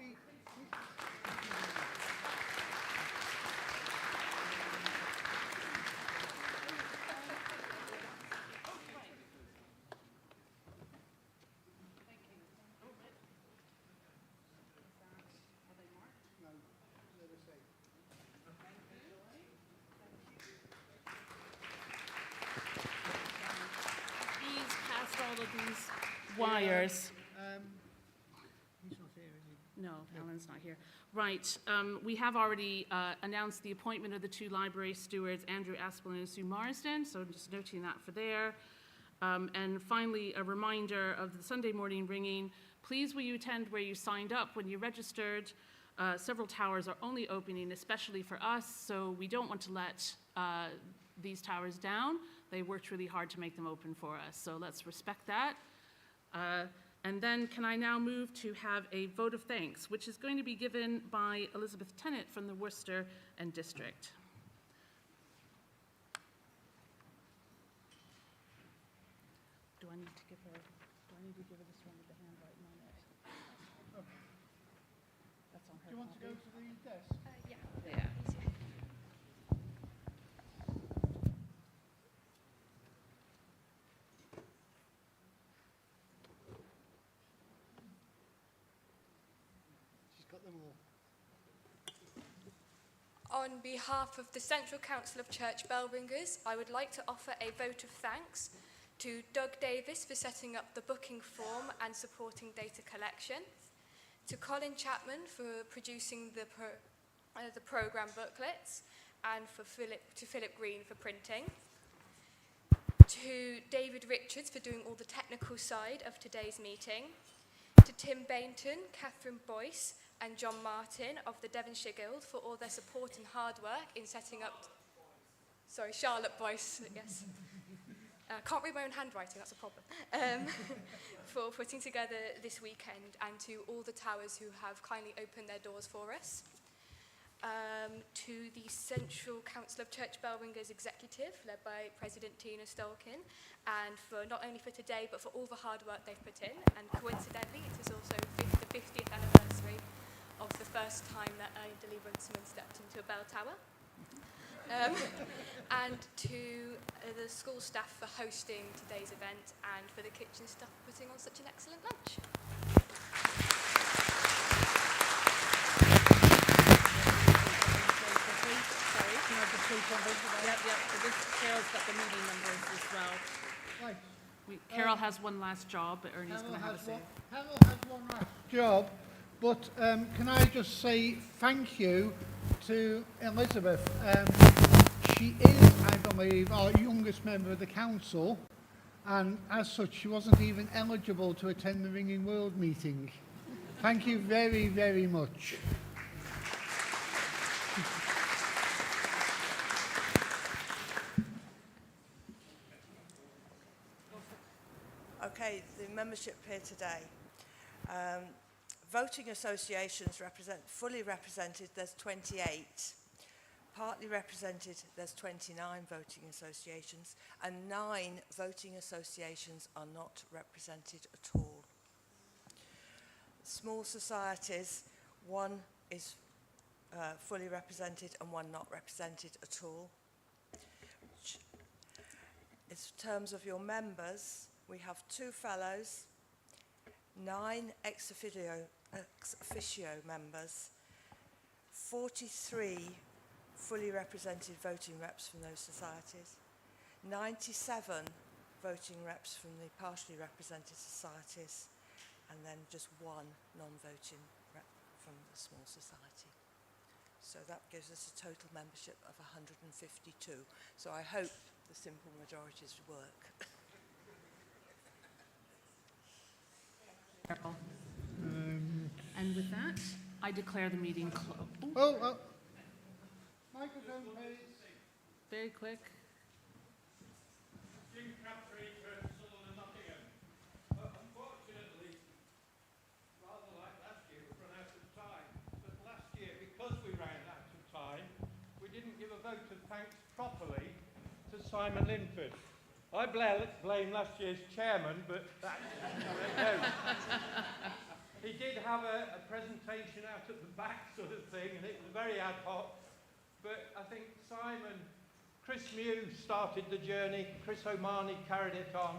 He's passed all of these wires. He's not here, is he? No, Alan's not here. Right, we have already announced the appointment of the two library stewards, Andrew Aspel and Sue Marsden, so I'm just noting that for there. And finally, a reminder of the Sunday morning ringing. Please will you attend where you signed up when you registered. Several towers are only opening, especially for us, so we don't want to let these towers down. They worked really hard to make them open for us, so let's respect that. And then can I now move to have a vote of thanks, which is going to be given by Elizabeth Tennant from the Worcester and District. Do I need to give her this one with the handwriting on it? Oh. That's on her. Do you want to go to the desk? Yeah. Yeah. She's got them all. On behalf of the Central Council of Church Bell Ringers, I would like to offer a vote of thanks to Doug Davis for setting up the booking form and supporting data collection, to Colin Chapman for producing the programme booklets, and to Philip Green for printing, to David Richards for doing all the technical side of today's meeting, to Tim Bainton, Catherine Boyce, and John Martin of the Devonshire Guild for all their support and hard work in setting up... Sorry, Charlotte Boyce, yes. can't read my own handwriting, that's a problem, for putting together this weekend, and to all the towers who have kindly opened their doors for us. To the Central Council of Church Bell Ringers Executive, led by President Tina Stolkin, and for not only for today, but for all the hard work they've put in. And coincidentally, it is also the 50th anniversary of the first time that Andy Runciman stepped into a bell tower. And to the school staff for hosting today's event, and for the kitchen staff for putting on such an excellent lunch. Sorry, can I just say something? Yep. So this, Carol's got the meeting numbers as well. Right. Carol has one last job, but Ernie's going to have a say. Carol has one last job, but can I just say thank you to Elizabeth. She is, I believe, our youngest member of the council, and as such, she wasn't even eligible to attend the Ringing World meeting. Thank you very, very much. Okay, the membership here today. Voting associations fully represented, there's 28. Partly represented, there's 29 voting associations, and 9 voting associations are not represented at all. Small societies, 1 is fully represented and 1 not represented at all. In terms of your members, we have 2 fellows, 9 ex officio members, 43 fully represented voting reps from those societies, 97 voting reps from the partially represented societies, and then just 1 non-voting rep from the small society. So that gives us a total membership of 152. So I hope the simple majorities work. And with that, I declare the meeting closed. Oh, microphone, please. Very quick. Jim Crabtree, Sutherland, Nottingham. Unfortunately, rather like last year, we've run out of time. But last year, because we ran out of time, we didn't give a vote of thanks properly to Simon Linford. I blame last year's chairman, but that's how it goes. He did have a presentation out at the back sort of thing, and it was very ad hoc. But I think Chris Mew started the journey, Chris O'Mahony carried it on,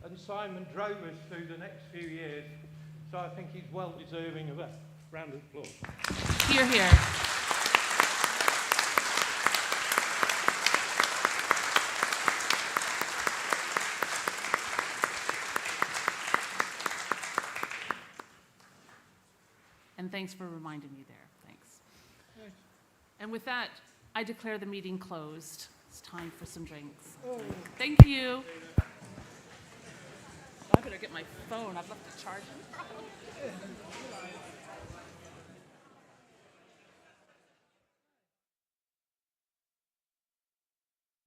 and Simon drove us through the next few years. So I think he's well deserving of a round of applause. Hear, hear. And thanks for reminding me there. Thanks. Yes. And with that, I declare the meeting closed. It's time for some drinks. Oh. Thank you. I better get my phone. I've left it charging.